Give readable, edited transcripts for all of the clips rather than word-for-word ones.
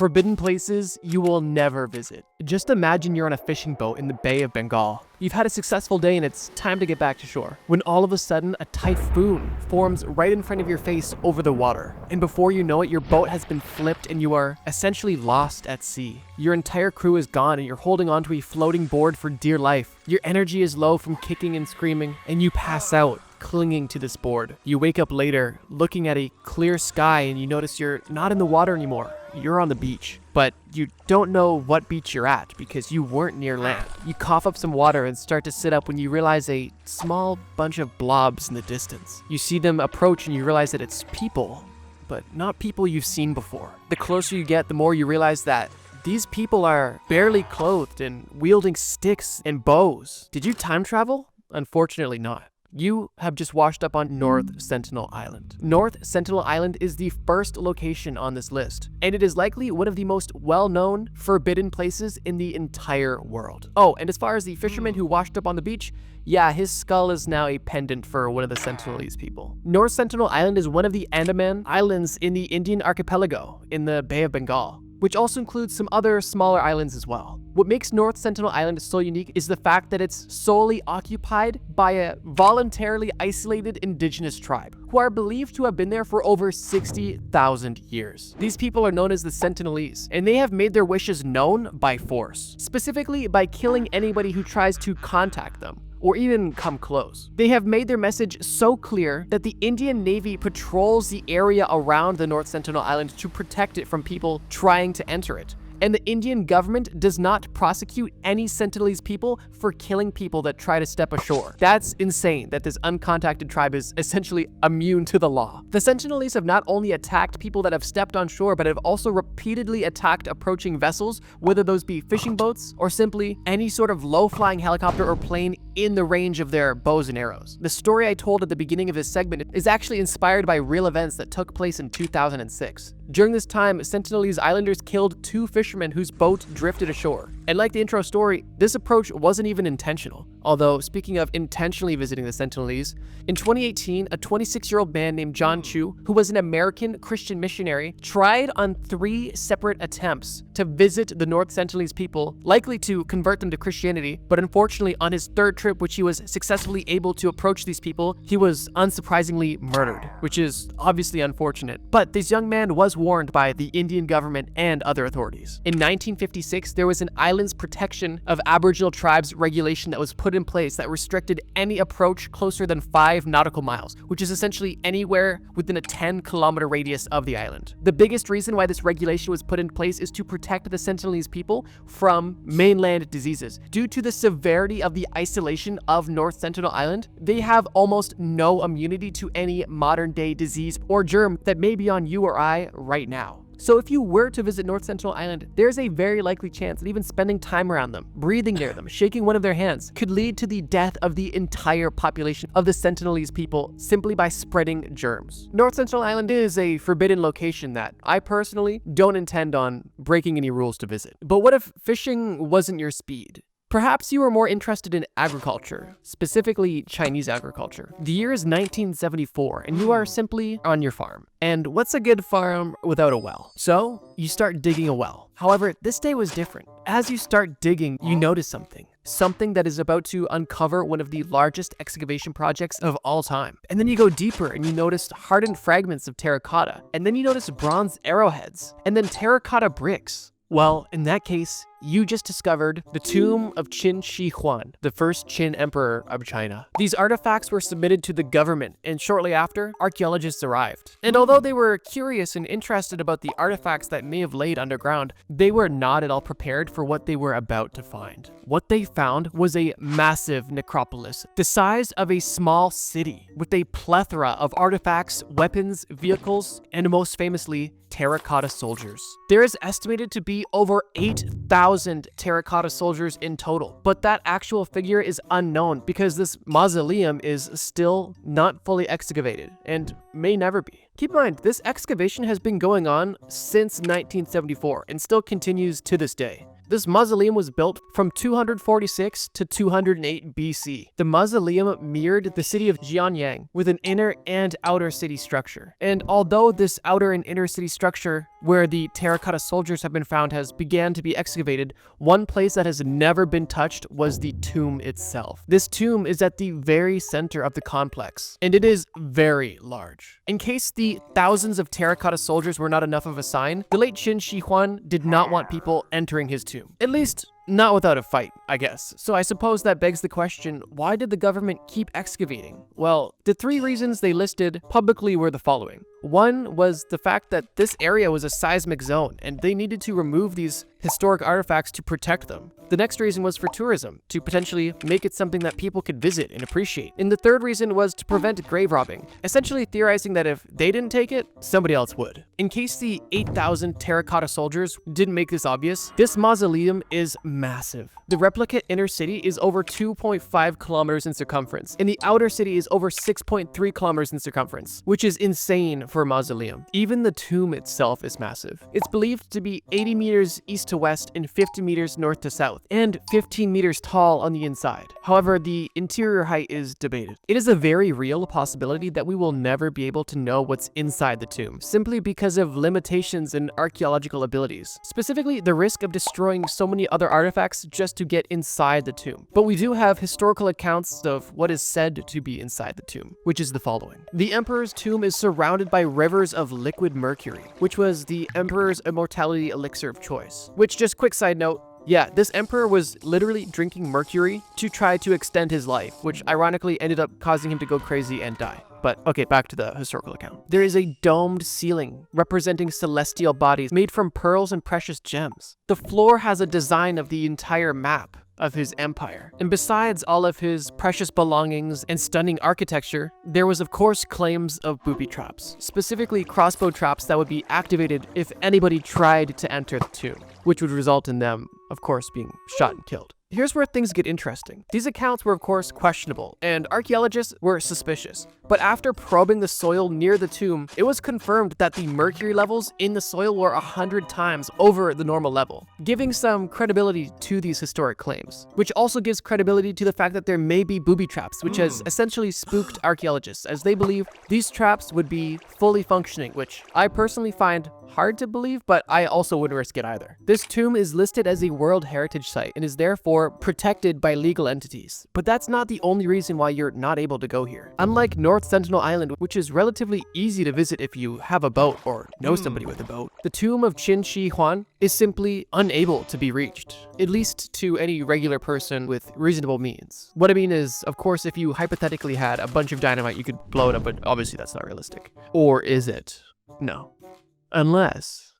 Forbidden places you will never visit. Just imagine you're on a fishing boat in the Bay of Bengal. You've had a successful day and it's time to get back to shore, when all of a sudden a typhoon forms right in front of your face over the water. And before you know it, your boat has been flipped and you are essentially lost at sea. Your entire crew is gone and you're holding onto a floating board for dear life. Your energy is low from kicking and screaming, and you pass out, clinging to this board. You wake up later, looking at a clear sky, and you notice you're not in the water anymore. You're on the beach, but you don't know what beach you're at because you weren't near land. You cough up some water and start to sit up when you realize a small bunch of blobs in the distance. You see them approach and you realize that it's people, but not people you've seen before. The closer you get, the more you realize that these people are barely clothed and wielding sticks and bows. Did you time travel? Unfortunately not. You have just washed up on North Sentinel Island. North Sentinel Island is the first location on this list, and it is likely one of the most well-known forbidden places in the entire world. Oh, and as far as the fisherman who washed up on the beach, yeah, his skull is now a pendant for one of the Sentinelese people. North Sentinel Island is one of the Andaman Islands in the Indian archipelago in the Bay of Bengal, which also includes some other smaller islands as well. What makes North Sentinel Island so unique is the fact that it's solely occupied by a voluntarily isolated indigenous tribe, who are believed to have been there for over 60,000 years. These people are known as the Sentinelese, and they have made their wishes known by force, specifically by killing anybody who tries to contact them or even come close. They have made their message so clear that the Indian Navy patrols the area around the North Sentinel Island to protect it from people trying to enter it. And the Indian government does not prosecute any Sentinelese people for killing people that try to step ashore. That's insane that this uncontacted tribe is essentially immune to the law. The Sentinelese have not only attacked people that have stepped on shore, but have also repeatedly attacked approaching vessels, whether those be fishing boats or simply any sort of low-flying helicopter or plane in the range of their bows and arrows. The story I told at the beginning of this segment is actually inspired by real events that took place in 2006. During this time, Sentinelese islanders killed 2 fishermen whose boat drifted ashore. And like the intro story, this approach wasn't even intentional. Although, speaking of intentionally visiting the Sentinelese, in 2018, a 26-year-old man named John Chu, who was an American Christian missionary, tried on 3 separate attempts to visit the North Sentinelese people, likely to convert them to Christianity, but unfortunately on his 3rd trip, which he was successfully able to approach these people, he was unsurprisingly murdered, which is obviously unfortunate. But this young man was warned by the Indian government and other authorities. In 1956, there was an Islands Protection of Aboriginal Tribes regulation that was put in place that restricted any approach closer than 5 nautical miles, which is essentially anywhere within a 10-kilometer radius of the island. The biggest reason why this regulation was put in place is to protect the Sentinelese people from mainland diseases. Due to the severity of the isolation of North Sentinel Island, they have almost no immunity to any modern-day disease or germ that may be on you or I right now. So if you were to visit North Sentinel Island, there's a very likely chance that even spending time around them, breathing near them, shaking one of their hands, could lead to the death of the entire population of the Sentinelese people simply by spreading germs. North Sentinel Island is a forbidden location that I personally don't intend on breaking any rules to visit. But what if fishing wasn't your speed? Perhaps you are more interested in agriculture, specifically Chinese agriculture. The year is 1974, and you are simply on your farm. And what's a good farm without a well? So, you start digging a well. However, this day was different. As you start digging, you notice something that is about to uncover one of the largest excavation projects of all time. And then you go deeper and you notice hardened fragments of terracotta. And then you notice bronze arrowheads. And then terracotta bricks. Well, in that case, you just discovered the tomb of Qin Shi Huang, the first Qin emperor of China. These artifacts were submitted to the government, and shortly after, archaeologists arrived. And although they were curious and interested about the artifacts that may have laid underground, they were not at all prepared for what they were about to find. What they found was a massive necropolis, the size of a small city, with a plethora of artifacts, weapons, vehicles, and most famously, terracotta soldiers. There is estimated to be over 8,000 terracotta soldiers in total, but that actual figure is unknown because this mausoleum is still not fully excavated and may never be. Keep in mind, this excavation has been going on since 1974 and still continues to this day. This mausoleum was built from 246 to 208 BC. The mausoleum mirrored the city of Jianyang with an inner and outer city structure. And although this outer and inner city structure where the terracotta soldiers have been found has began to be excavated, one place that has never been touched was the tomb itself. This tomb is at the very center of the complex, and it is very large. In case the thousands of terracotta soldiers were not enough of a sign, the late Qin Shi Huan did not want people entering his tomb. At least, not without a fight, I guess. So I suppose that begs the question, why did the government keep excavating? Well, the 3 reasons they listed publicly were the following. One was the fact that this area was a seismic zone, and they needed to remove these historic artifacts to protect them. The next reason was for tourism, to potentially make it something that people could visit and appreciate. And the third reason was to prevent grave robbing, essentially theorizing that if they didn't take it, somebody else would. In case the 8,000 terracotta soldiers didn't make this obvious, this mausoleum is massive. The replica inner city is over 2.5 kilometers in circumference, and the outer city is over 6.3 kilometers in circumference, which is insane for a mausoleum. Even the tomb itself is massive. It's believed to be 80 meters east to west and 50 meters north to south, and 15 meters tall on the inside. However, the interior height is debated. It is a very real possibility that we will never be able to know what's inside the tomb, simply because of limitations in archaeological abilities, specifically the risk of destroying so many other artifacts just to get inside the tomb. But we do have historical accounts of what is said to be inside the tomb, which is the following. The emperor's tomb is surrounded by rivers of liquid mercury, which was the emperor's immortality elixir of choice. Which, just quick side note, yeah, this emperor was literally drinking mercury to try to extend his life, which ironically ended up causing him to go crazy and die. But okay, back to the historical account. There is a domed ceiling representing celestial bodies made from pearls and precious gems. The floor has a design of the entire map of his empire. And besides all of his precious belongings and stunning architecture, there was of course claims of booby traps, specifically crossbow traps that would be activated if anybody tried to enter the tomb, which would result in them, of course, being shot and killed. Here's where things get interesting. These accounts were of course questionable, and archaeologists were suspicious. But after probing the soil near the tomb, it was confirmed that the mercury levels in the soil were 100 times over the normal level, giving some credibility to these historic claims. Which also gives credibility to the fact that there may be booby traps, which has essentially spooked archaeologists, as they believe these traps would be fully functioning, which I personally find hard to believe, but I also wouldn't risk it either. This tomb is listed as a World Heritage Site and is therefore protected by legal entities. But that's not the only reason why you're not able to go here. Unlike North Sentinel Island, which is relatively easy to visit if you have a boat or know somebody with a boat, the tomb of Qin Shi Huan is simply unable to be reached, at least to any regular person with reasonable means. What I mean is, of course, if you hypothetically had a bunch of dynamite, you could blow it up, but obviously that's not realistic. Or is it? No. Unless...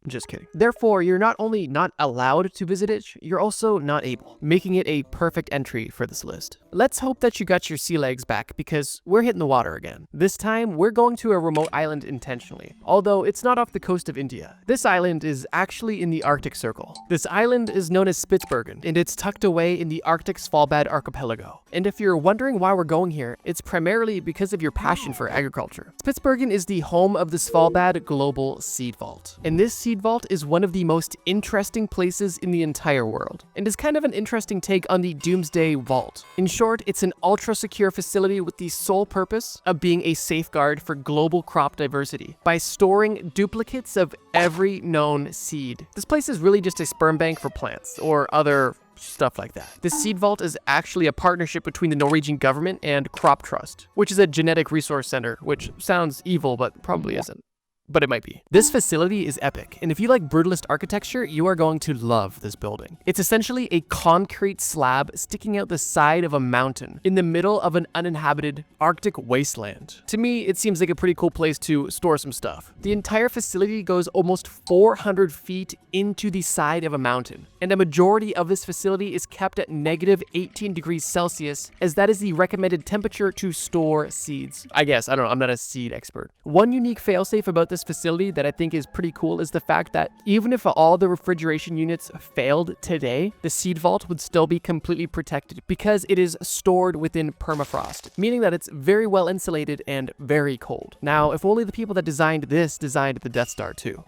Just kidding. Therefore, you're not only not allowed to visit it, you're also not able, making it a perfect entry for this list. Let's hope that you got your sea legs back, because we're hitting the water again. This time, we're going to a remote island intentionally, although it's not off the coast of India. This island is actually in the Arctic Circle. This island is known as Spitsbergen, and it's tucked away in the Arctic Svalbard archipelago. And if you're wondering why we're going here, it's primarily because of your passion for agriculture. Spitsbergen is the home of the Svalbard Global Seed Vault, and this seed vault is one of the most interesting places in the entire world, and is kind of an interesting take on the Doomsday Vault. In short, it's an ultra-secure facility with the sole purpose of being a safeguard for global crop diversity by storing duplicates of every known seed. This place is really just a sperm bank for plants, or other stuff like that. The Seed Vault is actually a partnership between the Norwegian government and Crop Trust, which is a genetic resource center, which sounds evil, but probably isn't. But it might be. This facility is epic, and if you like brutalist architecture, you are going to love this building. It's essentially a concrete slab sticking out the side of a mountain in the middle of an uninhabited Arctic wasteland. To me, it seems like a pretty cool place to store some stuff. The entire facility goes almost 400 feet into the side of a mountain, and a majority of this facility is kept at negative 18 degrees Celsius, as that is the recommended temperature to store seeds. I guess, I don't know, I'm not a seed expert. One unique failsafe about this facility that I think is pretty cool is the fact that even if all the refrigeration units failed today, the seed vault would still be completely protected because it is stored within permafrost, meaning that it's very well insulated and very cold. Now, if only the people that designed this designed the Death Star too.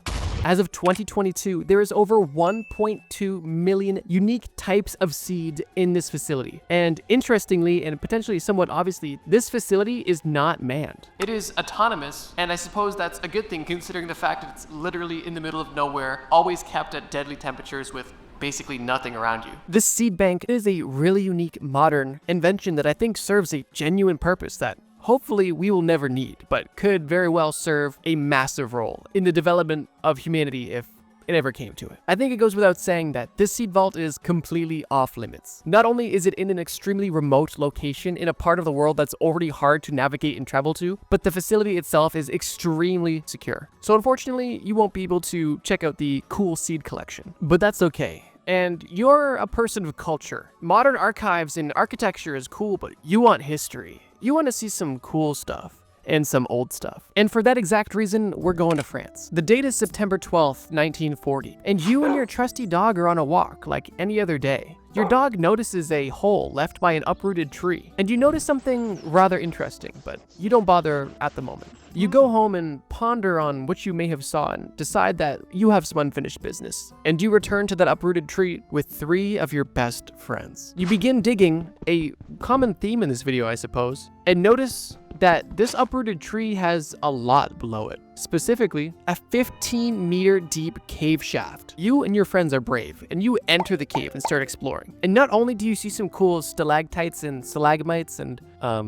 As of 2022, there is over 1.2 million unique types of seed in this facility. And interestingly, and potentially somewhat obviously, this facility is not manned. It is autonomous, and I suppose that's a good thing considering the fact that it's literally in the middle of nowhere, always kept at deadly temperatures with basically nothing around you. This seed bank is a really unique modern invention that I think serves a genuine purpose that hopefully we will never need, but could very well serve a massive role in the development of humanity if it ever came to it. I think it goes without saying that this seed vault is completely off limits. Not only is it in an extremely remote location in a part of the world that's already hard to navigate and travel to, but the facility itself is extremely secure. So unfortunately, you won't be able to check out the cool seed collection, but that's okay. And you're a person of culture. Modern archives and architecture is cool, but you want history. You want to see some cool stuff and some old stuff. And for that exact reason, we're going to France. The date is September 12th, 1940, and you and your trusty dog are on a walk like any other day. Your dog notices a hole left by an uprooted tree, and you notice something rather interesting, but you don't bother at the moment. You go home and ponder on what you may have saw and decide that you have some unfinished business, and you return to that uprooted tree with 3 of your best friends. You begin digging, a common theme in this video, I suppose, and notice that this uprooted tree has a lot below it. Specifically, a 15-meter deep cave shaft. You and your friends are brave, and you enter the cave and start exploring. And not only do you see some cool stalactites and stalagmites and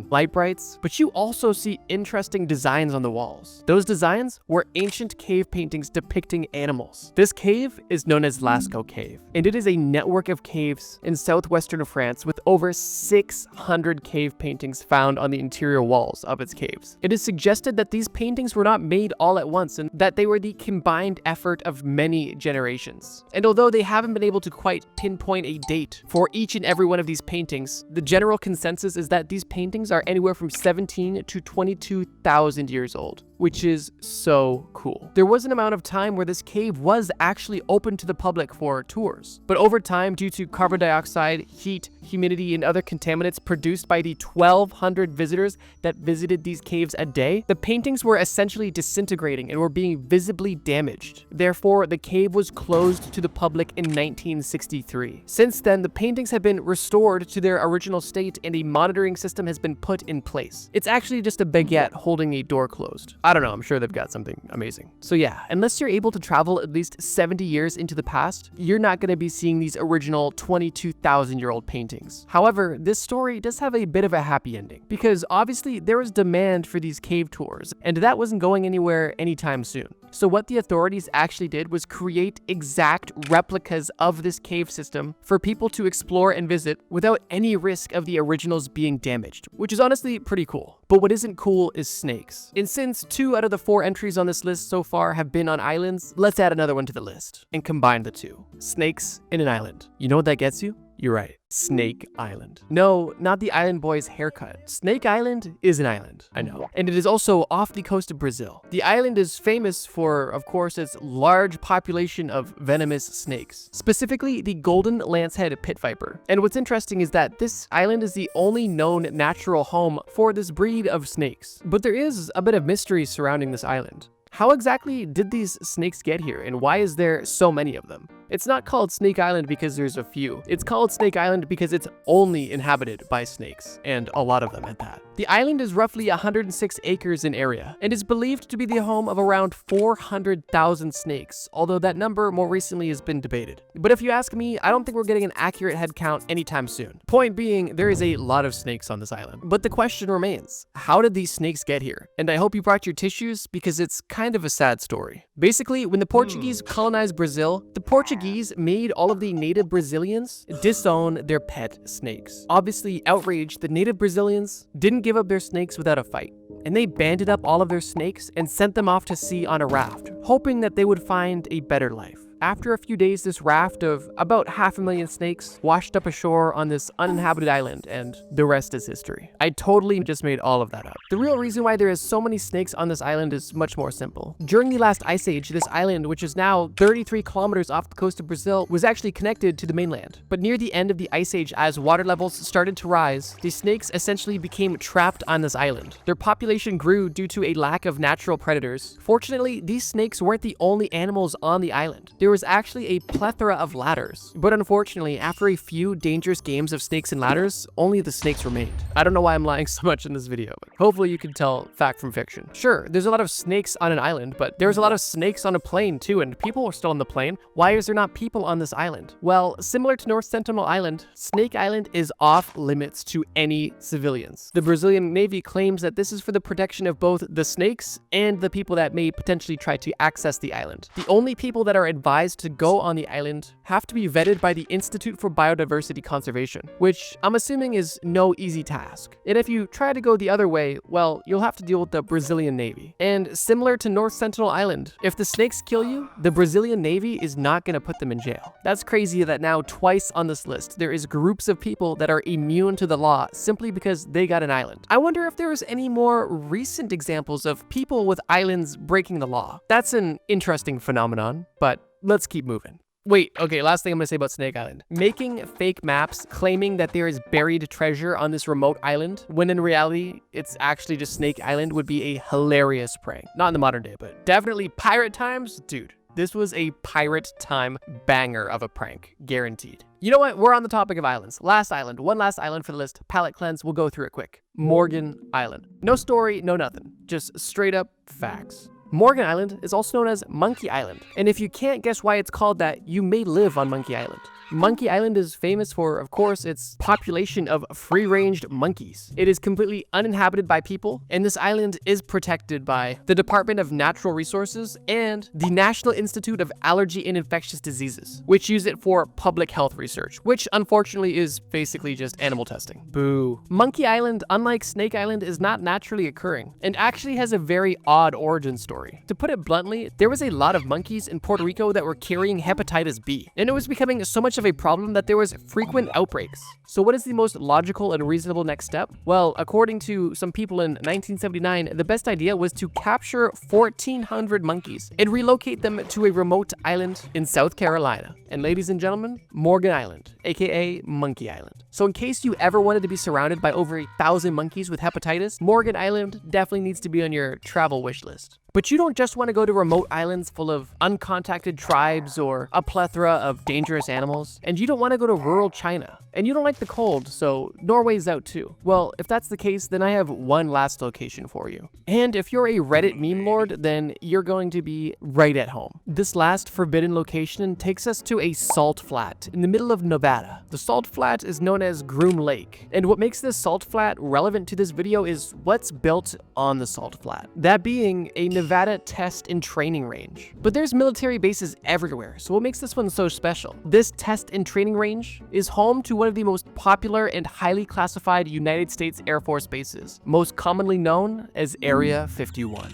light brights, but you also see interesting designs on the walls. Those designs were ancient cave paintings depicting animals. This cave is known as Lascaux Cave, and it is a network of caves in southwestern France with over 600 cave paintings found on the interior walls of its caves. It is suggested that these paintings were not made all at once and that they were the combined effort of many generations. And although they haven't been able to quite pinpoint a date for each and every one of these paintings, the general consensus is that these paintings are anywhere from 17 to 22,000 years old, which is so cool. There was an amount of time where this cave was actually open to the public for tours, but over time, due to carbon dioxide, heat, humidity, and other contaminants produced by the 1,200 visitors that visited these caves a day, the paintings were essentially disintegrating and were being visibly damaged. Therefore, the cave was closed to the public in 1963. Since then, the paintings have been restored to their original state and a monitoring system has been put in place. It's actually just a baguette holding a door closed. I don't know, I'm sure they've got something amazing. So yeah, unless you're able to travel at least 70 years into the past, you're not going to be seeing these original 22,000-year-old paintings. However, this story does have a bit of a happy ending, because obviously there was demand for these cave tours, and that wasn't going anywhere anytime soon. So what the authorities actually did was create exact replicas of this cave system for people to explore and visit without any risk of the originals being damaged, which is honestly pretty cool. But what isn't cool is snakes. And since 2 out of the 4 entries on this list so far have been on islands, let's add another one to the list and combine the 2. Snakes in an island. You know what that gets you? You're right. Snake Island. No, not the island boy's haircut. Snake Island is an island, I know. And it is also off the coast of Brazil. The island is famous for, of course, its large population of venomous snakes, specifically the golden lancehead pit viper. And what's interesting is that this island is the only known natural home for this breed of snakes. But there is a bit of mystery surrounding this island. How exactly did these snakes get here, and why is there so many of them? It's not called Snake Island because there's a few. It's called Snake Island because it's only inhabited by snakes, and a lot of them at that. The island is roughly 106 acres in area, and is believed to be the home of around 400,000 snakes, although that number more recently has been debated. But if you ask me, I don't think we're getting an accurate head count anytime soon. Point being, there is a lot of snakes on this island. But the question remains, how did these snakes get here? And I hope you brought your tissues because it's kind of a sad story. Basically, when the Portuguese colonized Brazil, the Portuguese made all of the native Brazilians disown their pet snakes. Obviously, outraged, the native Brazilians didn't give up their snakes without a fight, and they banded up all of their snakes and sent them off to sea on a raft, hoping that they would find a better life. After a few days, this raft of about 500,000 snakes washed up ashore on this uninhabited island, and the rest is history. I totally just made all of that up. The real reason why there is so many snakes on this island is much more simple. During the last ice age, this island, which is now 33 kilometers off the coast of Brazil, was actually connected to the mainland. But near the end of the ice age, as water levels started to rise, the snakes essentially became trapped on this island. Their population grew due to a lack of natural predators. Fortunately, these snakes weren't the only animals on the island. There was actually a plethora of ladders. But unfortunately, after a few dangerous games of snakes and ladders, only the snakes remained. I don't know why I'm lying so much in this video, but hopefully you can tell fact from fiction. Sure, there's a lot of snakes on an island, but there's a lot of snakes on a plane too, and people are still on the plane. Why is there not people on this island? Well, similar to North Sentinel Island, Snake Island is off limits to any civilians. The Brazilian Navy claims that this is for the protection of both the snakes and the people that may potentially try to access the island. The only people that are advised to go on the island have to be vetted by the Institute for Biodiversity Conservation, which I'm assuming is no easy task. And if you try to go the other way, well, you'll have to deal with the Brazilian Navy. And similar to North Sentinel Island, if the snakes kill you, the Brazilian Navy is not going to put them in jail. That's crazy that now twice on this list, there is groups of people that are immune to the law simply because they got an island. I wonder if there's any more recent examples of people with islands breaking the law. That's an interesting phenomenon, but let's keep moving. Wait, okay, last thing I'm gonna say about Snake Island. Making fake maps claiming that there is buried treasure on this remote island, when in reality, it's actually just Snake Island, would be a hilarious prank. Not in the modern day, but definitely pirate times, dude. This was a pirate time banger of a prank, guaranteed. You know what? We're on the topic of islands. Last island, one last island for the list. Palette cleanse, we'll go through it quick. Morgan Island. No story, no nothing. Just straight up facts. Morgan Island is also known as Monkey Island, and if you can't guess why it's called that, you may live on Monkey Island. Monkey Island is famous for, of course, its population of free-ranged monkeys. It is completely uninhabited by people, and this island is protected by the Department of Natural Resources and the National Institute of Allergy and Infectious Diseases, which use it for public health research, which unfortunately is basically just animal testing. Boo. Monkey Island, unlike Snake Island, is not naturally occurring, and actually has a very odd origin story. To put it bluntly, there was a lot of monkeys in Puerto Rico that were carrying hepatitis B, and it was becoming so much of a problem that there was frequent outbreaks. So what is the most logical and reasonable next step? Well, according to some people in 1979, the best idea was to capture 1,400 monkeys and relocate them to a remote island in South Carolina. And ladies and gentlemen, Morgan Island, aka Monkey Island. So in case you ever wanted to be surrounded by over 1,000 monkeys with hepatitis, Morgan Island definitely needs to be on your travel wish list. But you don't just want to go to remote islands full of uncontacted tribes or a plethora of dangerous animals. And you don't want to go to rural China. And you don't like the cold, so Norway's out too. Well, if that's the case, then I have one last location for you. And if you're a Reddit meme lord, then you're going to be right at home. This last forbidden location takes us to a salt flat in the middle of Nevada. The salt flat is known as Groom Lake. And what makes this salt flat relevant to this video is what's built on the salt flat. That being a Nevada test and training range. But there's military bases everywhere, so what makes this one so special? This test and training range is home to one of the most popular and highly classified United States Air Force bases, most commonly known as Area 51.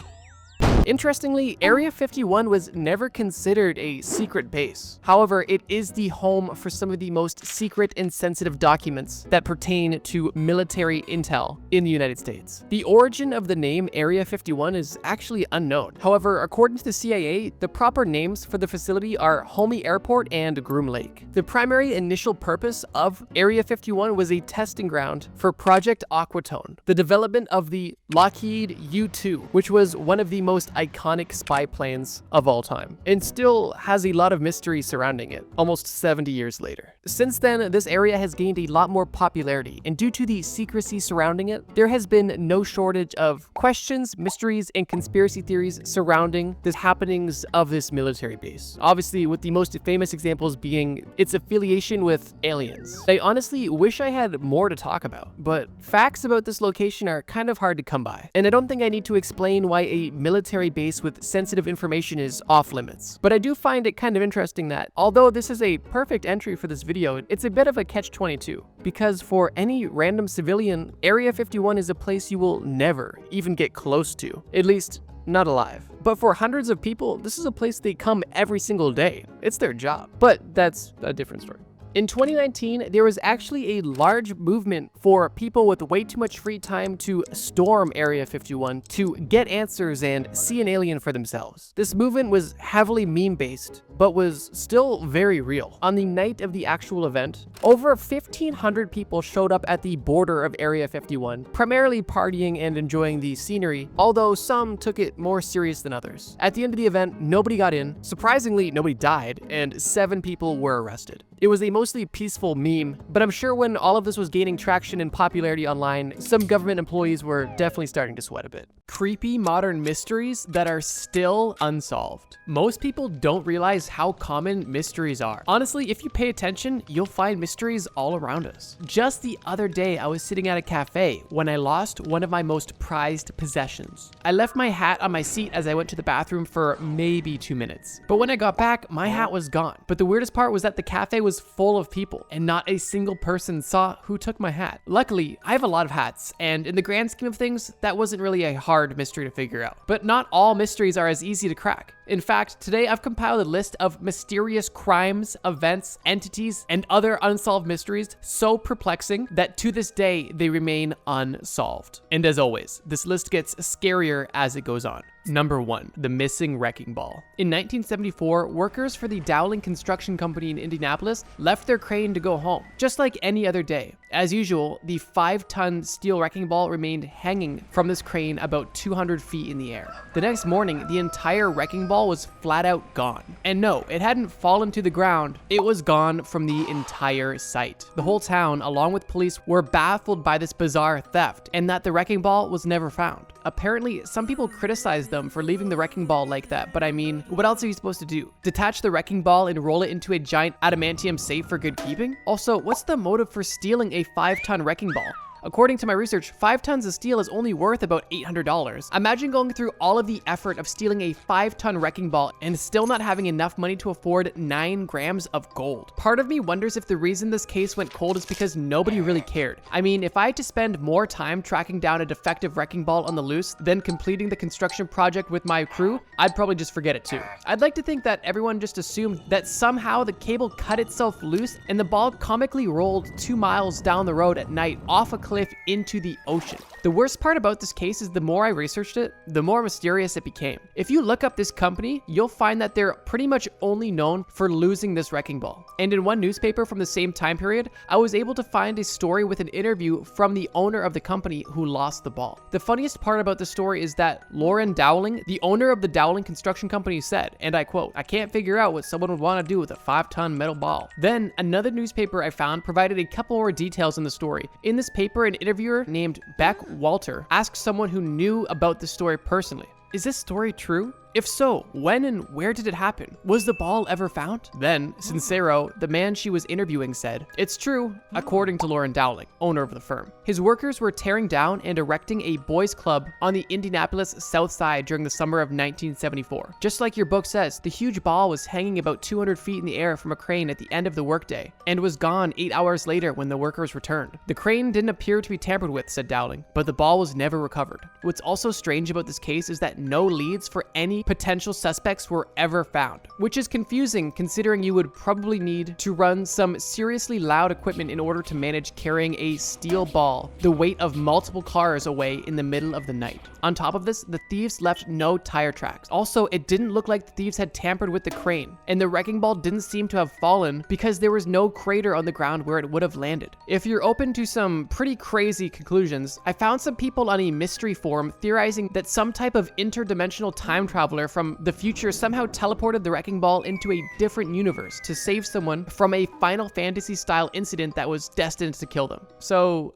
Interestingly, Area 51 was never considered a secret base. However, it is the home for some of the most secret and sensitive documents that pertain to military intel in the United States. The origin of the name Area 51 is actually unknown. However, according to the CIA, the proper names for the facility are Homey Airport and Groom Lake. The primary initial purpose of Area 51 was a testing ground for Project Aquatone, the development of the Lockheed U-2, which was one of the most iconic spy planes of all time, and still has a lot of mystery surrounding it, almost 70 years later. Since then, this area has gained a lot more popularity, and due to the secrecy surrounding it, there has been no shortage of questions, mysteries, and conspiracy theories surrounding the happenings of this military base. Obviously, with the most famous examples being its affiliation with aliens. I honestly wish I had more to talk about, but facts about this location are kind of hard to come by, and I don't think I need to explain why a military base with sensitive information is off limits. But I do find it kind of interesting that, although this is a perfect entry for this video, it's a bit of a catch-22. Because for any random civilian, Area 51 is a place you will never even get close to. At least, not alive. But for hundreds of people, this is a place they come every single day. It's their job. But that's a different story. In 2019, there was actually a large movement for people with way too much free time to storm Area 51 to get answers and see an alien for themselves. This movement was heavily meme-based, but was still very real. On the night of the actual event, over 1,500 people showed up at the border of Area 51, primarily partying and enjoying the scenery, although some took it more serious than others. At the end of the event, nobody got in. Surprisingly, nobody died, and 7 people were arrested. It was a mostly peaceful meme, but I'm sure when all of this was gaining traction and popularity online, some government employees were definitely starting to sweat a bit. Creepy modern mysteries that are still unsolved. Most people don't realize how common mysteries are. Honestly, if you pay attention, you'll find mysteries all around us. Just the other day, I was sitting at a cafe when I lost one of my most prized possessions. I left my hat on my seat as I went to the bathroom for maybe 2 minutes. But when I got back, my hat was gone. But the weirdest part was that the cafe was full of people and not a single person saw who took my hat. Luckily, I have a lot of hats, and in the grand scheme of things, that wasn't really a hard mystery to figure out. But not all mysteries are as easy to crack. In fact, today I've compiled a list of mysterious crimes, events, entities, and other unsolved mysteries so perplexing that to this day they remain unsolved. And as always, this list gets scarier as it goes on. Number 1, the missing wrecking ball. In 1974, workers for the Dowling Construction Company in Indianapolis left their crane to go home, just like any other day. As usual, the 5-ton steel wrecking ball remained hanging from this crane about 200 feet in the air. The next morning, the entire wrecking ball was flat out gone. And no, it hadn't fallen to the ground, it was gone from the entire site. The whole town, along with police, were baffled by this bizarre theft and that the wrecking ball was never found. Apparently, some people criticized them for leaving the wrecking ball like that, but I mean, what else are you supposed to do? Detach the wrecking ball and roll it into a giant adamantium safe for good keeping? Also, what's the motive for stealing a 5-ton wrecking ball? According to my research, 5 tons of steel is only worth about $800. Imagine going through all of the effort of stealing a 5-ton wrecking ball and still not having enough money to afford 9 grams of gold. Part of me wonders if the reason this case went cold is because nobody really cared. I mean, if I had to spend more time tracking down a defective wrecking ball on the loose than completing the construction project with my crew, I'd probably just forget it too. I'd like to think that everyone just assumed that somehow the cable cut itself loose and the ball comically rolled 2 miles down the road at night off a cliff into the ocean. The worst part about this case is the more I researched it, the more mysterious it became. If you look up this company, you'll find that they're pretty much only known for losing this wrecking ball. And in one newspaper from the same time period, I was able to find a story with an interview from the owner of the company who lost the ball. The funniest part about the story is that Lauren Dowling, the owner of the Dowling Construction Company, said, and I quote, "I can't figure out what someone would want to do with a 5-ton metal ball." Then another newspaper I found provided a couple more details in the story. In this paper, an interviewer named Beck Walter asked someone who knew about the story personally, "Is this story true? If so, when and where did it happen? Was the ball ever found?" Then, Sincero, the man she was interviewing, said, "It's true, according to Lauren Dowling, owner of the firm. His workers were tearing down and erecting a boys' club on the Indianapolis South Side during the summer of 1974. Just like your book says, the huge ball was hanging about 200 feet in the air from a crane at the end of the workday, and was gone 8 hours later when the workers returned. The crane didn't appear to be tampered with," said Dowling, "but the ball was never recovered." What's also strange about this case is that no leads for any potential suspects were ever found, which is confusing considering you would probably need to run some seriously loud equipment in order to manage carrying a steel ball the weight of multiple cars away in the middle of the night. On top of this, the thieves left no tire tracks. Also, it didn't look like the thieves had tampered with the crane, and the wrecking ball didn't seem to have fallen because there was no crater on the ground where it would have landed. If you're open to some pretty crazy conclusions, I found some people on a mystery forum theorizing that some type of interdimensional time traveler from the future somehow teleported the wrecking ball into a different universe to save someone from a Final Fantasy style incident that was destined to kill them. So,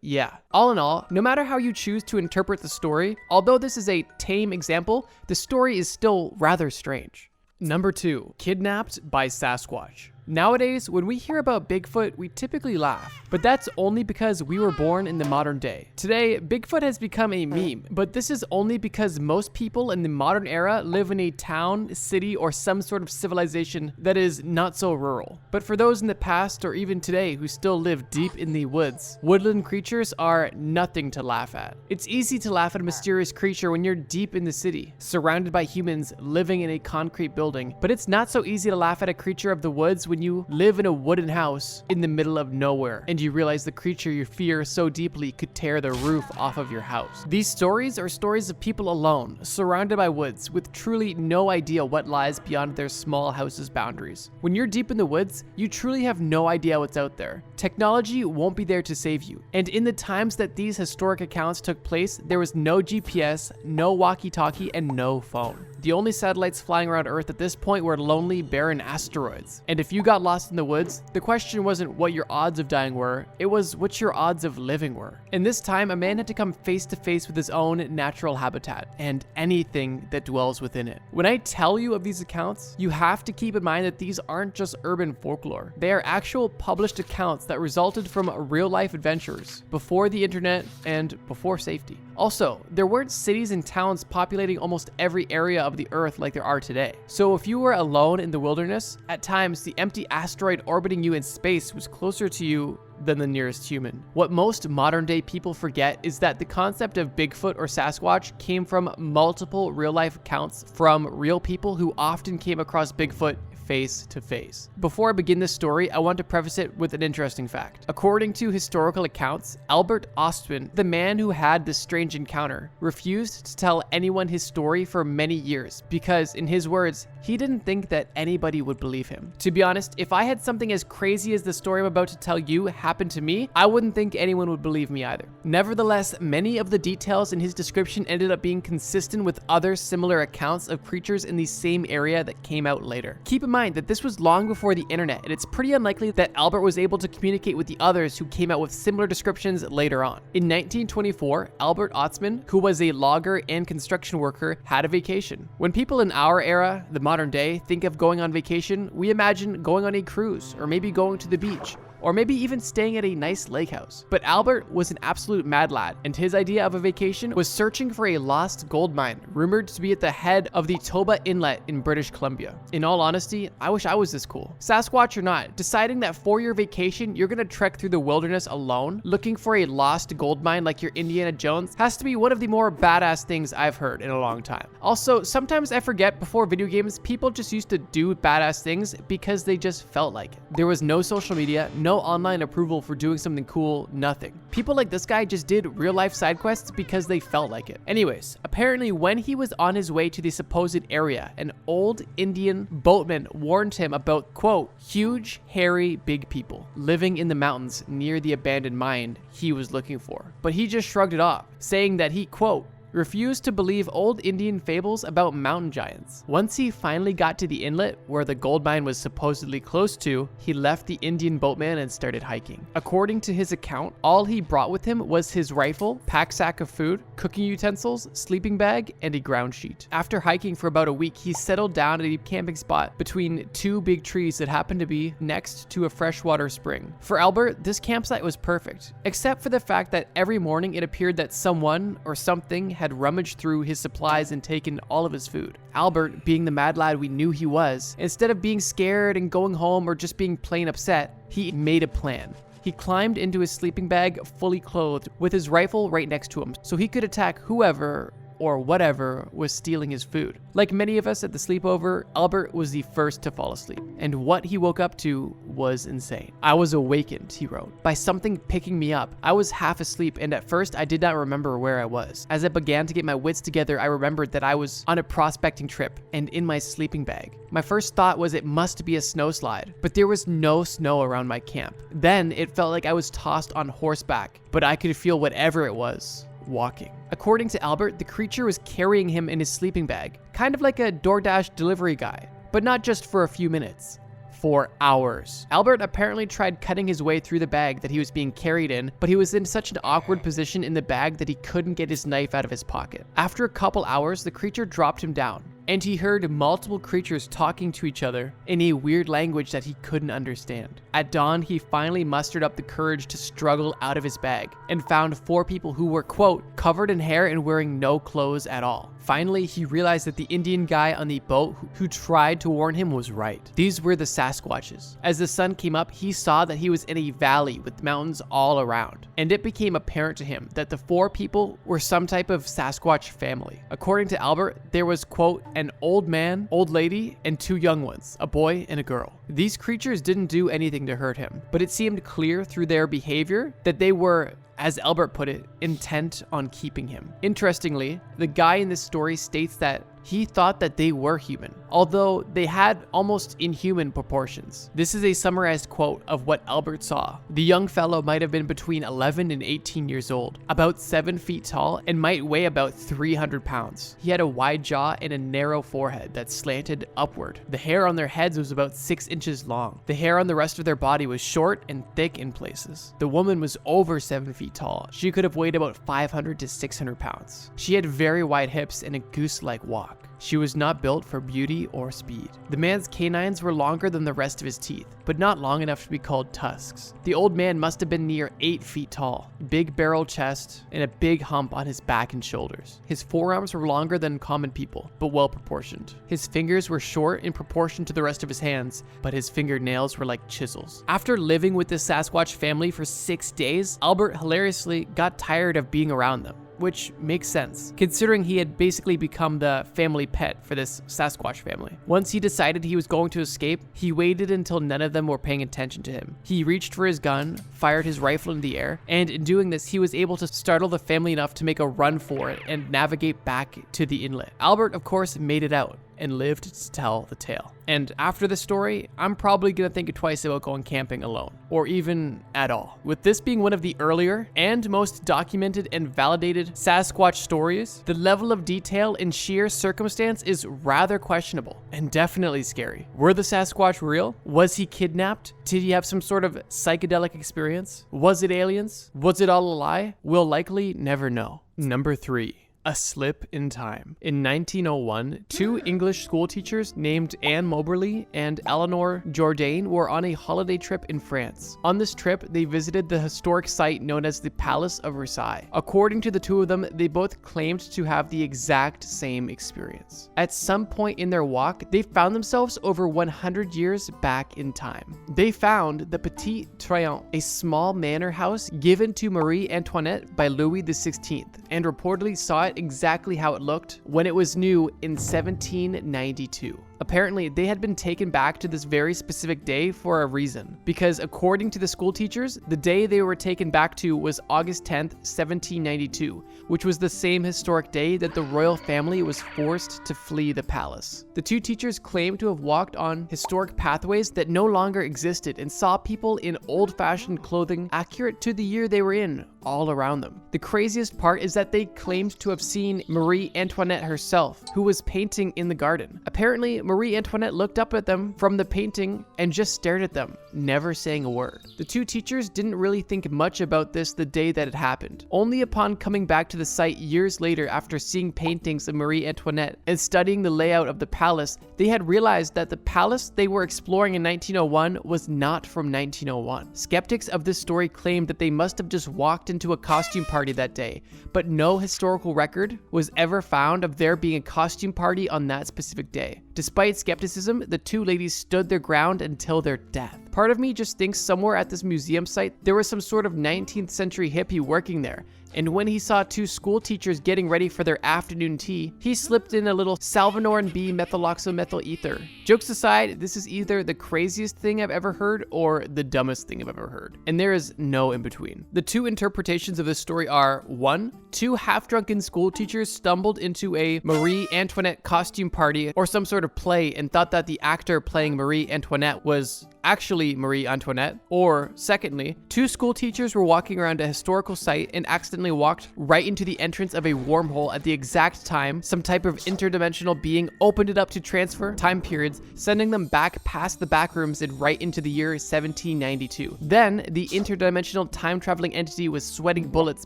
yeah. All in all, no matter how you choose to interpret the story, although this is a tame example, the story is still rather strange. Number 2, kidnapped by Sasquatch. Nowadays, when we hear about Bigfoot, we typically laugh, but that's only because we were born in the modern day. Today, Bigfoot has become a meme, but this is only because most people in the modern era live in a town, city, or some sort of civilization that is not so rural. But for those in the past or even today who still live deep in the woods, woodland creatures are nothing to laugh at. It's easy to laugh at a mysterious creature when you're deep in the city, surrounded by humans living in a concrete building, but it's not so easy to laugh at a creature of the woods when you live in a wooden house in the middle of nowhere and you realize the creature you fear so deeply could tear the roof off of your house. These stories are stories of people alone, surrounded by woods, with truly no idea what lies beyond their small house's boundaries. When you're deep in the woods, you truly have no idea what's out there. Technology won't be there to save you. And in the times that these historic accounts took place, there was no GPS, no walkie-talkie, and no phone. The only satellites flying around Earth at this point were lonely, barren asteroids. And if you got lost in the woods, the question wasn't what your odds of dying were, it was what your odds of living were. In this time, a man had to come face to face with his own natural habitat and anything that dwells within it. When I tell you of these accounts, you have to keep in mind that these aren't just urban folklore. They are actual published accounts that resulted from real-life adventures before the internet and before safety. Also, there weren't cities and towns populating almost every area of the Earth like there are today. So if you were alone in the wilderness, at times the empty asteroid orbiting you in space was closer to you than the nearest human. What most modern day people forget is that the concept of Bigfoot or Sasquatch came from multiple real-life accounts from real people who often came across Bigfoot face to face. Before I begin this story, I want to preface it with an interesting fact. According to historical accounts, Albert Ostman, the man who had this strange encounter, refused to tell anyone his story for many years because, in his words, he didn't think that anybody would believe him. To be honest, if I had something as crazy as the story I'm about to tell you happen to me, I wouldn't think anyone would believe me either. Nevertheless, many of the details in his description ended up being consistent with other similar accounts of creatures in the same area that came out later. Keep in mind that this was long before the internet, and it's pretty unlikely that Albert was able to communicate with the others who came out with similar descriptions later on. In 1924, Albert Ostman, who was a logger and construction worker, had a vacation. When people in our era, the modern day, think of going on vacation, we imagine going on a cruise, or maybe going to the beach, or maybe even staying at a nice lake house. But Albert was an absolute mad lad, and his idea of a vacation was searching for a lost gold mine, rumored to be at the head of the Toba Inlet in British Columbia. In all honesty, I wish I was this cool. Sasquatch or not, deciding that for your vacation, you're gonna trek through the wilderness alone, looking for a lost gold mine like you're Indiana Jones, has to be one of the more badass things I've heard in a long time. Also, sometimes I forget before video games, people just used to do badass things because they just felt like it. There was no social media, no online approval for doing something cool, nothing. People like this guy just did real life side quests because they felt like it. Anyways, apparently when he was on his way to the supposed area, an old Indian boatman warned him about, quote, huge, hairy, big people living in the mountains near the abandoned mine he was looking for. But he just shrugged it off, saying that he, quote, refused to believe old Indian fables about mountain giants. Once he finally got to the inlet where the gold mine was supposedly close to, he left the Indian boatman and started hiking. According to his account, all he brought with him was his rifle, pack sack of food, cooking utensils, sleeping bag, and a ground sheet. After hiking for about a week, he settled down at a camping spot between two big trees that happened to be next to a freshwater spring. For Albert, this campsite was perfect, except for the fact that every morning it appeared that someone or something had rummaged through his supplies and taken all of his food. Albert, being the mad lad we knew he was, instead of being scared and going home or just being plain upset, he made a plan. He climbed into his sleeping bag fully clothed with his rifle right next to him so he could attack whoever or whatever was stealing his food. Like many of us at the sleepover, Albert was the first to fall asleep, and what he woke up to was insane. I was awakened, he wrote, by something picking me up. I was half asleep, and at first I did not remember where I was. As I began to get my wits together, I remembered that I was on a prospecting trip and in my sleeping bag. My first thought was it must be a snowslide, but there was no snow around my camp. Then it felt like I was tossed on horseback, but I could feel whatever it was walking. According to Albert, the creature was carrying him in his sleeping bag, kind of like a DoorDash delivery guy, but not just for a few minutes. For hours. Albert apparently tried cutting his way through the bag that he was being carried in, but he was in such an awkward position in the bag that he couldn't get his knife out of his pocket. After a couple hours, the creature dropped him down, and he heard multiple creatures talking to each other in a weird language that he couldn't understand. At dawn, he finally mustered up the courage to struggle out of his bag and found 4 people who were, quote, covered in hair and wearing no clothes at all. Finally, he realized that the Indian guy on the boat who tried to warn him was right. These were the Sasquatches. As the sun came up, he saw that he was in a valley with mountains all around, and it became apparent to him that the 4 people were some type of Sasquatch family. According to Albert, there was, quote, an old man, old lady, and 2 young ones, a boy and a girl. These creatures didn't do anything to hurt him, but it seemed clear through their behavior that they were, as Albert put it, intent on keeping him. Interestingly, the guy in this story states that he thought that they were human, although they had almost inhuman proportions. This is a summarized quote of what Albert saw. The young fellow might have been between 11 and 18 years old, about 7 feet tall, and might weigh about 300 pounds. He had a wide jaw and a narrow forehead that slanted upward. The hair on their heads was about 6 inches long. The hair on the rest of their body was short and thick in places. The woman was over 7 feet tall. She could have weighed about 500 to 600 pounds. She had very wide hips and a goose-like walk. She was not built for beauty or speed. The man's canines were longer than the rest of his teeth, but not long enough to be called tusks. The old man must have been near 8 feet tall, big barrel chest, and a big hump on his back and shoulders. His forearms were longer than common people, but well proportioned. His fingers were short in proportion to the rest of his hands, but his fingernails were like chisels. After living with the Sasquatch family for 6 days, Albert hilariously got tired of being around them, which makes sense, considering he had basically become the family pet for this Sasquatch family. Once he decided he was going to escape, he waited until none of them were paying attention to him. He reached for his gun, fired his rifle in the air, and in doing this, he was able to startle the family enough to make a run for it and navigate back to the inlet. Albert, of course, made it out and lived to tell the tale. And after this story, I'm probably gonna think twice about going camping alone, or even at all. With this being one of the earlier and most documented and validated Sasquatch stories, the level of detail and sheer circumstance is rather questionable and definitely scary. Were the Sasquatch real? Was he kidnapped? Did he have some sort of psychedelic experience? Was it aliens? Was it all a lie? We'll likely never know. Number 3. A slip in time. In 1901, 2 English school teachers named Anne Moberly and Eleanor Jourdain were on a holiday trip in France. On this trip, they visited the historic site known as the Palace of Versailles. According to the 2 of them, they both claimed to have the exact same experience. At some point in their walk, they found themselves over 100 years back in time. They found the Petit Trianon, a small manor house given to Marie Antoinette by Louis XVI, and reportedly saw it exactly how it looked when it was new in 1792. Apparently, they had been taken back to this very specific day for a reason, because according to the school teachers, the day they were taken back to was August 10th, 1792, which was the same historic day that the royal family was forced to flee the palace. The 2 teachers claimed to have walked on historic pathways that no longer existed and saw people in old-fashioned clothing accurate to the year they were in all around them. The craziest part is that they claimed to have seen Marie Antoinette herself, who was painting in the garden. Apparently, Marie Antoinette looked up at them from the painting and just stared at them, never saying a word. The 2 teachers didn't really think much about this the day that it happened. Only upon coming back to the site years later after seeing paintings of Marie Antoinette and studying the layout of the palace, they had realized that the palace they were exploring in 1901 was not from 1901. Skeptics of this story claimed that they must have just walked into a costume party that day, but no historical record was ever found of there being a costume party on that specific day. Despite skepticism, the 2 ladies stood their ground until their death. Part of me just thinks somewhere at this museum site, there was some sort of 19th century hippie working there, and when he saw 2 school teachers getting ready for their afternoon tea, he slipped in a little Salvinorin B methyloxymethyl ether. Jokes aside, this is either the craziest thing I've ever heard or the dumbest thing I've ever heard, and there is no in between. The 2 interpretations of this story are: 1, 2 half-drunken school teachers stumbled into a Marie Antoinette costume party or some sort of play and thought that the actor playing Marie Antoinette was actually Marie Antoinette. Or secondly, two school teachers were walking around a historical site and accidentally walked right into the entrance of a wormhole at the exact time some type of interdimensional being opened it up to transfer time periods, sending them back past the back rooms and right into the year 1792. Then the interdimensional time traveling entity was sweating bullets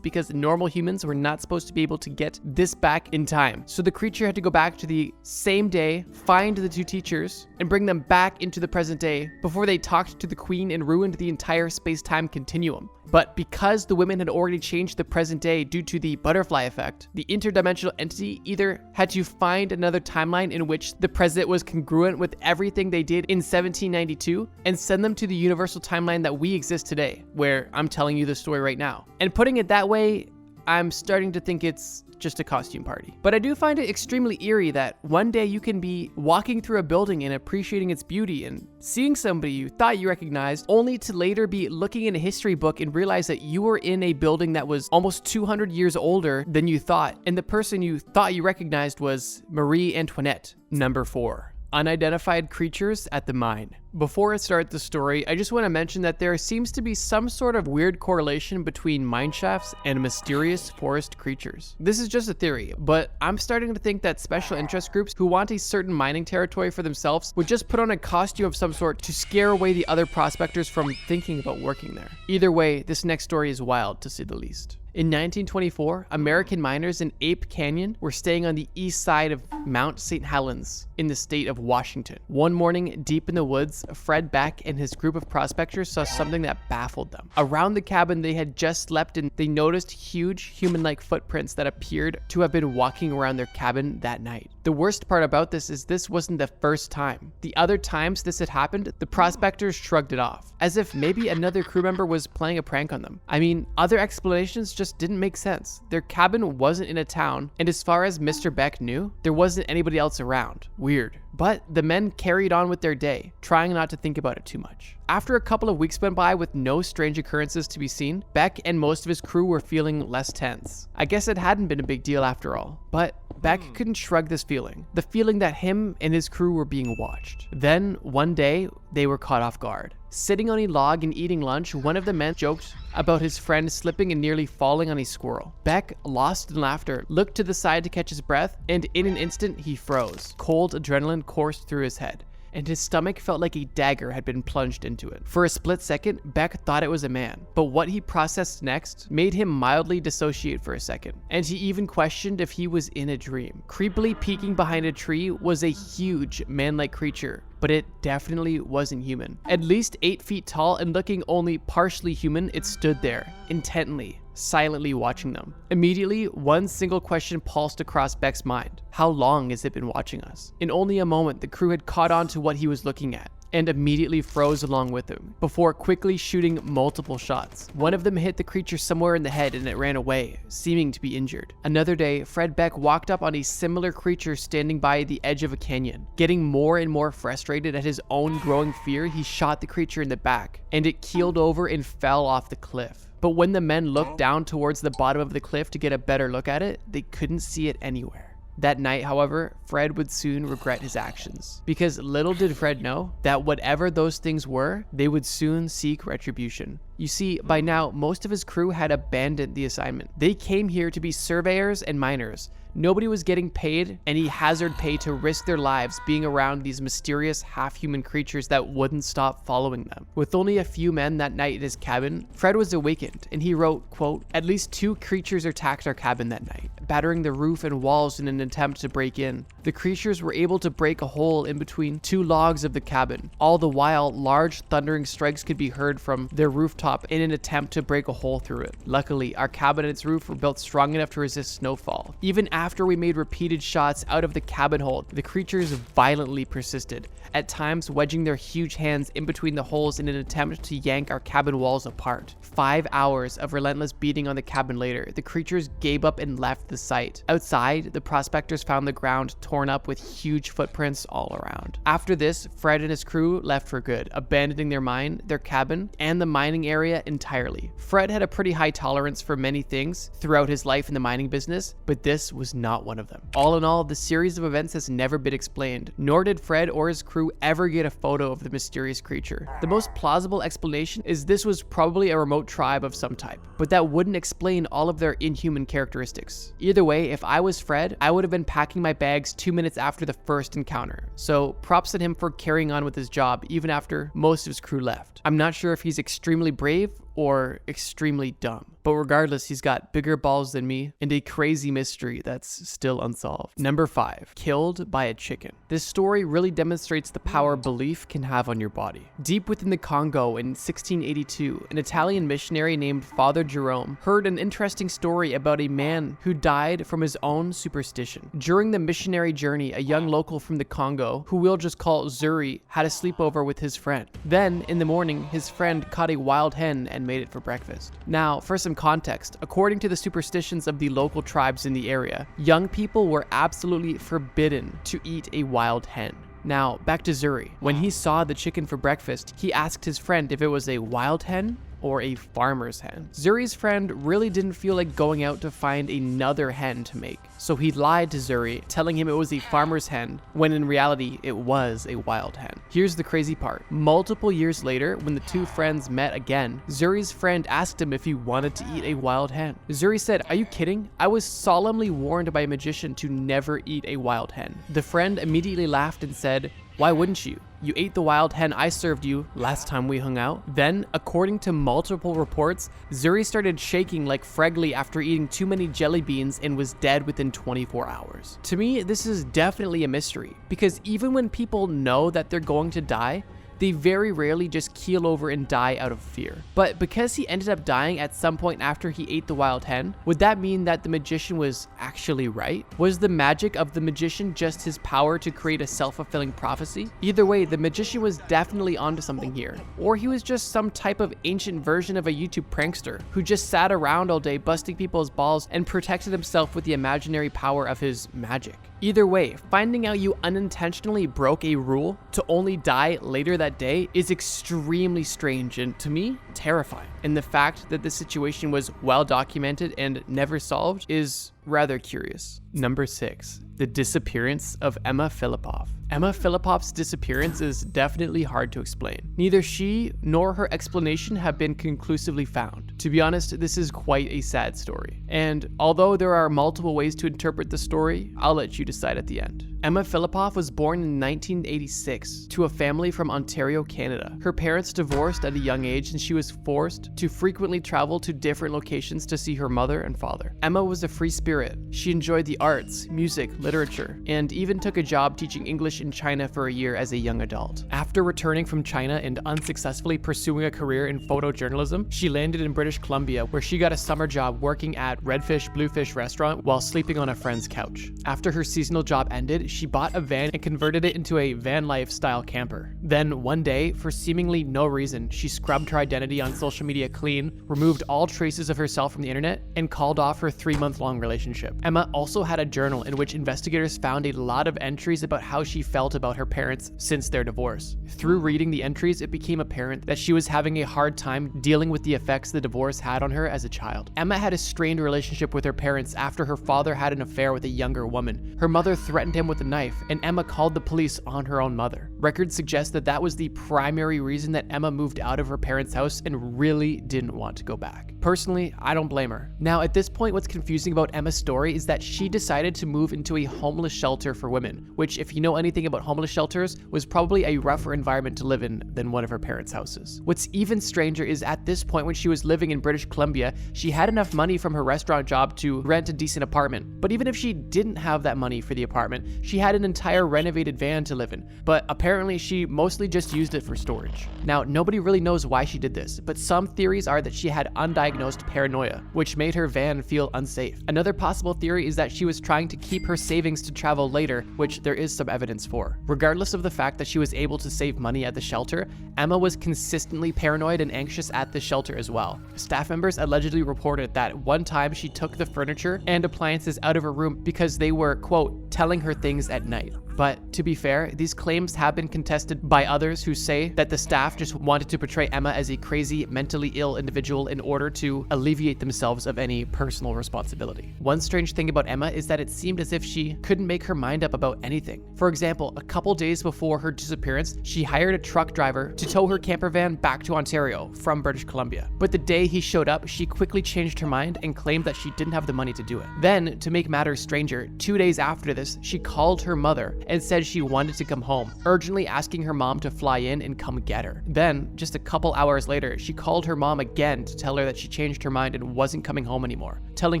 because normal humans were not supposed to be able to get this back in time. So the creature had to go back to the same day, find the two teachers, and bring them back into the present day before they talked to the queen and ruined the entire space-time continuum. But because the women had already changed the present day due to the butterfly effect, the interdimensional entity either had to find another timeline in which the present was congruent with everything they did in 1792 and send them to the universal timeline that we exist today, where I'm telling you the story right now. And putting it that way, I'm starting to think it's just a costume party. But I do find it extremely eerie that one day you can be walking through a building and appreciating its beauty and seeing somebody you thought you recognized, only to later be looking in a history book and realize that you were in a building that was almost 200 years older than you thought, and the person you thought you recognized was Marie Antoinette. Number 4. Unidentified creatures at the mine. Before I start the story, I just want to mention that there seems to be some sort of weird correlation between mine shafts and mysterious forest creatures. This is just a theory, but I'm starting to think that special interest groups who want a certain mining territory for themselves would just put on a costume of some sort to scare away the other prospectors from thinking about working there. Either way, this next story is wild to say the least. In 1924, American miners in Ape Canyon were staying on the east side of Mount St. Helens in the state of Washington. One morning, deep in the woods, Fred Beck and his group of prospectors saw something that baffled them. Around the cabin they had just slept in, they noticed huge human-like footprints that appeared to have been walking around their cabin that night. The worst part about this is this wasn't the first time. The other times this had happened, the prospectors shrugged it off, as if maybe another crew member was playing a prank on them. I mean, other explanations just didn't make sense. Their cabin wasn't in a town, and as far as Mr. Beck knew, there wasn't anybody else around. Weird. But the men carried on with their day, trying not to think about it too much. After a couple of weeks went by with no strange occurrences to be seen, Beck and most of his crew were feeling less tense. I guess it hadn't been a big deal after all, but Beck couldn't shrug this feeling, the feeling that him and his crew were being watched. Then, one day, they were caught off guard. Sitting on a log and eating lunch, one of the men joked about his friend slipping and nearly falling on a squirrel. Beck, lost in laughter, looked to the side to catch his breath, and in an instant he froze. Cold adrenaline coursed through his head, and his stomach felt like a dagger had been plunged into it. For a split second, Beck thought it was a man, but what he processed next made him mildly dissociate for a second, and he even questioned if he was in a dream. Creepily peeking behind a tree was a huge man-like creature, but it definitely wasn't human. At least 8 feet tall and looking only partially human, it stood there, intently, silently watching them. Immediately, one single question pulsed across Beck's mind. How long has it been watching us? In only a moment, the crew had caught on to what he was looking at, and immediately froze along with him, before quickly shooting multiple shots. One of them hit the creature somewhere in the head and it ran away, seeming to be injured. Another day, Fred Beck walked up on a similar creature standing by the edge of a canyon. Getting more and more frustrated at his own growing fear, he shot the creature in the back, and it keeled over and fell off the cliff. But when the men looked down towards the bottom of the cliff to get a better look at it, they couldn't see it anywhere. That night, however, Fred would soon regret his actions, because little did Fred know that whatever those things were, they would soon seek retribution. You see, by now, most of his crew had abandoned the assignment. They came here to be surveyors and miners. Nobody was getting paid any hazard pay to risk their lives being around these mysterious half-human creatures that wouldn't stop following them. With only a few men that night in his cabin, Fred was awakened, and he wrote, quote, "At least 2 creatures attacked our cabin that night, battering the roof and walls in an attempt to break in. The creatures were able to break a hole in between 2 logs of the cabin. All the while, large thundering strikes could be heard from their rooftop in an attempt to break a hole through it. Luckily, our cabin and its roof were built strong enough to resist snowfall. Even after we made repeated shots out of the cabin hole, the creatures violently persisted, at times wedging their huge hands in between the holes in an attempt to yank our cabin walls apart. 5 hours of relentless beating on the cabin later, the creatures gave up and left the site. Outside, the prospectors found the ground torn up with huge footprints all around. After this, Fred and his crew left for good, abandoning their mine, their cabin, and the mining area area entirely. Fred had a pretty high tolerance for many things throughout his life in the mining business, but this was not one of them. All in all, the series of events has never been explained, nor did Fred or his crew ever get a photo of the mysterious creature. The most plausible explanation is this was probably a remote tribe of some type, but that wouldn't explain all of their inhuman characteristics. Either way, if I was Fred, I would have been packing my bags 2 minutes after the first encounter. So props to him for carrying on with his job even after most of his crew left. I'm not sure if he's extremely brave or extremely dumb, but regardless, he's got bigger balls than me and a crazy mystery that's still unsolved. Number 5, killed by a chicken. This story really demonstrates the power belief can have on your body. Deep within the Congo in 1682, an Italian missionary named Father Jerome heard an interesting story about a man who died from his own superstition. During the missionary journey, a young local from the Congo, who we'll just call Zuri, had a sleepover with his friend. Then, in the morning, his friend caught a wild hen and made it for breakfast. Now, for some context, according to the superstitions of the local tribes in the area, young people were absolutely forbidden to eat a wild hen. Now, back to Zuri. When he saw the chicken for breakfast, he asked his friend if it was a wild hen or a farmer's hen. Zuri's friend really didn't feel like going out to find another hen to make, so he lied to Zuri, telling him it was a farmer's hen, when in reality, it was a wild hen. Here's the crazy part. Multiple years later, when the two friends met again, Zuri's friend asked him if he wanted to eat a wild hen. Zuri said, "Are you kidding? I was solemnly warned by a magician to never eat a wild hen." The friend immediately laughed and said, "Why wouldn't you? You ate the wild hen I served you last time we hung out." Then, according to multiple reports, Zuri started shaking like Fregley after eating too many jelly beans and was dead within 24 hours. To me, this is definitely a mystery, because even when people know that they're going to die, they very rarely just keel over and die out of fear. But because he ended up dying at some point after he ate the wild hen, would that mean that the magician was actually right? Was the magic of the magician just his power to create a self-fulfilling prophecy? Either way, the magician was definitely onto something here. Or he was just some type of ancient version of a YouTube prankster who just sat around all day busting people's balls and protected himself with the imaginary power of his magic. Either way, finding out you unintentionally broke a rule to only die later that day is extremely strange and, to me, terrifying. And the fact that this situation was well documented and never solved is rather curious. Number 6, the disappearance of Emma Filippov. Emma Filipov's disappearance is definitely hard to explain. Neither she nor her explanation have been conclusively found. To be honest, this is quite a sad story. And although there are multiple ways to interpret the story, I'll let you decide at the end. Emma Filippov was born in 1986 to a family from Ontario, Canada. Her parents divorced at a young age and she was forced to frequently travel to different locations to see her mother and father. Emma was a free spirit. She enjoyed the arts, music, literature, and even took a job teaching English in China for a year as a young adult. After returning from China and unsuccessfully pursuing a career in photojournalism, she landed in British Columbia, where she got a summer job working at Redfish Bluefish restaurant while sleeping on a friend's couch. After her seasonal job ended, she bought a van and converted it into a van life style camper. Then one day, for seemingly no reason, she scrubbed her identity on social media clean, removed all traces of herself from the internet, and called off her 3-month-long relationship. Emma also had a journal in which investigators found a lot of entries about how she felt about her parents since their divorce. Through reading the entries, it became apparent that she was having a hard time dealing with the effects the divorce had on her as a child. Emma had a strained relationship with her parents after her father had an affair with a younger woman. Her mother threatened him with a knife, and Emma called the police on her own mother. Records suggest that that was the primary reason that Emma moved out of her parents' house and really didn't want to go back. Personally, I don't blame her. Now, at this point, what's confusing about Emma's story is that she decided to move into a homeless shelter for women, which, if you know anything about homeless shelters, was probably a rougher environment to live in than one of her parents' houses. What's even stranger is at this point, when she was living in British Columbia, she had enough money from her restaurant job to rent a decent apartment. But even if she didn't have that money for the apartment, she had an entire renovated van to live in. But apparently she mostly just used it for storage. Now, nobody really knows why she did this, but some theories are that she had undiagnosed paranoia, which made her van feel unsafe. Another possible theory is that she was trying to keep her savings to travel later, which there is some evidence for. Regardless of the fact that she was able to save money at the shelter, Emma was consistently paranoid and anxious at the shelter as well. Staff members allegedly reported that one time she took the furniture and appliances out of her room because they were, quote, telling her things at night. But to be fair, these claims have been contested by others who say that the staff just wanted to portray Emma as a crazy, mentally ill individual in order to alleviate themselves of any personal responsibility. One strange thing about Emma is that it seemed as if she couldn't make her mind up about anything. For example, a couple days before her disappearance, she hired a truck driver to tow her camper van back to Ontario from British Columbia. But the day he showed up, she quickly changed her mind and claimed that she didn't have the money to do it. Then, to make matters stranger, 2 days after this, she called her mother and said she wanted to come home, urgently asking her mom to fly in and come get her. Then, just a couple hours later, she called her mom again to tell her that she changed her mind and wasn't coming home anymore, telling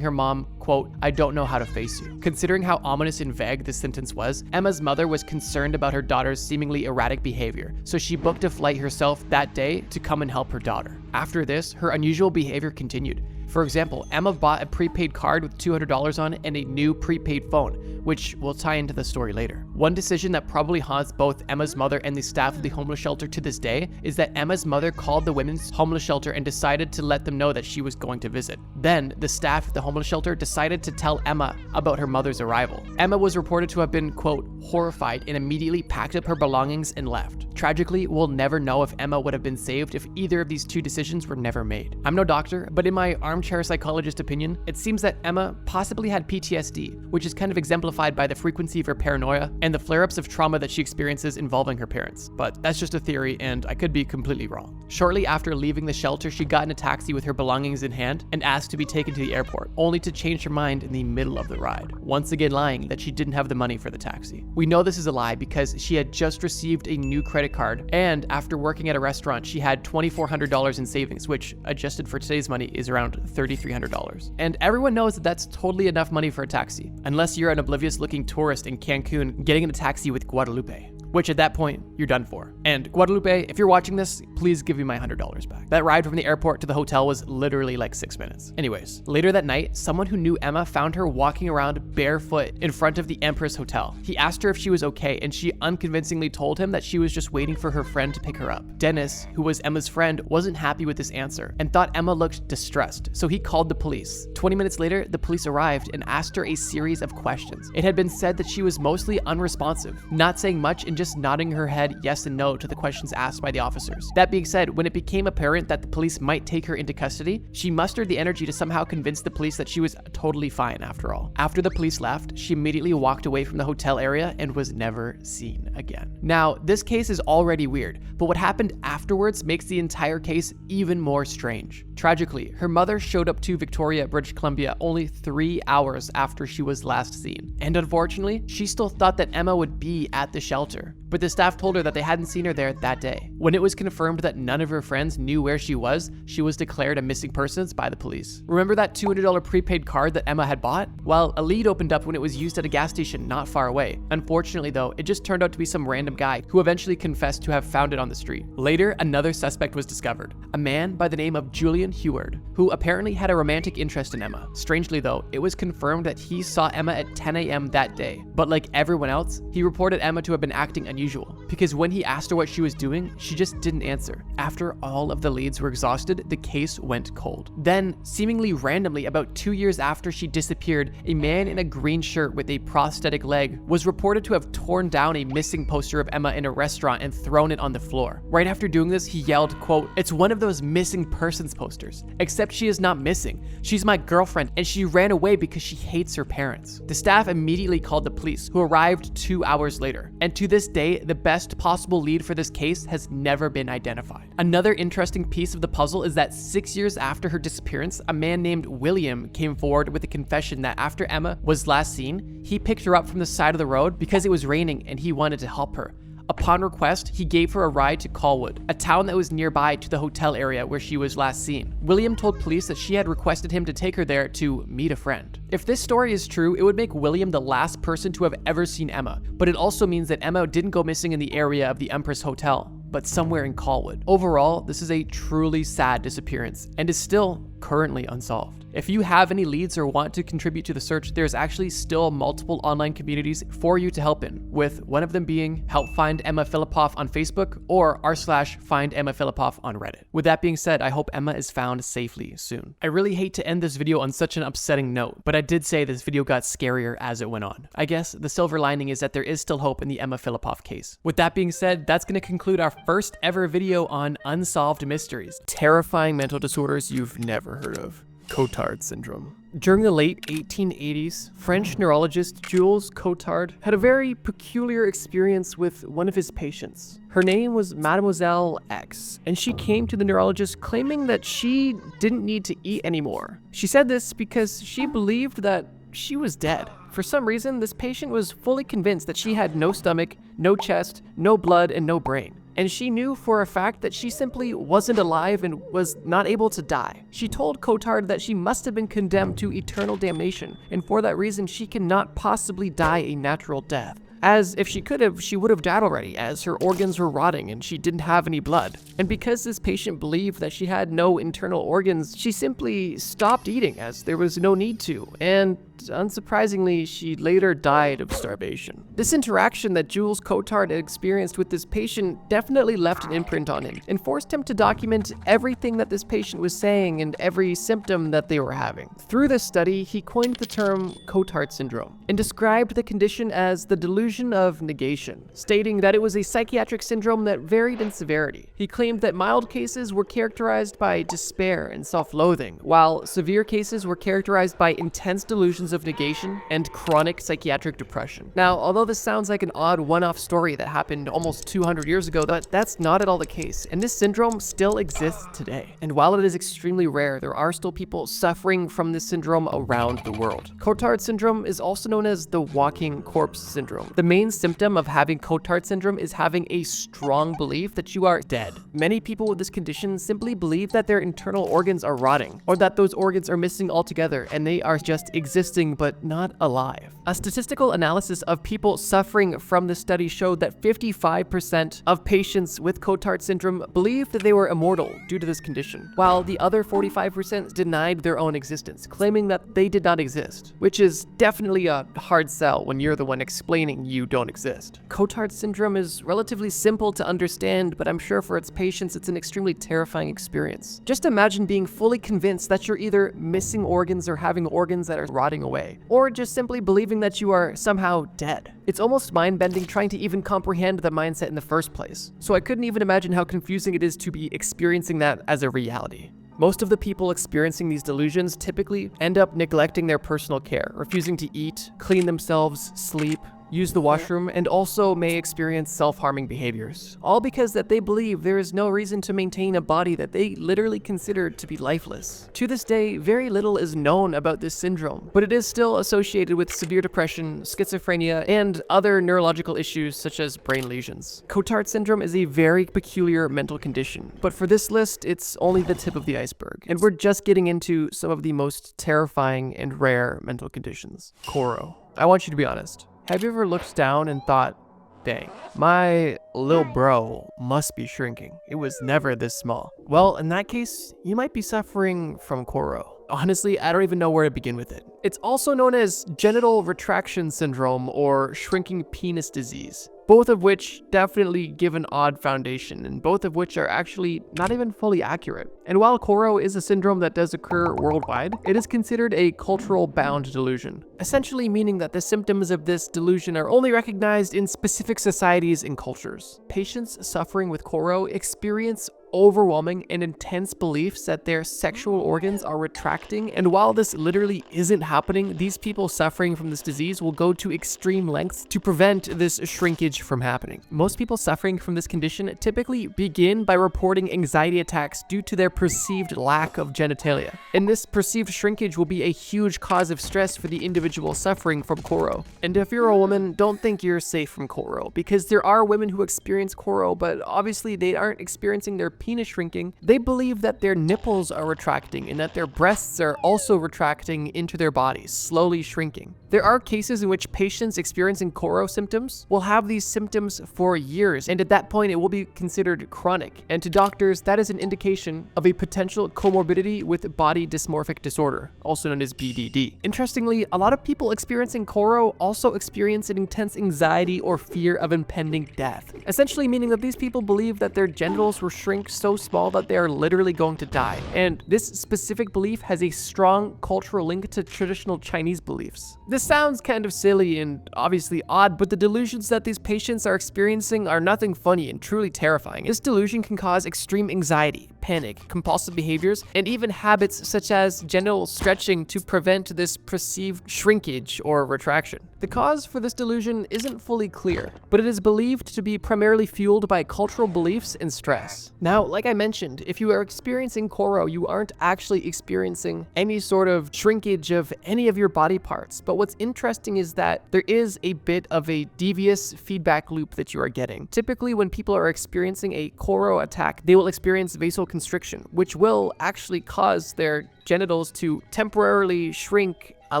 her mom, quote, "I don't know how to face you." Considering how ominous and vague this sentence was, Emma's mother was concerned about her daughter's seemingly erratic behavior, so she booked a flight herself that day to come and help her daughter. After this, her unusual behavior continued. For example, Emma bought a prepaid card with $200 on it and a new prepaid phone, which will tie into the story later. One decision that probably haunts both Emma's mother and the staff of the homeless shelter to this day is that Emma's mother called the women's homeless shelter and decided to let them know that she was going to visit. Then, the staff of the homeless shelter decided to tell Emma about her mother's arrival. Emma was reported to have been, quote, horrified and immediately packed up her belongings and left. Tragically, we'll never know if Emma would have been saved if either of these two decisions were never made. I'm no doctor, but in my armchair psychologist opinion, it seems that Emma possibly had PTSD, which is kind of exemplified by the frequency of her paranoia and the flare-ups of trauma that she experiences involving her parents. But that's just a theory, and I could be completely wrong. Shortly after leaving the shelter, she got in a taxi with her belongings in hand and asked to be taken to the airport, only to change her mind in the middle of the ride, once again lying that she didn't have the money for the taxi. We know this is a lie because she had just received a new credit card, and after working at a restaurant, she had $2,400 in savings, which adjusted for today's money is around $3,300. And everyone knows that that's totally enough money for a taxi, unless you're an oblivious looking tourist in Cancun getting in a taxi with Guadalupe, which at that point, you're done for. And Guadalupe, if you're watching this, please give me my $100 back. That ride from the airport to the hotel was literally like 6 minutes. Anyways, later that night, someone who knew Emma found her walking around barefoot in front of the Empress Hotel. He asked her if she was okay, and she unconvincingly told him that she was just waiting for her friend to pick her up. Dennis, who was Emma's friend, wasn't happy with this answer and thought Emma looked distressed, so he called the police. 20 minutes later, the police arrived and asked her a series of questions. It had been said that she was mostly unresponsive, not saying much and just nodding her head yes and no to the questions asked by the officers. That being said, when it became apparent that the police might take her into custody, she mustered the energy to somehow convince the police that she was totally fine after all. After the police left, she immediately walked away from the hotel area and was never seen again. Now, this case is already weird, but what happened afterwards makes the entire case even more strange. Tragically, her mother showed up to Victoria, British Columbia only 3 hours after she was last seen. And unfortunately, she still thought that Emma would be at the shelter, but the staff told her that they hadn't seen her there that day. When it was confirmed that none of her friends knew where she was declared a missing persons by the police. Remember that $200 prepaid card that Emma had bought? Well, a lead opened up when it was used at a gas station not far away. Unfortunately though, it just turned out to be some random guy who eventually confessed to have found it on the street. Later, another suspect was discovered, a man by the name of Julian Heward, who apparently had a romantic interest in Emma. Strangely though, it was confirmed that he saw Emma at 10 a.m. that day, but like everyone else, he reported Emma to have been acting unusual, because when he asked her what she was doing, she just didn't answer. After all of the leads were exhausted, the case went cold. Then, seemingly randomly, about 2 years after she disappeared, a man in a green shirt with a prosthetic leg was reported to have torn down a missing poster of Emma in a restaurant and thrown it on the floor. Right after doing this, he yelled, quote, "It's one of those missing persons posters, except she is not missing. She's my girlfriend, and she ran away because she hates her parents." The staff immediately called the police, who arrived 2 hours later. And to this day, the best possible lead for this case has never been identified. Another interesting piece of the puzzle is that 6 years after her disappearance, a man named William came forward with a confession that after Emma was last seen, he picked her up from the side of the road because it was raining and he wanted to help her. Upon request, he gave her a ride to Colwood, a town that was nearby to the hotel area where she was last seen. William told police that she had requested him to take her there to meet a friend. If this story is true, it would make William the last person to have ever seen Emma, but it also means that Emma didn't go missing in the area of the Empress Hotel, but somewhere in Colwood. Overall, this is a truly sad disappearance and is still currently unsolved. If you have any leads or want to contribute to the search, there's actually still multiple online communities for you to help in, with one of them being Help Find Emma Filipoff on Facebook or r/Find Emma Filipoff on Reddit. With that being said, I hope Emma is found safely soon. I really hate to end this video on such an upsetting note, but I did say this video got scarier as it went on. I guess the silver lining is that there is still hope in the Emma Filipoff case. With that being said, that's going to conclude our first ever video on unsolved mysteries, terrifying mental disorders you've never heard of. Cotard syndrome. During the late 1880s, French neurologist Jules Cotard had a very peculiar experience with one of his patients. Her name was Mademoiselle X, and she came to the neurologist claiming that she didn't need to eat anymore. She said this because she believed that she was dead. For some reason, this patient was fully convinced that she had no stomach, no chest, no blood, and no brain. And she knew for a fact that she simply wasn't alive and was not able to die. She told Cotard that she must have been condemned to eternal damnation, and for that reason she cannot possibly die a natural death. As if she could have, she would have died already, as her organs were rotting and she didn't have any blood. And because this patient believed that she had no internal organs, she simply stopped eating as there was no need to, and unsurprisingly, she later died of starvation. This interaction that Jules Cotard had experienced with this patient definitely left an imprint on him and forced him to document everything that this patient was saying and every symptom that they were having. Through this study, he coined the term Cotard syndrome and described the condition as the delusion of negation, stating that it was a psychiatric syndrome that varied in severity. He claimed that mild cases were characterized by despair and self-loathing, while severe cases were characterized by intense delusions of negation and chronic psychiatric depression. Now, although this sounds like an odd one-off story that happened almost 200 years ago, that's not at all the case, and this syndrome still exists today. And while it is extremely rare, there are still people suffering from this syndrome around the world. Cotard syndrome is also known as the walking corpse syndrome. The main symptom of having Cotard syndrome is having a strong belief that you are dead. Many people with this condition simply believe that their internal organs are rotting, or that those organs are missing altogether and they are just existing but not alive. A statistical analysis of people suffering from this study showed that 55% of patients with Cotard syndrome believed that they were immortal due to this condition, while the other 45% denied their own existence, claiming that they did not exist, which is definitely a hard sell when you're the one explaining you don't exist. Cotard syndrome is relatively simple to understand, but I'm sure for its patients it's an extremely terrifying experience. Just imagine being fully convinced that you're either missing organs or having organs that are rotting away, or just simply believing that you are somehow dead. It's almost mind-bending trying to even comprehend the mindset in the first place. So I couldn't even imagine how confusing it is to be experiencing that as a reality. Most of the people experiencing these delusions typically end up neglecting their personal care, refusing to eat, clean themselves, sleep, use the washroom, and also may experience self-harming behaviors, all because that they believe there is no reason to maintain a body that they literally consider to be lifeless. To this day, very little is known about this syndrome, but it is still associated with severe depression, schizophrenia, and other neurological issues such as brain lesions. Cotard syndrome is a very peculiar mental condition, but for this list, it's only the tip of the iceberg, and we're just getting into some of the most terrifying and rare mental conditions. Coro. I want you to be honest. Have you ever looked down and thought, dang, my little bro must be shrinking. It was never this small. Well, in that case, you might be suffering from Coro. Honestly, I don't even know where to begin with it. It's also known as genital retraction syndrome or shrinking penis disease, both of which definitely give an odd foundation, and both of which are actually not even fully accurate. And while Coro is a syndrome that does occur worldwide, it is considered a cultural bound delusion, essentially meaning that the symptoms of this delusion are only recognized in specific societies and cultures. Patients suffering with Coro experience overwhelming and intense beliefs that their sexual organs are retracting, and while this literally isn't happening, these people suffering from this disease will go to extreme lengths to prevent this shrinkage from happening. Most people suffering from this condition typically begin by reporting anxiety attacks due to their perceived lack of genitalia, and this perceived shrinkage will be a huge cause of stress for the individual suffering from Coro. And if you're a woman, don't think you're safe from Coro, because there are women who experience Coro, but obviously they aren't experiencing their penis shrinking. They believe that their nipples are retracting and that their breasts are also retracting into their body bodies, slowly shrinking. There are cases in which patients experiencing Koro symptoms will have these symptoms for years, and at that point it will be considered chronic. And to doctors, that is an indication of a potential comorbidity with body dysmorphic disorder, also known as BDD. Interestingly, a lot of people experiencing Koro also experience an intense anxiety or fear of impending death, essentially meaning that these people believe that their genitals will shrink so small that they are literally going to die. And this specific belief has a strong cultural link to traditional Chinese beliefs. This sounds kind of silly and obviously odd, but the delusions that these patients are experiencing are nothing funny and truly terrifying. This delusion can cause extreme anxiety, panic, compulsive behaviors, and even habits such as genital stretching to prevent this perceived shrinkage or retraction. The cause for this delusion isn't fully clear, but it is believed to be primarily fueled by cultural beliefs and stress. Now, like I mentioned, if you are experiencing Koro, you aren't actually experiencing any sort of shrinkage of any of your body parts. But what's interesting is that there is a bit of a devious feedback loop that you are getting. Typically, when people are experiencing a Koro attack, they will experience vasoconstriction, which will actually cause their genitals to temporarily shrink a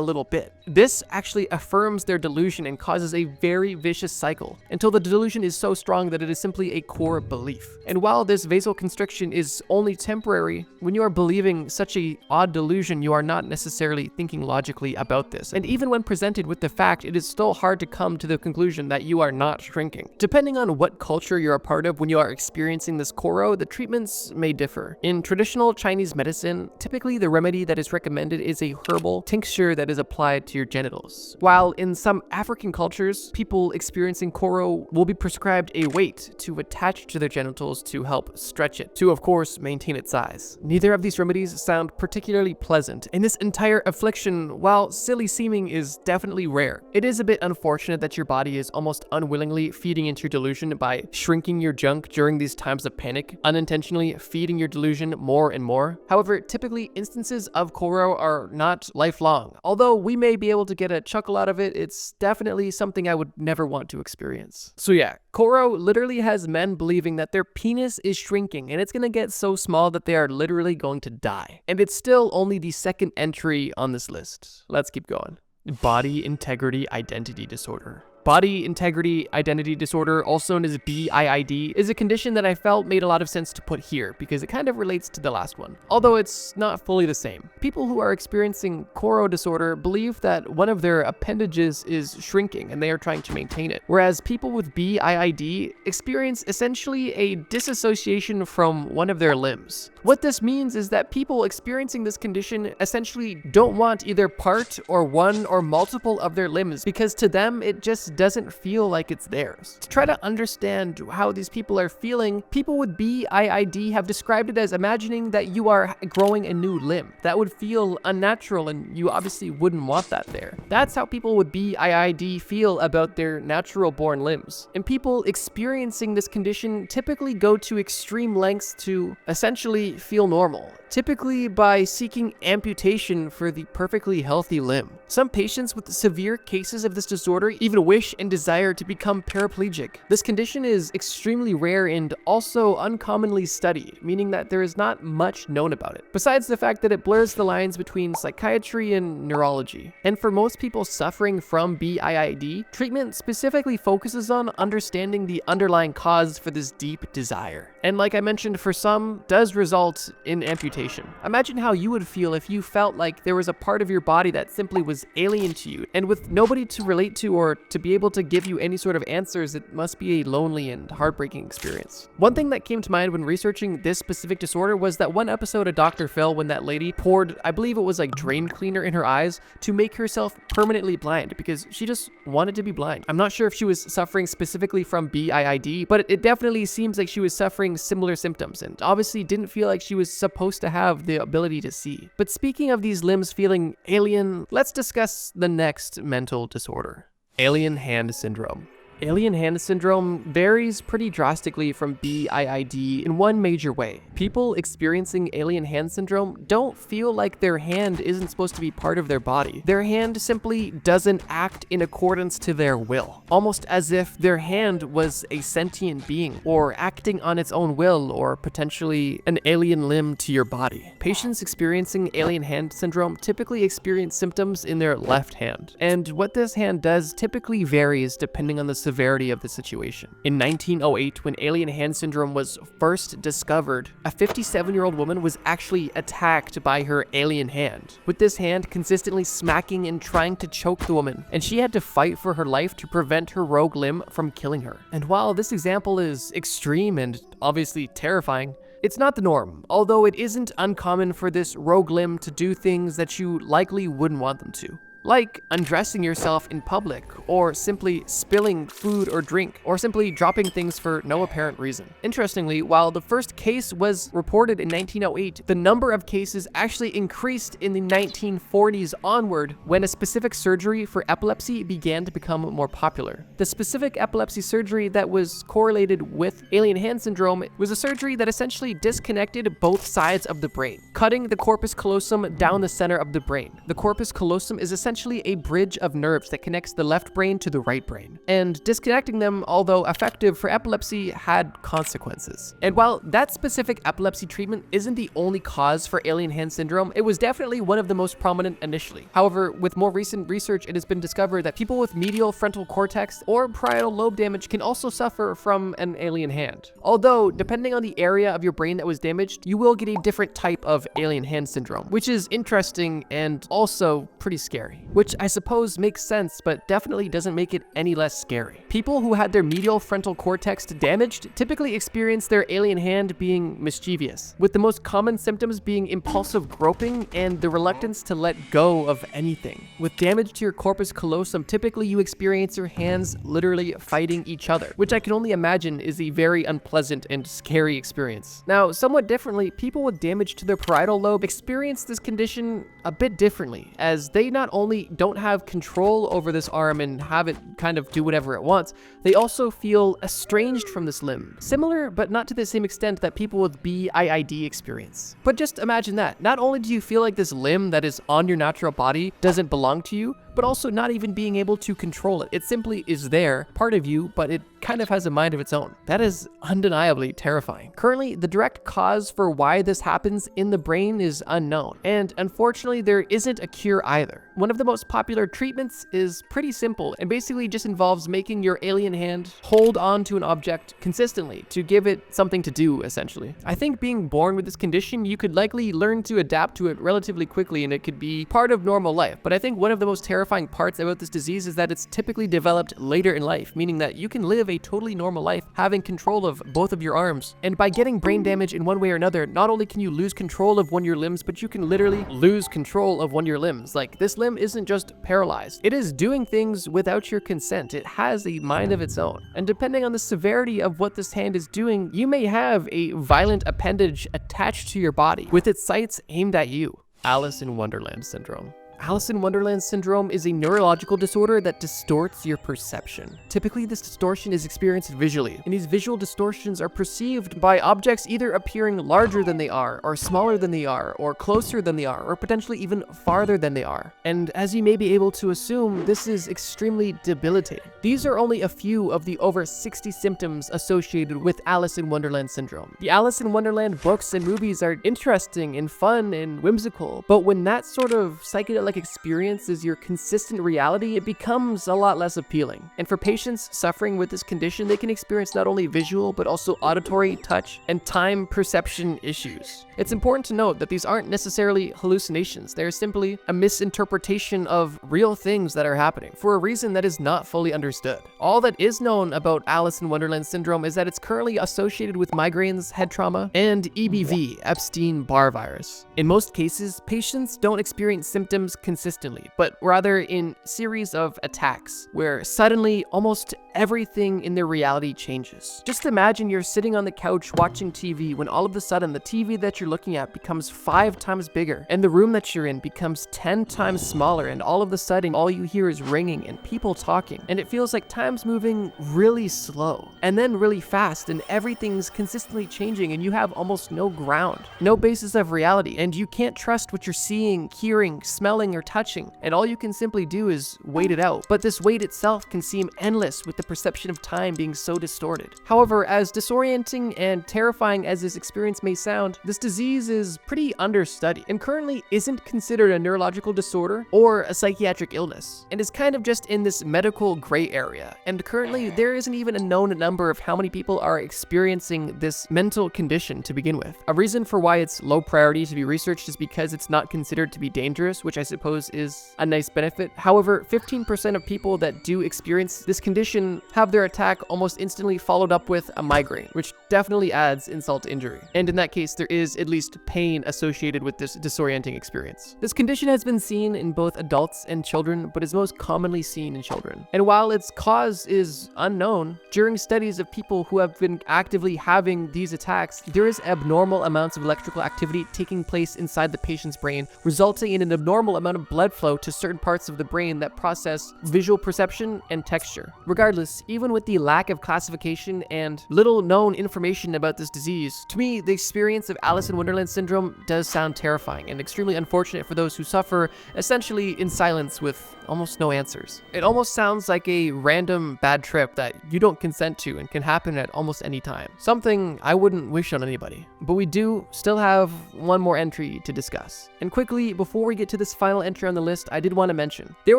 little bit. This actually affirms their delusion and causes a very vicious cycle until the delusion is so strong that it is simply a core belief. And while this vasoconstriction is only temporary, when you are believing such a odd delusion, you are not necessarily thinking logically about this. And even when presented with the fact, it is still hard to come to the conclusion that you are not shrinking. Depending on what culture you're a part of when you are experiencing this Koro, the treatments may differ. In traditional Chinese medicine, typically the remedy that is recommended is a herbal tincture that is applied to your genitals. While in some African cultures, people experiencing Koro will be prescribed a weight to attach to their genitals to help stretch it, to of course maintain its size. Neither of these remedies sound particularly pleasant, and this entire affliction, while silly seeming, is definitely rare. It is a bit unfortunate that your body is almost unwillingly feeding into your delusion by shrinking your junk during these times of panic, unintentionally feeding your delusion more and more. However, typically instances of Koro are not lifelong. Although we may be able to get a chuckle out of it, it's definitely something I would never want to experience. So yeah, Koro literally has men believing that their penis is shrinking and it's gonna get so small that they are literally going to die. And it's still only the second entry on this list. Let's keep going. Body integrity identity disorder. Body integrity identity disorder, also known as BIID, is a condition that I felt made a lot of sense to put here because it kind of relates to the last one, although it's not fully the same. People who are experiencing Koro disorder believe that one of their appendages is shrinking and they are trying to maintain it, whereas people with BIID experience essentially a disassociation from one of their limbs. What this means is that people experiencing this condition essentially don't want either part or one or multiple of their limbs because to them it just doesn't feel like it's theirs. To try to understand how these people are feeling, people with BIID have described it as imagining that you are growing a new limb. That would feel unnatural and you obviously wouldn't want that there. That's how people with BIID feel about their natural born limbs. And people experiencing this condition typically go to extreme lengths to essentially feel normal, typically by seeking amputation for the perfectly healthy limb. Some patients with severe cases of this disorder even wish and desire to become paraplegic. This condition is extremely rare and also uncommonly studied, meaning that there is not much known about it, besides the fact that it blurs the lines between psychiatry and neurology. And for most people suffering from BIID, treatment specifically focuses on understanding the underlying cause for this deep desire. And like I mentioned, for some, does result in amputation. Imagine how you would feel if you felt like there was a part of your body that simply was alien to you, and with nobody to relate to or to be able to give you any sort of answers, it must be a lonely and heartbreaking experience. One thing that came to mind when researching this specific disorder was that one episode of Dr. Phil when that lady poured, I believe it was like drain cleaner in her eyes to make herself permanently blind because she just wanted to be blind. I'm not sure if she was suffering specifically from BIID, but it definitely seems like she was suffering similar symptoms and obviously didn't feel like she was supposed to have the ability to see. But speaking of these limbs feeling alien, let's discuss the next mental disorder. Alien hand syndrome. Alien hand syndrome varies pretty drastically from BIID in one major way. People experiencing alien hand syndrome don't feel like their hand isn't supposed to be part of their body. Their hand simply doesn't act in accordance to their will, almost as if their hand was a sentient being or acting on its own will, or potentially an alien limb to your body. Patients experiencing alien hand syndrome typically experience symptoms in their left hand, and what this hand does typically varies depending on the severity of the situation. In 1908, when alien hand syndrome was first discovered, a 57-year-old woman was actually attacked by her alien hand, with this hand consistently smacking and trying to choke the woman, and she had to fight for her life to prevent her rogue limb from killing her. And while this example is extreme and obviously terrifying, it's not the norm, although it isn't uncommon for this rogue limb to do things that you likely wouldn't want them to. Like undressing yourself in public, or simply spilling food or drink, or simply dropping things for no apparent reason. Interestingly, while the first case was reported in 1908, the number of cases actually increased in the 1940s onward, when a specific surgery for epilepsy began to become more popular. The specific epilepsy surgery that was correlated with alien hand syndrome was a surgery that essentially disconnected both sides of the brain, cutting the corpus callosum down the center of the brain. The corpus callosum is essentially a bridge of nerves that connects the left brain to the right brain. And disconnecting them, although effective for epilepsy, had consequences. And while that specific epilepsy treatment isn't the only cause for alien hand syndrome, it was definitely one of the most prominent initially. However, with more recent research, it has been discovered that people with medial frontal cortex or parietal lobe damage can also suffer from an alien hand. Although, depending on the area of your brain that was damaged, you will get a different type of alien hand syndrome, which is interesting and also pretty scary. Which I suppose makes sense, but definitely doesn't make it any less scary. People who had their medial frontal cortex damaged typically experience their alien hand being mischievous, with the most common symptoms being impulsive groping and the reluctance to let go of anything. With damage to your corpus callosum, typically you experience your hands literally fighting each other, which I can only imagine is a very unpleasant and scary experience. Now, somewhat differently, people with damage to their parietal lobe experience this condition a bit differently, as they not only don't have control over this arm and have it kind of do whatever it wants, they also feel estranged from this limb. Similar, but not to the same extent that people with BIID experience. But just imagine that. Not only do you feel like this limb that is on your natural body doesn't belong to you, but also not even being able to control it. It simply is there, part of you, but it kind of has a mind of its own. That is undeniably terrifying. Currently, the direct cause for why this happens in the brain is unknown, and unfortunately, there isn't a cure either. One of the most popular treatments is pretty simple and basically just involves making your alien hand hold on to an object consistently to give it something to do, essentially. I think being born with this condition, you could likely learn to adapt to it relatively quickly and it could be part of normal life, but I think one of the most terrifying parts about this disease is that it's typically developed later in life, meaning that you can live a totally normal life having control of both of your arms. And by getting brain damage in one way or another, not only can you lose control of one of your limbs, but you can literally lose control of one of your limbs. Like, this limb isn't just paralyzed. It is doing things without your consent. It has a mind of its own. And depending on the severity of what this hand is doing, you may have a violent appendage attached to your body with its sights aimed at you. Alice in Wonderland syndrome. Alice in Wonderland syndrome is a neurological disorder that distorts your perception. Typically, this distortion is experienced visually, and these visual distortions are perceived by objects either appearing larger than they are, or smaller than they are, or closer than they are, or potentially even farther than they are. And as you may be able to assume, this is extremely debilitating. These are only a few of the over 60 symptoms associated with Alice in Wonderland syndrome. The Alice in Wonderland books and movies are interesting and fun and whimsical, but when that sort of psychedelic experience is your consistent reality, it becomes a lot less appealing. And for patients suffering with this condition, they can experience not only visual, but also auditory, touch, and time perception issues. It's important to note that these aren't necessarily hallucinations. They're simply a misinterpretation of real things that are happening for a reason that is not fully understood. All that is known about Alice in Wonderland syndrome is that it's currently associated with migraines, head trauma, and EBV, Epstein-Barr virus. In most cases, patients don't experience symptoms happens consistently, but rather in series of attacks where suddenly almost everything in their reality changes. Just imagine you're sitting on the couch watching TV when all of a sudden the TV that you're looking at becomes 5 times bigger and the room that you're in becomes 10 times smaller, and all of a sudden all you hear is ringing and people talking, and it feels like time's moving really slow and then really fast, and everything's consistently changing, and you have almost no ground, no basis of reality, and you can't trust what you're seeing, hearing, smelling, or touching, and all you can simply do is wait it out. But this wait itself can seem endless with the perception of time being so distorted. However, as disorienting and terrifying as this experience may sound, this disease is pretty understudied and currently isn't considered a neurological disorder or a psychiatric illness, and is kind of just in this medical gray area. And currently there isn't even a known number of how many people are experiencing this mental condition to begin with. A reason for why it's low priority to be researched is because it's not considered to be dangerous, which I suppose is a nice benefit. However, 15% of people that do experience this condition have their attack almost instantly followed up with a migraine, which definitely adds insult to injury. And in that case, there is at least pain associated with this disorienting experience. This condition has been seen in both adults and children, but is most commonly seen in children. And while its cause is unknown, during studies of people who have been actively having these attacks, there is abnormal amounts of electrical activity taking place inside the patient's brain, resulting in an abnormal amount of blood flow to certain parts of the brain that process visual perception and texture. Regardless, even with the lack of classification and little known information about this disease, to me, the experience of Alice in Wonderland syndrome does sound terrifying and extremely unfortunate for those who suffer essentially in silence with almost no answers. It almost sounds like a random bad trip that you don't consent to and can happen at almost any time. Something I wouldn't wish on anybody. But we do still have one more entry to discuss. And quickly, before we get to this final entry on the list, I did want to mention, there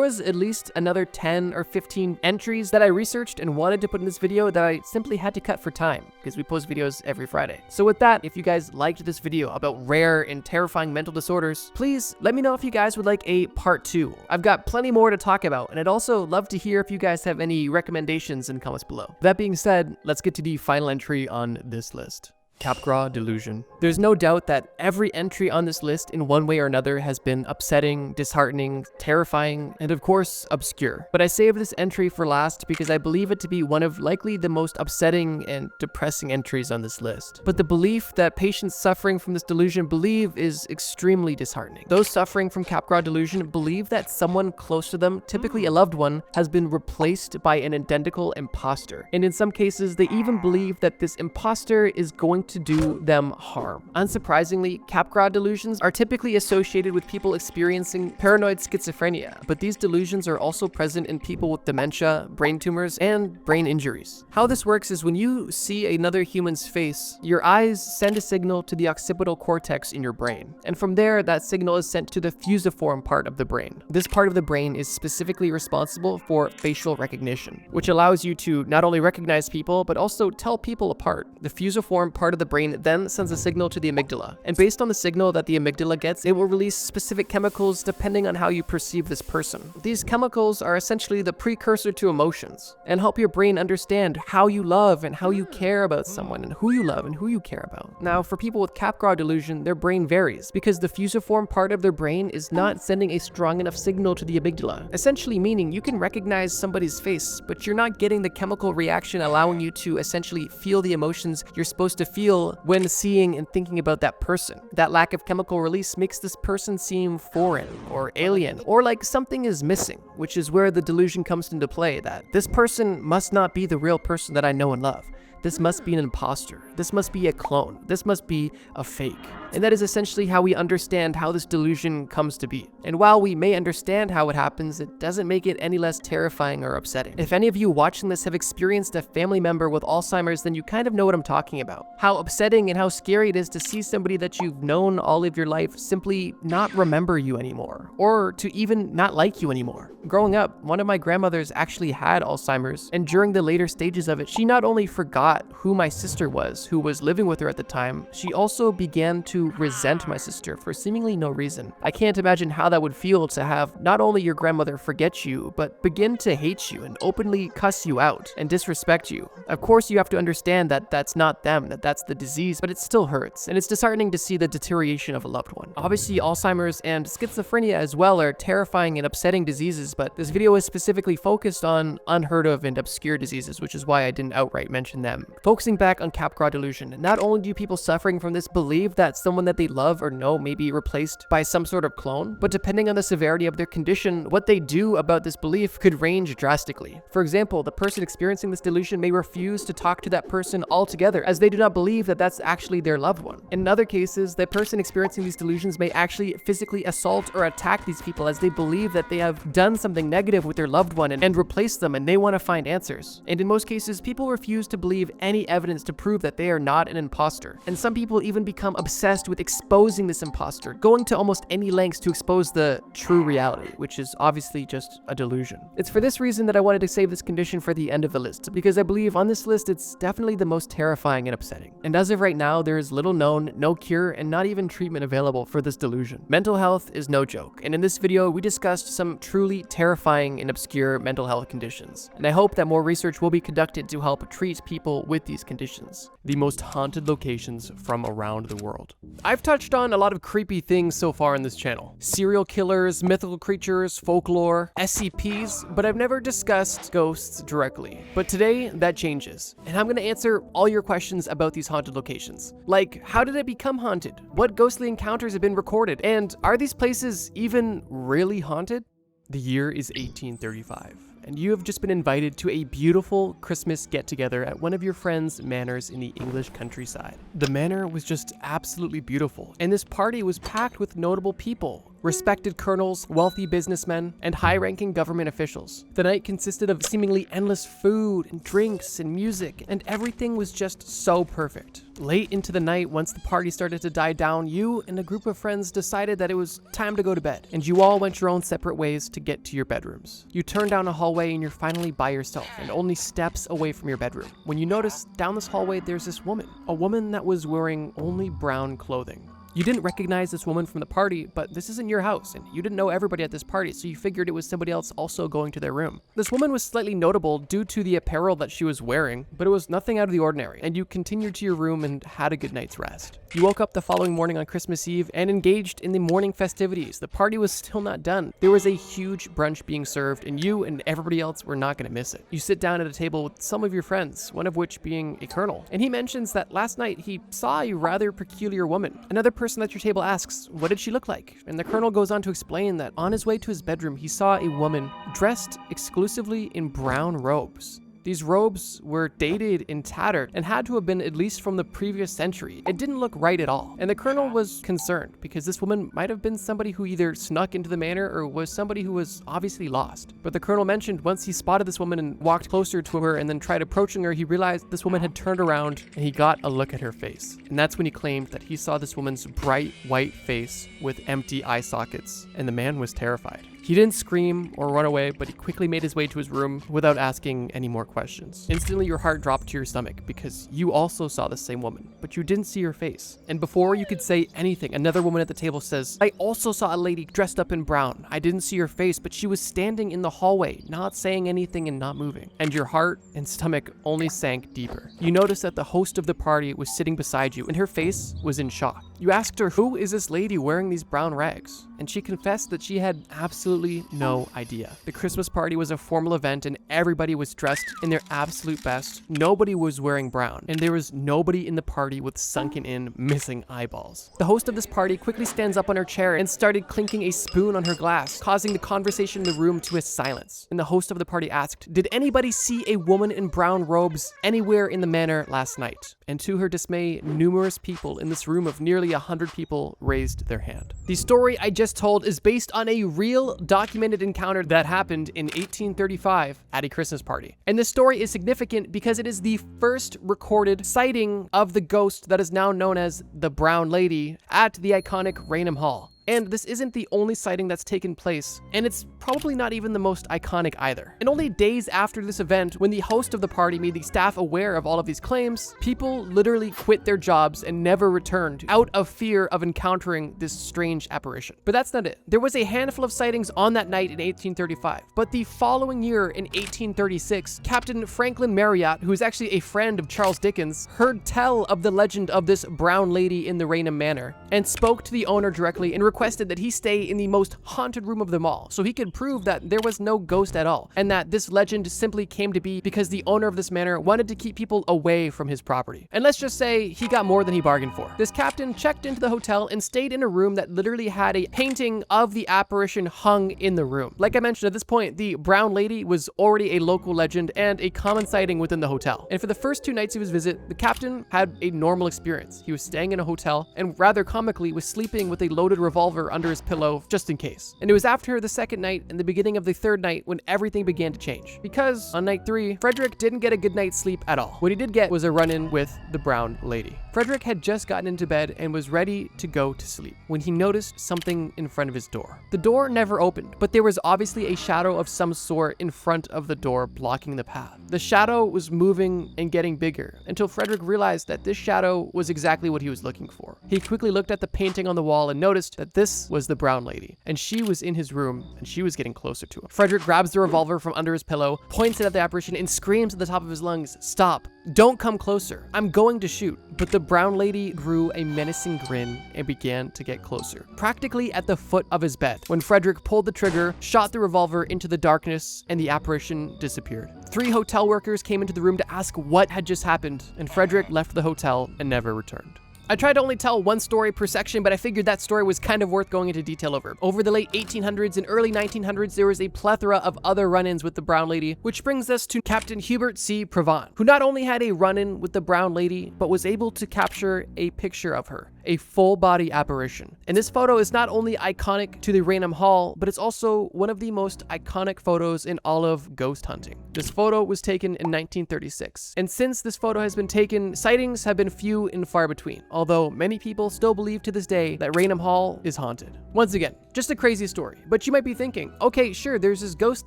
was at least another 10 or 15 entries that I researched and wanted to put in this video that I simply had to cut for time, because we post videos every Friday. So with that, if you guys liked this video about rare and terrifying mental disorders, please let me know if you guys would like a part 2. I've got plenty more to talk about, and I'd also love to hear if you guys have any recommendations in the comments below. That being said, let's get to the final entry on this list. Capgras delusion. There's no doubt that every entry on this list in one way or another has been upsetting, disheartening, terrifying, and of course, obscure. But I saved this entry for last because I believe it to be one of likely the most upsetting and depressing entries on this list. But the belief that patients suffering from this delusion believe is extremely disheartening. Those suffering from Capgras delusion believe that someone close to them, typically a loved one, has been replaced by an identical imposter. And in some cases, they even believe that this imposter is going to do them harm. Unsurprisingly, Capgras delusions are typically associated with people experiencing paranoid schizophrenia, but these delusions are also present in people with dementia, brain tumors, and brain injuries. How this works is when you see another human's face, your eyes send a signal to the occipital cortex in your brain, and from there, that signal is sent to the fusiform part of the brain. This part of the brain is specifically responsible for facial recognition, which allows you to not only recognize people, but also tell people apart. The fusiform part of the brain then sends a signal to the amygdala, and based on the signal that the amygdala gets, it will release specific chemicals depending on how you perceive this person. These chemicals are essentially the precursor to emotions and help your brain understand how you love and how you care about someone, and who you love and who you care about. Now, for people with Capgras delusion, their brain varies because the fusiform part of their brain is not sending a strong enough signal to the amygdala, essentially meaning you can recognize somebody's face, but you're not getting the chemical reaction allowing you to essentially feel the emotions you're supposed to feel when seeing and thinking about that person. That lack of chemical release makes this person seem foreign or alien or like something is missing, which is where the delusion comes into play, that this person must not be the real person that I know and love. This must be an imposter. This must be a clone. This must be a fake. And that is essentially how we understand how this delusion comes to be. And while we may understand how it happens, it doesn't make it any less terrifying or upsetting. If any of you watching this have experienced a family member with Alzheimer's, then you kind of know what I'm talking about. How upsetting and how scary it is to see somebody that you've known all of your life simply not remember you anymore, or to even not like you anymore. Growing up, one of my grandmothers actually had Alzheimer's, and during the later stages of it, she not only forgot forgot who my sister was, who was living with her at the time, she also began to resent my sister for seemingly no reason. I can't imagine how that would feel to have not only your grandmother forget you, but begin to hate you and openly cuss you out and disrespect you. Of course, you have to understand that that's not them, that that's the disease, but it still hurts, and it's disheartening to see the deterioration of a loved one. Obviously, Alzheimer's and schizophrenia as well are terrifying and upsetting diseases, but this video is specifically focused on unheard of and obscure diseases, which is why I didn't outright mention them. Focusing back on Capgras delusion, not only do people suffering from this believe that someone that they love or know may be replaced by some sort of clone, but depending on the severity of their condition, what they do about this belief could range drastically. For example, the person experiencing this delusion may refuse to talk to that person altogether, as they do not believe that that's actually their loved one. In other cases, the person experiencing these delusions may actually physically assault or attack these people, as they believe that they have done something negative with their loved one and replaced them, and they want to find answers. And in most cases, people refuse to believe any evidence to prove that they are not an imposter. And some people even become obsessed with exposing this imposter, going to almost any lengths to expose the true reality, which is obviously just a delusion. It's for this reason that I wanted to save this condition for the end of the list, because I believe on this list it's definitely the most terrifying and upsetting. And as of right now, there is little known, no cure, and not even treatment available for this delusion. Mental health is no joke, and in this video we discussed some truly terrifying and obscure mental health conditions. And I hope that more research will be conducted to help treat people with these conditions. The most haunted locations from around the world. I've touched on a lot of creepy things so far in this channel. Serial killers, mythical creatures, folklore, SCPs, but I've never discussed ghosts directly. But today, that changes. And I'm gonna answer all your questions about these haunted locations. Like, how did it become haunted? What ghostly encounters have been recorded? And are these places even really haunted? The year is 1835. And you have just been invited to a beautiful Christmas get-together at one of your friends' manors in the English countryside. The manor was just absolutely beautiful, and this party was packed with notable people, respected colonels, wealthy businessmen, and high-ranking government officials. The night consisted of seemingly endless food and drinks and music, and everything was just so perfect. Late into the night, once the party started to die down, you and a group of friends decided that it was time to go to bed, and you all went your own separate ways to get to your bedrooms. You turn down a hallway and you're finally by yourself and only steps away from your bedroom, when you notice down this hallway there's this woman, a woman that was wearing only brown clothing. You didn't recognize this woman from the party, but this isn't your house, and you didn't know everybody at this party, so you figured it was somebody else also going to their room. This woman was slightly notable due to the apparel that she was wearing, but it was nothing out of the ordinary, and you continued to your room and had a good night's rest. You woke up the following morning on Christmas Eve and engaged in the morning festivities. The party was still not done. There was a huge brunch being served, and you and everybody else were not going to miss it. You sit down at a table with some of your friends, one of which being a colonel, and he mentions that last night he saw a rather peculiar woman. Another person at your table asks, what did she look like? And the colonel goes on to explain that on his way to his bedroom, he saw a woman dressed exclusively in brown robes. These robes were dated and tattered and had to have been at least from the previous century. It didn't look right at all. And the colonel was concerned because this woman might have been somebody who either snuck into the manor or was somebody who was obviously lost. But the colonel mentioned once he spotted this woman and walked closer to her and then tried approaching her, he realized this woman had turned around and he got a look at her face. And that's when he claimed that he saw this woman's bright white face with empty eye sockets, and the man was terrified. He didn't scream or run away, but he quickly made his way to his room without asking any more questions. Instantly, your heart dropped to your stomach because you also saw the same woman, but you didn't see her face. And before you could say anything, another woman at the table says, I also saw a lady dressed up in brown. I didn't see her face, but she was standing in the hallway, not saying anything and not moving. And your heart and stomach only sank deeper. You noticed that the host of the party was sitting beside you, and her face was in shock. You asked her, who is this lady wearing these brown rags? And she confessed that she had absolutely no idea. The Christmas party was a formal event and everybody was dressed in their absolute best. Nobody was wearing brown, and there was nobody in the party with sunken in, missing eyeballs. The host of this party quickly stands up on her chair and started clinking a spoon on her glass, causing the conversation in the room to a silence. And the host of the party asked, did anybody see a woman in brown robes anywhere in the manor last night? And to her dismay, numerous people in this room of nearly 100 people raised their hand. The story I just told is based on a real documented encounter that happened in 1835 at a Christmas party. And this story is significant because it is the first recorded sighting of the ghost that is now known as the Brown Lady at the iconic Raynham Hall. And this isn't the only sighting that's taken place, and it's probably not even the most iconic either. And only days after this event, when the host of the party made the staff aware of all of these claims, people literally quit their jobs and never returned out of fear of encountering this strange apparition. But that's not it. There was a handful of sightings on that night in 1835, but the following year in 1836, Captain Franklin Marryat, who is actually a friend of Charles Dickens, heard tell of the legend of this brown lady in the Raynham Manor and spoke to the owner directly and requested that he stay in the most haunted room of them all so he could prove that there was no ghost at all and that this legend simply came to be because the owner of this manor wanted to keep people away from his property. And let's just say he got more than he bargained for. This captain checked into the hotel and stayed in a room that literally had a painting of the apparition hung in the room. Like I mentioned, at this point, the brown lady was already a local legend and a common sighting within the hotel. And for the first 2 nights of his visit, the captain had a normal experience. He was staying in a hotel and rather comically was sleeping with a loaded revolver under his pillow just in case. And it was after the second night and the beginning of the third night when everything began to change. Because on night 3, Frederick didn't get a good night's sleep at all. What he did get was a run-in with the brown lady. Frederick had just gotten into bed and was ready to go to sleep when he noticed something in front of his door. The door never opened, but there was obviously a shadow of some sort in front of the door blocking the path. The shadow was moving and getting bigger until Frederick realized that this shadow was exactly what he was looking for. He quickly looked at the painting on the wall and noticed that this was the brown lady, and she was in his room and she was getting closer to him. Frederick grabs the revolver from under his pillow, points it at the apparition, and screams at the top of his lungs, "Stop! Don't come closer! I'm going to shoot!" But the brown lady grew a menacing grin and began to get closer, practically at the foot of his bed, when Frederick pulled the trigger, shot the revolver into the darkness, and the apparition disappeared. 3 hotel workers came into the room to ask what had just happened, and Frederick left the hotel and never returned. I tried to only tell one story per section, but I figured that story was kind of worth going into detail over. Over the late 1800s and early 1900s, there was a plethora of other run-ins with the brown lady, which brings us to Captain Hubert C. Prevant, who not only had a run-in with the brown lady, but was able to capture a picture of her, a full-body apparition. And this photo is not only iconic to the Raynham Hall, but it's also one of the most iconic photos in all of ghost hunting. This photo was taken in 1936, and since this photo has been taken, sightings have been few and far between, although many people still believe to this day that Raynham Hall is haunted. Once again, just a crazy story, but you might be thinking, okay, sure, there's this ghost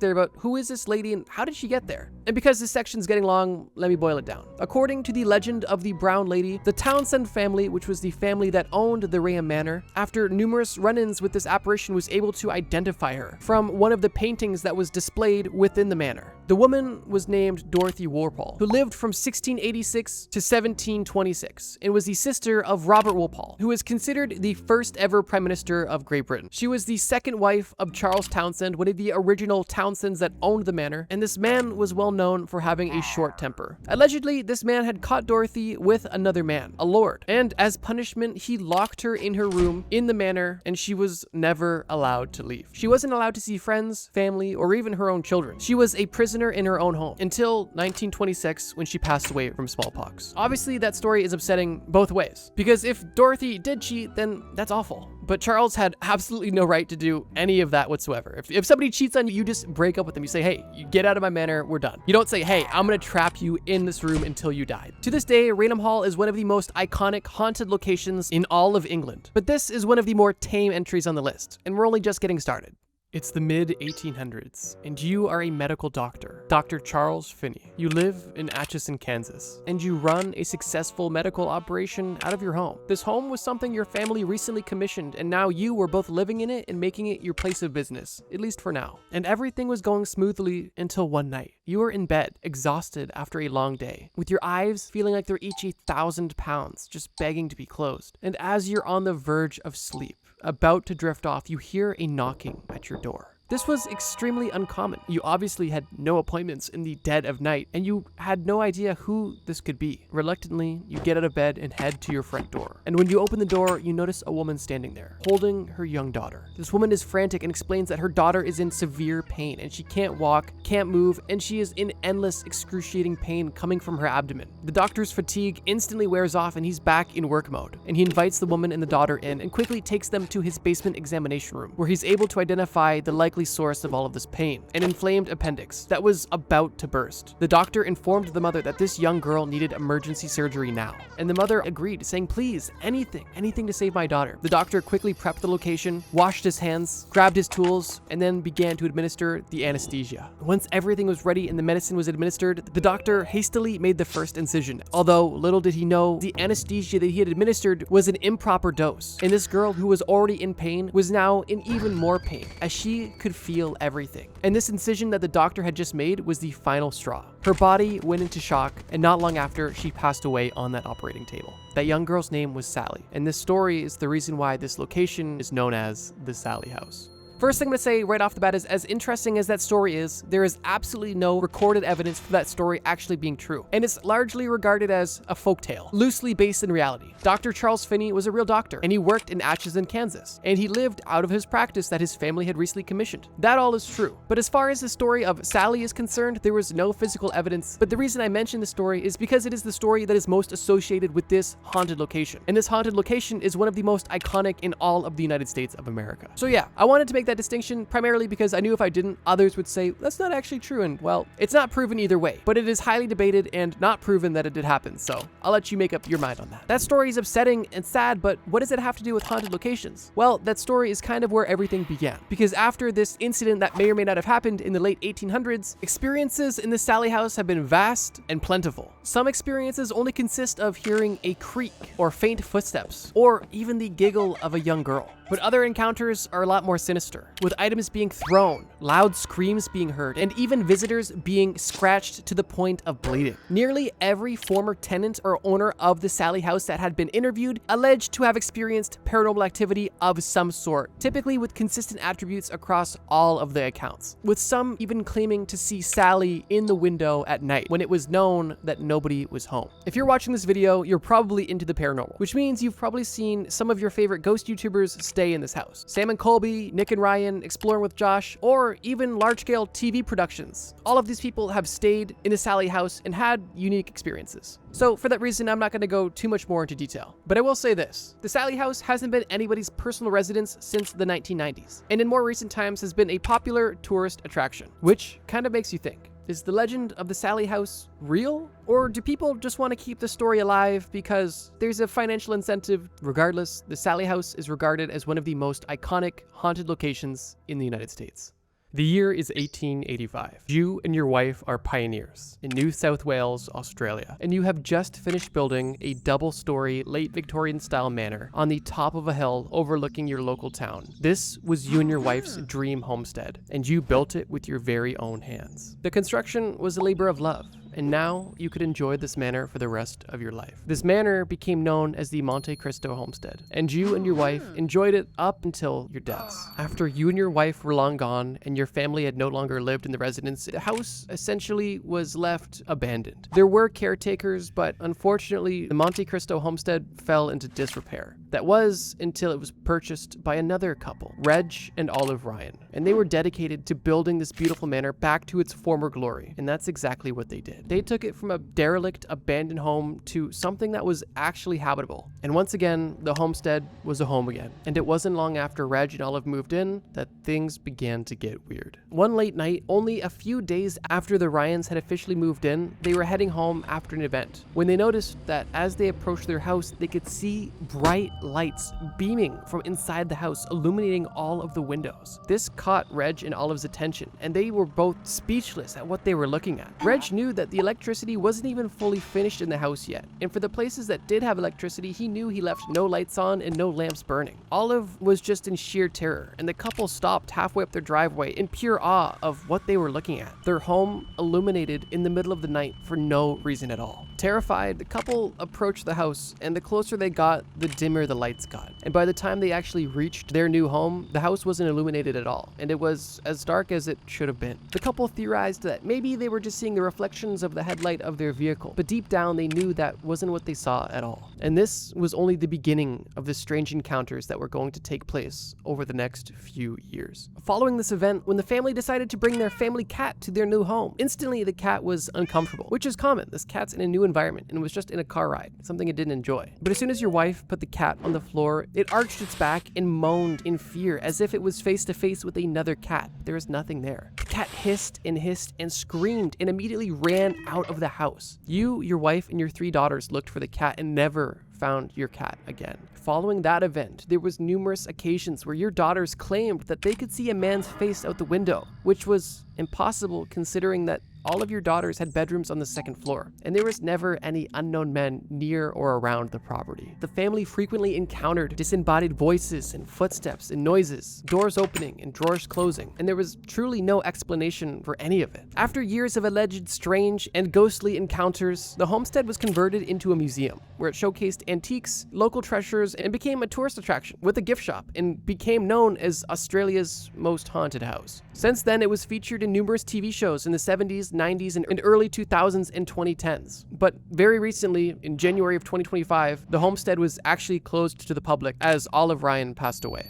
there, but who is this lady and how did she get there? And because this section's getting long, let me boil it down. According to the legend of the brown lady, the Townsend family, which was the family that owned the Raynham Manor, after numerous run-ins with this apparition, was able to identify her from one of the paintings that was displayed within the manor. The woman was named Dorothy Walpole, who lived from 1686 to 1726, and was the sister of Robert Walpole, who is considered the first ever Prime Minister of Great Britain. She was the second wife of Charles Townshend, one of the original Townsends that owned the manor, and this man was well known for having a short temper. Allegedly, this man had caught Dorothy with another man, a lord, and as punishment, he locked her in her room in the manor, and she was never allowed to leave. She wasn't allowed to see friends, family, or even her own children. She was a prisoner in her own home until 1926 when she passed away from smallpox. Obviously, that story is upsetting both ways, because if Dorothy did cheat, then that's awful. But Charles had absolutely no right to do any of that whatsoever. If somebody cheats on you, you just break up with them. You say, hey, you get out of my manor, we're done. You don't say, hey, I'm gonna trap you in this room until you die. To this day, Raynham Hall is one of the most iconic haunted locations in all of England. But this is one of the more tame entries on the list, and we're only just getting started. It's the mid-1800s, and you are a medical doctor, Dr. Charles Finney. You live in Atchison, Kansas, and you run a successful medical operation out of your home. This home was something your family recently commissioned, and now you were both living in it and making it your place of business, at least for now. And everything was going smoothly until one night. You were in bed, exhausted after a long day, with your eyes feeling like they're each 1,000 pounds, just begging to be closed. And as you're on the verge of sleep, about to drift off, you hear a knocking at your door. This was extremely uncommon. You obviously had no appointments in the dead of night, and you had no idea who this could be. Reluctantly, you get out of bed and head to your front door. And when you open the door, you notice a woman standing there, holding her young daughter. This woman is frantic and explains that her daughter is in severe pain, and she can't walk, can't move, and she is in endless, excruciating pain coming from her abdomen. The doctor's fatigue instantly wears off, and he's back in work mode. And he invites the woman and the daughter in, and quickly takes them to his basement examination room, where he's able to identify the likely likely source of all of this pain, an inflamed appendix that was about to burst. The doctor informed the mother that this young girl needed emergency surgery now, and the mother agreed, saying, "Please, anything to save my daughter." The doctor quickly prepped the location, washed his hands, grabbed his tools, and then began to administer the anesthesia. Once everything was ready and the medicine was administered, the doctor hastily made the first incision. Although little did he know, the anesthesia that he had administered was an improper dose, and this girl who was already in pain was now in even more pain, as she could feel everything. And this incision that the doctor had just made was the final straw. Her body went into shock, and not long after, she passed away on that operating table. That young girl's name was Sally, and this story is the reason why this location is known as the Sally House. First thing I'm going to say right off the bat is, as interesting as that story is, there is absolutely no recorded evidence for that story actually being true, and it's largely regarded as a folktale, loosely based in reality. Dr. Charles Finney was a real doctor, and he worked in Atchison, Kansas, and he lived out of his practice that his family had recently commissioned. That all is true, but as far as the story of Sally is concerned, there was no physical evidence, but the reason I mention the story is because it is the story that is most associated with this haunted location, and this haunted location is one of the most iconic in all of the United States of America. So yeah, I wanted to make that distinction primarily because I knew if I didn't, others would say that's not actually true, and well, it's not proven either way, but it is highly debated and not proven that it did happen, so I'll let you make up your mind on that. That story is upsetting and sad, but what does it have to do with haunted locations? Well, that story is kind of where everything began, because after this incident that may or may not have happened in the late 1800s, experiences in the Sally House have been vast and plentiful. Some experiences only consist of hearing a creak or faint footsteps, or even the giggle of a young girl. But other encounters are a lot more sinister, with items being thrown, loud screams being heard, and even visitors being scratched to the point of bleeding. Nearly every former tenant or owner of the Sally House that had been interviewed alleged to have experienced paranormal activity of some sort, typically with consistent attributes across all of the accounts, with some even claiming to see Sally in the window at night when it was known that nobody was home. If you're watching this video, you're probably into the paranormal, which means you've probably seen some of your favorite ghost YouTubers stay in this house. Sam and Colby, Nick and Ryan, Exploring with Josh, or even large-scale TV productions. All of these people have stayed in the Sally House and had unique experiences. So for that reason, I'm not going to go too much more into detail. But I will say this, the Sally House hasn't been anybody's personal residence since the 1990s, and in more recent times has been a popular tourist attraction, which kind of makes you think, is the legend of the Sally House real? Or do people just want to keep the story alive because there's a financial incentive? Regardless, the Sally House is regarded as one of the most iconic haunted locations in the United States. The year is 1885. You and your wife are pioneers in New South Wales, Australia, and you have just finished building a double-story late Victorian-style manor on the top of a hill overlooking your local town. This was you and your wife's dream homestead, and you built it with your very own hands. The construction was a labor of love, and now you could enjoy this manor for the rest of your life. This manor became known as the Monte Cristo Homestead, and you and your wife enjoyed it up until your deaths. After you and your wife were long gone and your family had no longer lived in the residence, the house essentially was left abandoned. There were caretakers, but unfortunately, the Monte Cristo Homestead fell into disrepair. That was until it was purchased by another couple, Reg and Olive Ryan, and they were dedicated to building this beautiful manor back to its former glory, and that's exactly what they did. They took it from a derelict, abandoned home to something that was actually habitable. And once again, the homestead was a home again. And it wasn't long after Reg and Olive moved in that things began to get weird. One late night, only a few days after the Ryans had officially moved in, they were heading home after an event, when they noticed that as they approached their house, they could see bright lights beaming from inside the house, illuminating all of the windows. This caught Reg and Olive's attention, and they were both speechless at what they were looking at. Reg knew that the electricity wasn't even fully finished in the house yet, and for the places that did have electricity, he knew he left no lights on and no lamps burning. Olive was just in sheer terror, and the couple stopped halfway up their driveway in pure awe of what they were looking at. Their home illuminated in the middle of the night for no reason at all. Terrified, the couple approached the house, and the closer they got, the dimmer the lights got. And by the time they actually reached their new home, the house wasn't illuminated at all, and it was as dark as it should have been. The couple theorized that maybe they were just seeing the reflections of the headlight of their vehicle, but deep down they knew that wasn't what they saw at all. And this was only the beginning of the strange encounters that were going to take place over the next few years. Following this event, when the family decided to bring their family cat to their new home, instantly the cat was uncomfortable, which is common. This cat's in a new environment and was just in a car ride, something it didn't enjoy. But as soon as your wife put the cat on the floor, it arched its back and moaned in fear as if it was face to face with another cat. There was nothing there. The cat hissed and screamed and immediately ran out of the house. You, your wife, and your 3 daughters looked for the cat and never found your cat again. Following that event, there was numerous occasions where your daughters claimed that they could see a man's face out the window, which was impossible considering that all of your daughters had bedrooms on the 2nd floor, and there was never any unknown men near or around the property. The family frequently encountered disembodied voices and footsteps and noises, doors opening and drawers closing, and there was truly no explanation for any of it. After years of alleged strange and ghostly encounters, the homestead was converted into a museum, where it showcased antiques, local treasures, and became a tourist attraction with a gift shop, and became known as Australia's most haunted house. Since then, it was featured in numerous TV shows in the 70s, 90s, and early 2000s and 2010s. But very recently, in January of 2025, the homestead was actually closed to the public as Olive Ryan passed away.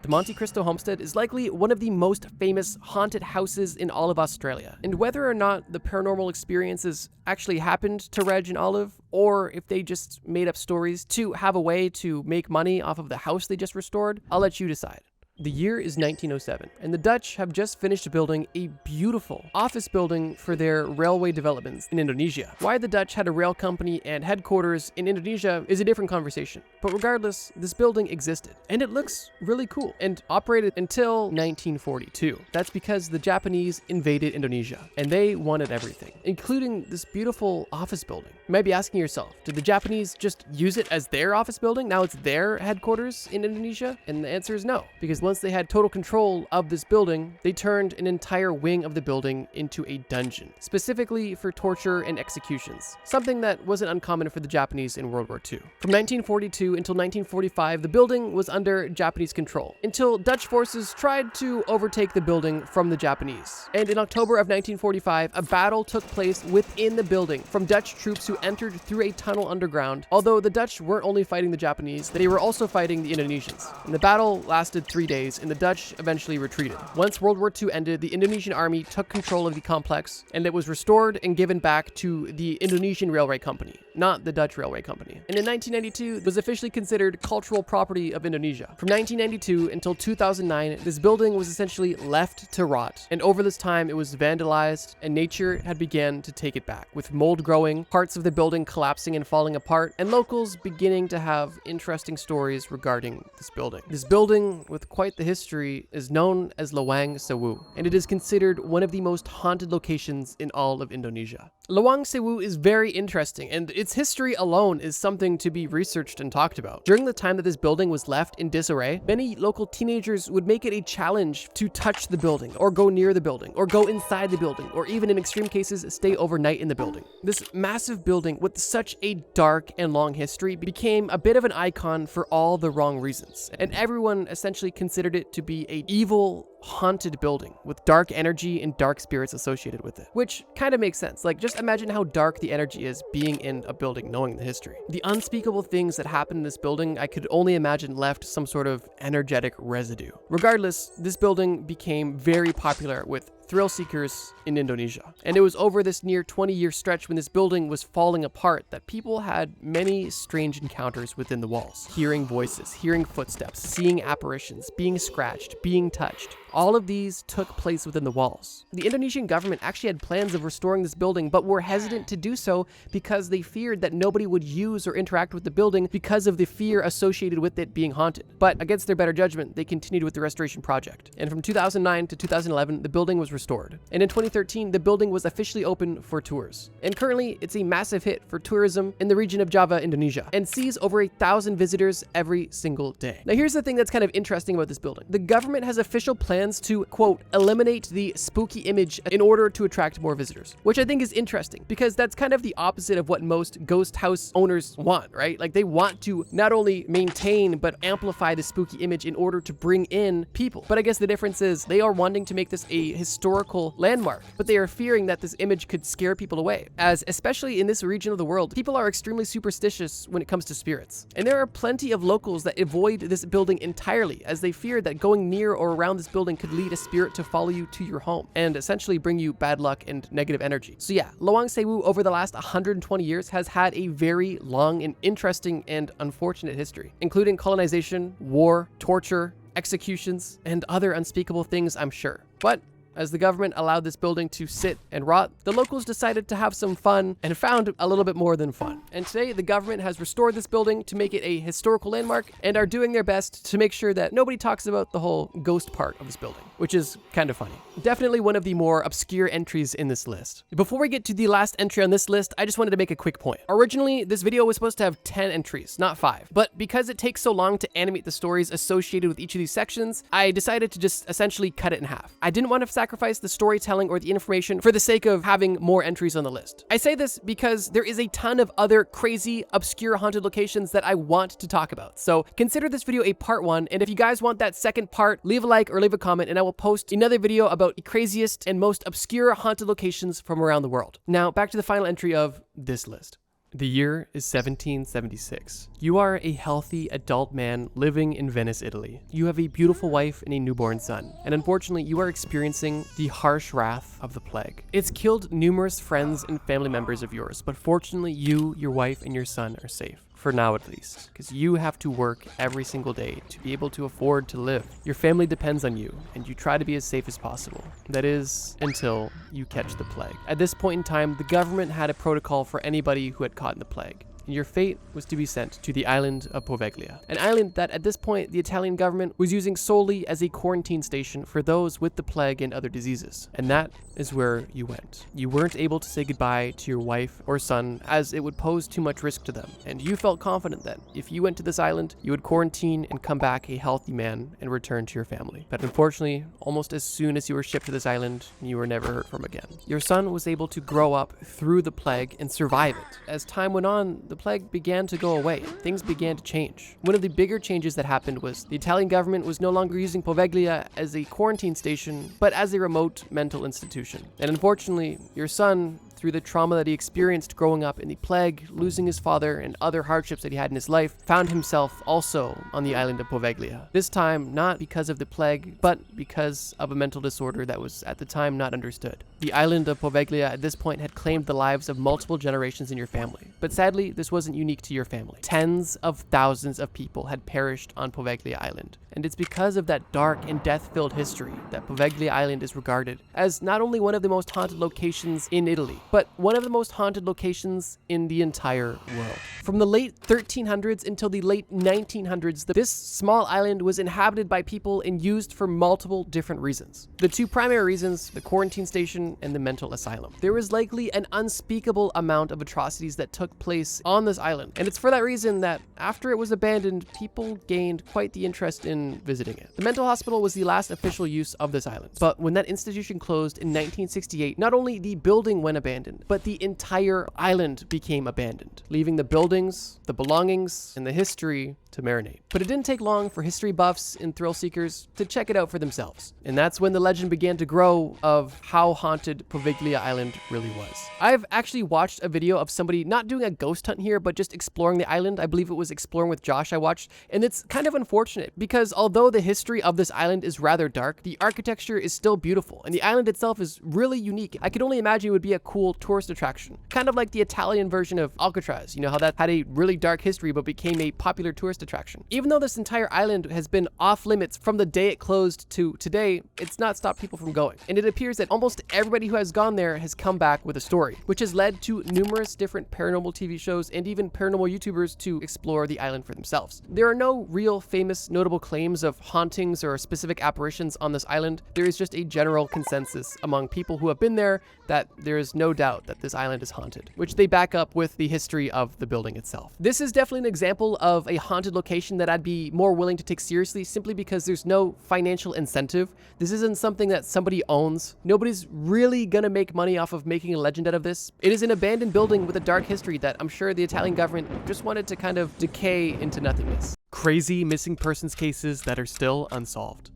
The Monte Cristo homestead is likely one of the most famous haunted houses in all of Australia. And whether or not the paranormal experiences actually happened to Reg and Olive, or if they just made up stories to have a way to make money off of the house they just restored, I'll let you decide. The year is 1907, and the Dutch have just finished building a beautiful office building for their railway developments in Indonesia. Why the Dutch had a rail company and headquarters in Indonesia is a different conversation. But regardless, this building existed, and it looks really cool, and operated until 1942. That's because the Japanese invaded Indonesia, and they wanted everything, including this beautiful office building. You might be asking yourself, did the Japanese just use it as their office building? Now it's their headquarters in Indonesia? And the answer is no, because once they had total control of this building, they turned an entire wing of the building into a dungeon, specifically for torture and executions, something that wasn't uncommon for the Japanese in World War II. From 1942 until 1945, the building was under Japanese control, until Dutch forces tried to overtake the building from the Japanese. And in October of 1945, a battle took place within the building from Dutch troops who entered through a tunnel underground. Although the Dutch weren't only fighting the Japanese, they were also fighting the Indonesians. And the battle lasted 3 days, and the Dutch eventually retreated. Once World War II ended, the Indonesian army took control of the complex, and it was restored and given back to the Indonesian Railway Company, not the Dutch Railway Company. And in 1992, it was officially considered cultural property of Indonesia. From 1992 until 2009, this building was essentially left to rot, and over this time, it was vandalized, and nature had begun to take it back, with mold growing, parts of the building collapsing and falling apart, and locals beginning to have interesting stories regarding this building. This building, with quite the history, is known as Lawang Sewu, and it is considered one of the most haunted locations in all of Indonesia. Lawang Sewu is very interesting, and its history alone is something to be researched and talked about. During the time that this building was left in disarray, many local teenagers would make it a challenge to touch the building, or go near the building, or go inside the building, or even in extreme cases, stay overnight in the building. This massive building with such a dark and long history became a bit of an icon for all the wrong reasons, and everyone essentially considered it to be an evil, haunted building with dark energy and dark spirits associated with it, which kind of makes sense. Like, just imagine how dark the energy is being in a building, knowing the history. The unspeakable things that happened in this building, I could only imagine left some sort of energetic residue. Regardless, this building became very popular with thrill seekers in Indonesia. And it was over this near 20-year stretch when this building was falling apart that people had many strange encounters within the walls. Hearing voices, hearing footsteps, seeing apparitions, being scratched, being touched. All of these took place within the walls. The Indonesian government actually had plans of restoring this building, but were hesitant to do so because they feared that nobody would use or interact with the building because of the fear associated with it being haunted. But against their better judgment, they continued with the restoration project. And from 2009 to 2011, the building was restored. And in 2013, the building was officially open for tours. And currently, it's a massive hit for tourism in the region of Java, Indonesia, and sees over 1,000 visitors every single day. Now, here's the thing that's kind of interesting about this building. The government has official plans to, quote, eliminate the spooky image in order to attract more visitors, which I think is interesting because that's kind of the opposite of what most ghost house owners want, right? Like, they want to not only maintain but amplify the spooky image in order to bring in people. But I guess the difference is they are wanting to make this a historical landmark, but they are fearing that this image could scare people away, as especially in this region of the world, people are extremely superstitious when it comes to spirits. And there are plenty of locals that avoid this building entirely as they fear that going near or around this building building could lead a spirit to follow you to your home and essentially bring you bad luck and negative energy. So yeah, Loang Sewu over the last 120 years has had a very long and interesting and unfortunate history, including colonization, war, torture, executions, and other unspeakable things, I'm sure. But as the government allowed this building to sit and rot, the locals decided to have some fun and found a little bit more than fun. And today, the government has restored this building to make it a historical landmark and are doing their best to make sure that nobody talks about the whole ghost part of this building, which is kind of funny. Definitely one of the more obscure entries in this list. Before we get to the last entry on this list, I just wanted to make a quick point. Originally, this video was supposed to have 10 entries, not 5. But because it takes so long to animate the stories associated with each of these sections, I decided to just essentially cut it in half. I didn't want to sacrifice the storytelling or the information for the sake of having more entries on the list. I say this because there is a ton of other crazy, obscure haunted locations that I want to talk about. So consider this video a part 1, and if you guys want that second part, leave a like or leave a comment and I will post another video about the craziest and most obscure haunted locations from around the world. Now, back to the final entry of this list. The year is 1776. You are a healthy adult man living in Venice, Italy. You have a beautiful wife and a newborn son, and unfortunately you are experiencing the harsh wrath of the plague. It's killed numerous friends and family members of yours, but fortunately you, your wife, and your son are safe. For now at least, because you have to work every single day to be able to afford to live. Your family depends on you, and you try to be as safe as possible. That is, until you catch the plague. At this point in time, the government had a protocol for anybody who had caught the plague. And your fate was to be sent to the island of Poveglia, an island that at this point the Italian government was using solely as a quarantine station for those with the plague and other diseases. And that is where you went. You weren't able to say goodbye to your wife or son as it would pose too much risk to them, and you felt confident that if you went to this island, you would quarantine and come back a healthy man and return to your family. But unfortunately, almost as soon as you were shipped to this island, you were never heard from again. Your son was able to grow up through the plague and survive it. As time went on, the plague began to go away. Things began to change. One of the bigger changes that happened was the Italian government was no longer using Poveglia as a quarantine station, but as a remote mental institution. And unfortunately, your son, through the trauma that he experienced growing up in the plague, losing his father, and other hardships that he had in his life, found himself also on the island of Poveglia. This time, not because of the plague, but because of a mental disorder that was at the time not understood. The island of Poveglia at this point had claimed the lives of multiple generations in your family. But sadly, this wasn't unique to your family. Tens of thousands of people had perished on Poveglia Island. And it's because of that dark and death-filled history that Poveglia Island is regarded as not only one of the most haunted locations in Italy, but one of the most haunted locations in the entire world. From the late 1300s until the late 1900s, this small island was inhabited by people and used for multiple different reasons. The two primary reasons, the quarantine station and the mental asylum. There was likely an unspeakable amount of atrocities that took place on this island, and it's for that reason that after it was abandoned, people gained quite the interest in visiting it. The mental hospital was the last official use of this island, but when that institution closed in 1968, not only the building went abandoned, but the entire island became abandoned, leaving the buildings, the belongings, and the history to marinate. But it didn't take long for history buffs and thrill seekers to check it out for themselves. And that's when the legend began to grow of how haunted Poveglia Island really was. I've actually watched a video of somebody not doing a ghost hunt here, but just exploring the island. I believe it was Exploring with Josh I watched, and it's kind of unfortunate because although the history of this island is rather dark, the architecture is still beautiful, and the island itself is really unique. I could only imagine it would be a cool tourist attraction, kind of like the Italian version of Alcatraz. You know how that had a really dark history but became a popular tourist attraction. Even though this entire island has been off limits from the day it closed to today, it's not stopped people from going. And it appears that almost everybody who has gone there has come back with a story, which has led to numerous different paranormal TV shows and even paranormal YouTubers to explore the island for themselves. There are no real famous notable claims of hauntings or specific apparitions on this island. There is just a general consensus among people who have been there that there is no doubt that this island is haunted, which they back up with the history of the building itself. This is definitely an example of a haunted location that I'd be more willing to take seriously simply because there's no financial incentive. This isn't something that somebody owns. Nobody's really gonna make money off of making a legend out of this. It is an abandoned building with a dark history that I'm sure the Italian government just wanted to kind of decay into nothingness. Crazy missing persons cases that are still unsolved.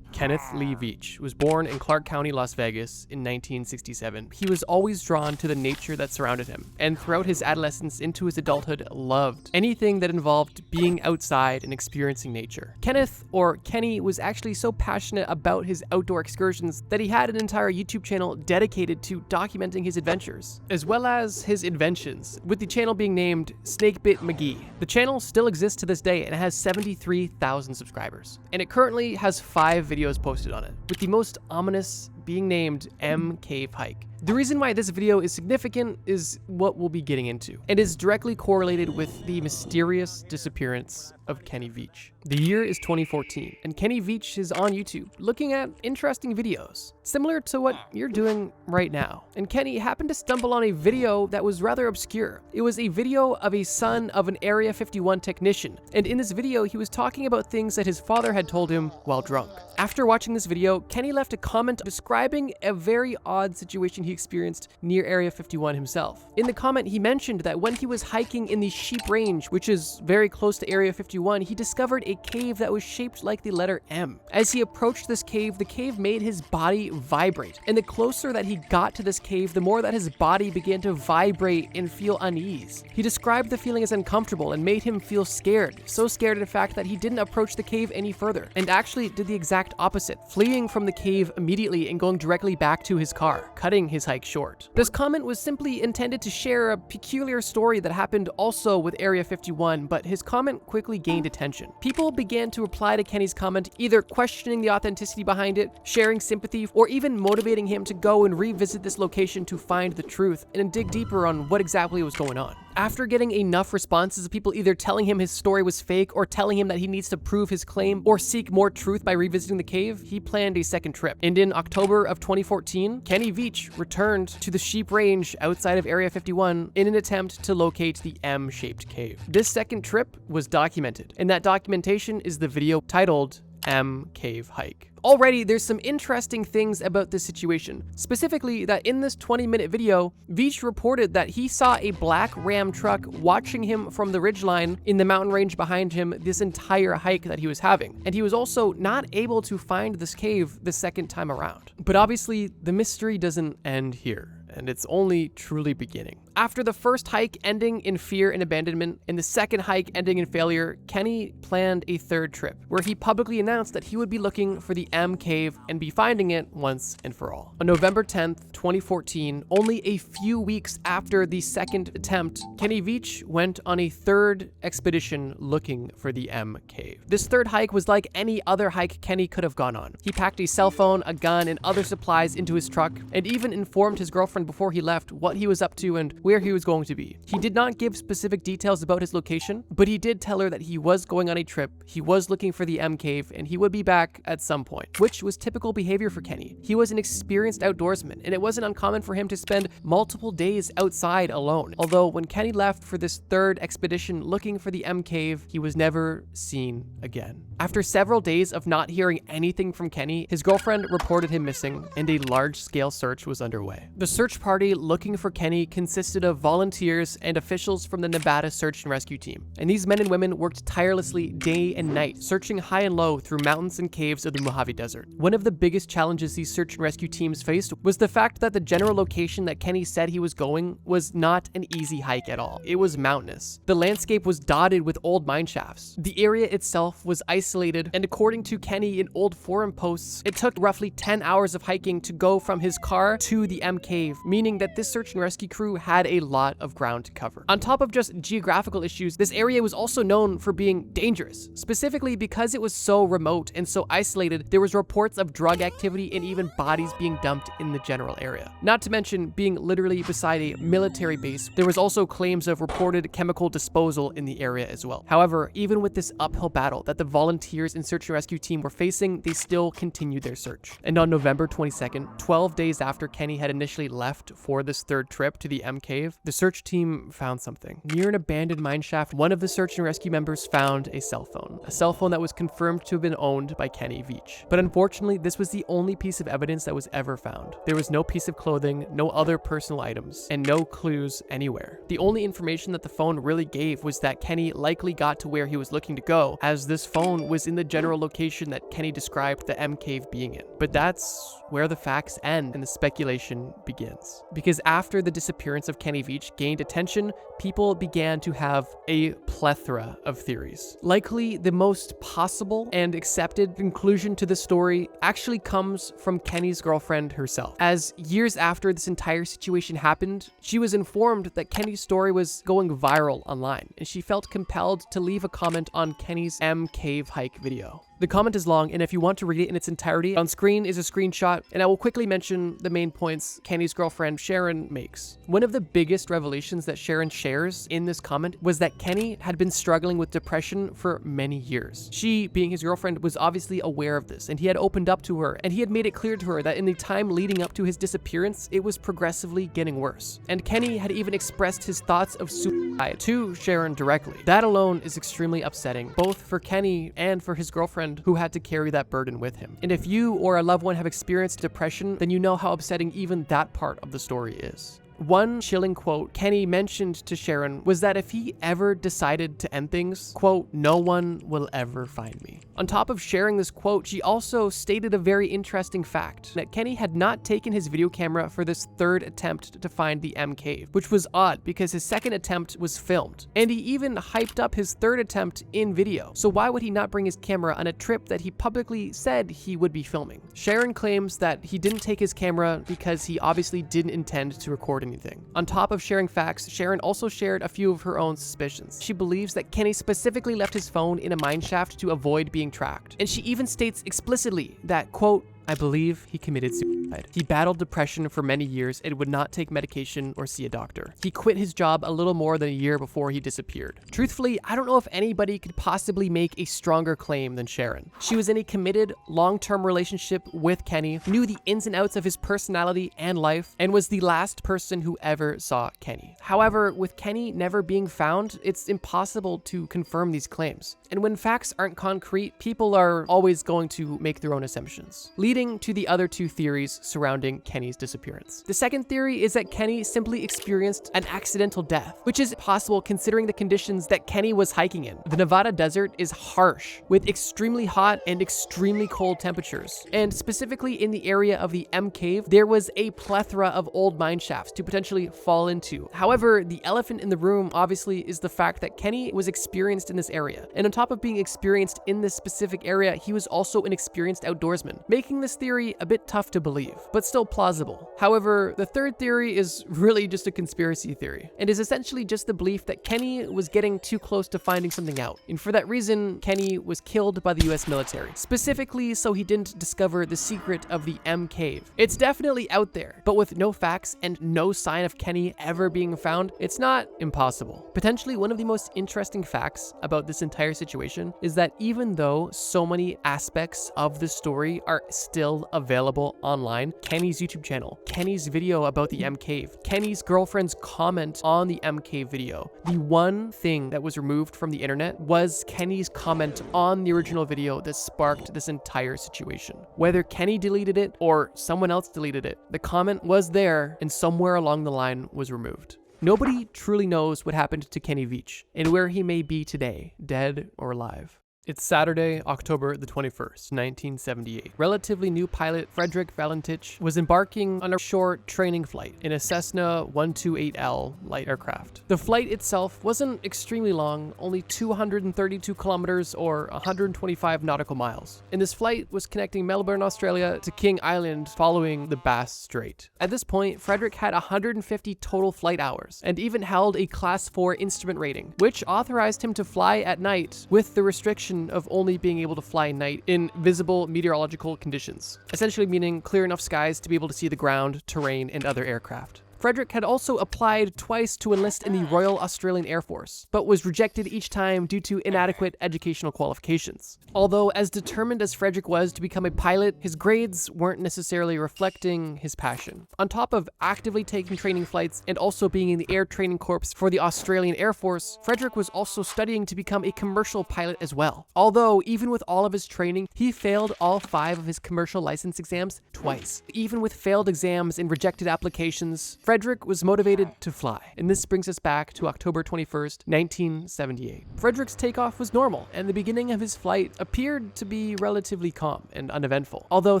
Kenneth Lee Veach was born in Clark County, Las Vegas in 1967. He was always drawn to the nature that surrounded him, and throughout his adolescence into his adulthood loved anything that involved being outside and experiencing nature. Kenneth, or Kenny, was actually so passionate about his outdoor excursions that he had an entire YouTube channel dedicated to documenting his adventures, as well as his inventions, with the channel being named Snakebit McGee. The channel still exists to this day and has 73,000 subscribers, and it currently has 5 videos posted on it, with the most ominous being named M Cave Hike. The reason why this video is significant is what we'll be getting into, and is directly correlated with the mysterious disappearance of Kenny Veach. The year is 2014, and Kenny Veach is on YouTube looking at interesting videos, similar to what you're doing right now. And Kenny happened to stumble on a video that was rather obscure. It was a video of a son of an Area 51 technician, and in this video he was talking about things that his father had told him while drunk. After watching this video, Kenny left a comment describing a very odd situation he experienced near Area 51 himself. In the comment, he mentioned that when he was hiking in the Sheep Range, which is very close to Area 51, he discovered a cave that was shaped like the letter M. As he approached this cave, the cave made his body vibrate, and the closer that he got to this cave, the more that his body began to vibrate and feel unease. He described the feeling as uncomfortable and made him feel scared, so scared in fact that he didn't approach the cave any further, and actually did the exact opposite, fleeing from the cave immediately and going directly back to his car, cutting his hike short. This comment was simply intended to share a peculiar story that happened also with Area 51, but his comment quickly gained attention. People began to reply to Kenny's comment, either questioning the authenticity behind it, sharing sympathy, or even motivating him to go and revisit this location to find the truth and dig deeper on what exactly was going on. After getting enough responses of people either telling him his story was fake or telling him that he needs to prove his claim or seek more truth by revisiting the cave, he planned a second trip. And in October of 2014, Kenny Veach returned to the Sheep Range outside of Area 51 in an attempt to locate the M-shaped cave. This second trip was documented, and that documentation is the video titled M Cave Hike. Already, there's some interesting things about this situation. Specifically, that in this 20-minute video, Veach reported that he saw a black Ram truck watching him from the ridgeline in the mountain range behind him this entire hike that he was having. And he was also not able to find this cave the second time around. But obviously, the mystery doesn't end here, and it's only truly beginning. After the first hike ending in fear and abandonment, and the second hike ending in failure, Kenny planned a third trip, where he publicly announced that he would be looking for the M Cave and be finding it once and for all. On November 10th, 2014, only a few weeks after the second attempt, Kenny Veach went on a third expedition looking for the M Cave. This third hike was like any other hike Kenny could have gone on. He packed a cell phone, a gun, and other supplies into his truck, and even informed his girlfriend before he left what he was up to and where he was going to be. He did not give specific details about his location, but he did tell her that he was going on a trip, he was looking for the M Cave, and he would be back at some point, which was typical behavior for Kenny. He was an experienced outdoorsman, and it wasn't uncommon for him to spend multiple days outside alone. Although when Kenny left for this third expedition looking for the M Cave, he was never seen again. After several days of not hearing anything from Kenny, his girlfriend reported him missing, and a large-scale search was underway. The search party looking for Kenny consisted of volunteers and officials from the Nevada Search and Rescue Team, and these men and women worked tirelessly day and night, searching high and low through mountains and caves of the Mojave Desert. One of the biggest challenges these search and rescue teams faced was the fact that the general location that Kenny said he was going was not an easy hike at all. It was mountainous. The landscape was dotted with old mine shafts. The area itself was isolated, and according to Kenny in old forum posts, it took roughly 10 hours of hiking to go from his car to the M Cave, meaning that this search and rescue crew had a lot of ground to cover. On top of just geographical issues, this area was also known for being dangerous. Specifically because it was so remote and so isolated, there was reports of drug activity and even bodies being dumped in the general area. Not to mention being literally beside a military base, there was also claims of reported chemical disposal in the area as well. However, even with this uphill battle that the volunteers and search and rescue team were facing, they still continued their search. And on November 22nd, 12 days after Kenny had initially left for this third trip to the M Cave, cave, the search team found something. Near an abandoned mineshaft, one of the search and rescue members found a cell phone that was confirmed to have been owned by Kenny Veach. But unfortunately, this was the only piece of evidence that was ever found. There was no piece of clothing, no other personal items, and no clues anywhere. The only information that the phone really gave was that Kenny likely got to where he was looking to go, as this phone was in the general location that Kenny described the M cave being in. But that's where the facts end and the speculation begins. Because after the disappearance of Kenny Veach gained attention, people began to have a plethora of theories. Likely the most possible and accepted conclusion to the story actually comes from Kenny's girlfriend herself. As years after this entire situation happened, she was informed that Kenny's story was going viral online, and she felt compelled to leave a comment on Kenny's M cave hike video. The comment is long, and if you want to read it in its entirety, on screen is a screenshot, and I will quickly mention the main points Kenny's girlfriend Sharon makes. One of the biggest revelations that Sharon shares in this comment was that Kenny had been struggling with depression for many years. She, being his girlfriend, was obviously aware of this, and he had opened up to her, and he had made it clear to her that in the time leading up to his disappearance, it was progressively getting worse. And Kenny had even expressed his thoughts of suicide to Sharon directly. That alone is extremely upsetting, both for Kenny and for his girlfriend, who had to carry that burden with him. And if you or a loved one have experienced depression, then you know how upsetting even that part of the story is. One chilling quote Kenny mentioned to Sharon was that if he ever decided to end things, quote, "No one will ever find me." On top of sharing this quote, she also stated a very interesting fact, that Kenny had not taken his video camera for this third attempt to find the M cave, which was odd because his second attempt was filmed. And he even hyped up his third attempt in video. So why would he not bring his camera on a trip that he publicly said he would be filming? Sharon claims that he didn't take his camera because he obviously didn't intend to record anything. On top of sharing facts, Sharon also shared a few of her own suspicions. She believes that Kenny specifically left his phone in a mineshaft to avoid being tracked. And she even states explicitly that, quote, "I believe he committed suicide. He battled depression for many years and would not take medication or see a doctor. He quit his job a little more than a year before he disappeared." Truthfully, I don't know if anybody could possibly make a stronger claim than Sharon. She was in a committed, long-term relationship with Kenny, knew the ins and outs of his personality and life, and was the last person who ever saw Kenny. However, with Kenny never being found, it's impossible to confirm these claims. And when facts aren't concrete, people are always going to make their own assumptions, leading to the other two theories surrounding Kenny's disappearance. The second theory is that Kenny simply experienced an accidental death, which is possible considering the conditions that Kenny was hiking in. The Nevada desert is harsh, with extremely hot and extremely cold temperatures. And specifically in the area of the M cave, there was a plethora of old mine shafts to potentially fall into. However, the elephant in the room obviously is the fact that Kenny was experienced in this area. And on top of being experienced in this specific area, he was also an experienced outdoorsman, making this theory a bit tough to believe, but still plausible. However, the third theory is really just a conspiracy theory, and is essentially just the belief that Kenny was getting too close to finding something out. And for that reason, Kenny was killed by the US military, specifically so he didn't discover the secret of the M cave. It's definitely out there, but with no facts and no sign of Kenny ever being found, it's not impossible. Potentially one of the most interesting facts about this entire situation is that even though so many aspects of the story are still available online, Kenny's YouTube channel, Kenny's video about the M cave, Kenny's girlfriend's comment on the M cave video, the one thing that was removed from the internet was Kenny's comment on the original video that sparked this entire situation. Whether Kenny deleted it or someone else deleted it, the comment was there and somewhere along the line was removed. Nobody truly knows what happened to Kenny Veach and where he may be today, dead or alive. It's Saturday, October the 21st, 1978. Relatively new pilot Frederick Valentich was embarking on a short training flight in a Cessna 128L light aircraft. The flight itself wasn't extremely long, only 232 kilometers or 125 nautical miles. And this flight was connecting Melbourne, Australia to King Island following the Bass Strait. At this point, Frederick had 150 total flight hours and even held a Class 4 instrument rating, which authorized him to fly at night with the restriction of only being able to fly at night in visible meteorological conditions, essentially meaning clear enough skies to be able to see the ground, terrain, and other aircraft. Frederick had also applied twice to enlist in the Royal Australian Air Force, but was rejected each time due to inadequate educational qualifications. Although as determined as Frederick was to become a pilot, his grades weren't necessarily reflecting his passion. On top of actively taking training flights and also being in the Air Training Corps for the Australian Air Force, Frederick was also studying to become a commercial pilot as well. Although, even with all of his training, he failed all 5 of his commercial license exams twice. Even with failed exams and rejected applications, Frederick was motivated to fly. And this brings us back to October 21st, 1978. Frederick's takeoff was normal, and the beginning of his flight appeared to be relatively calm and uneventful. Although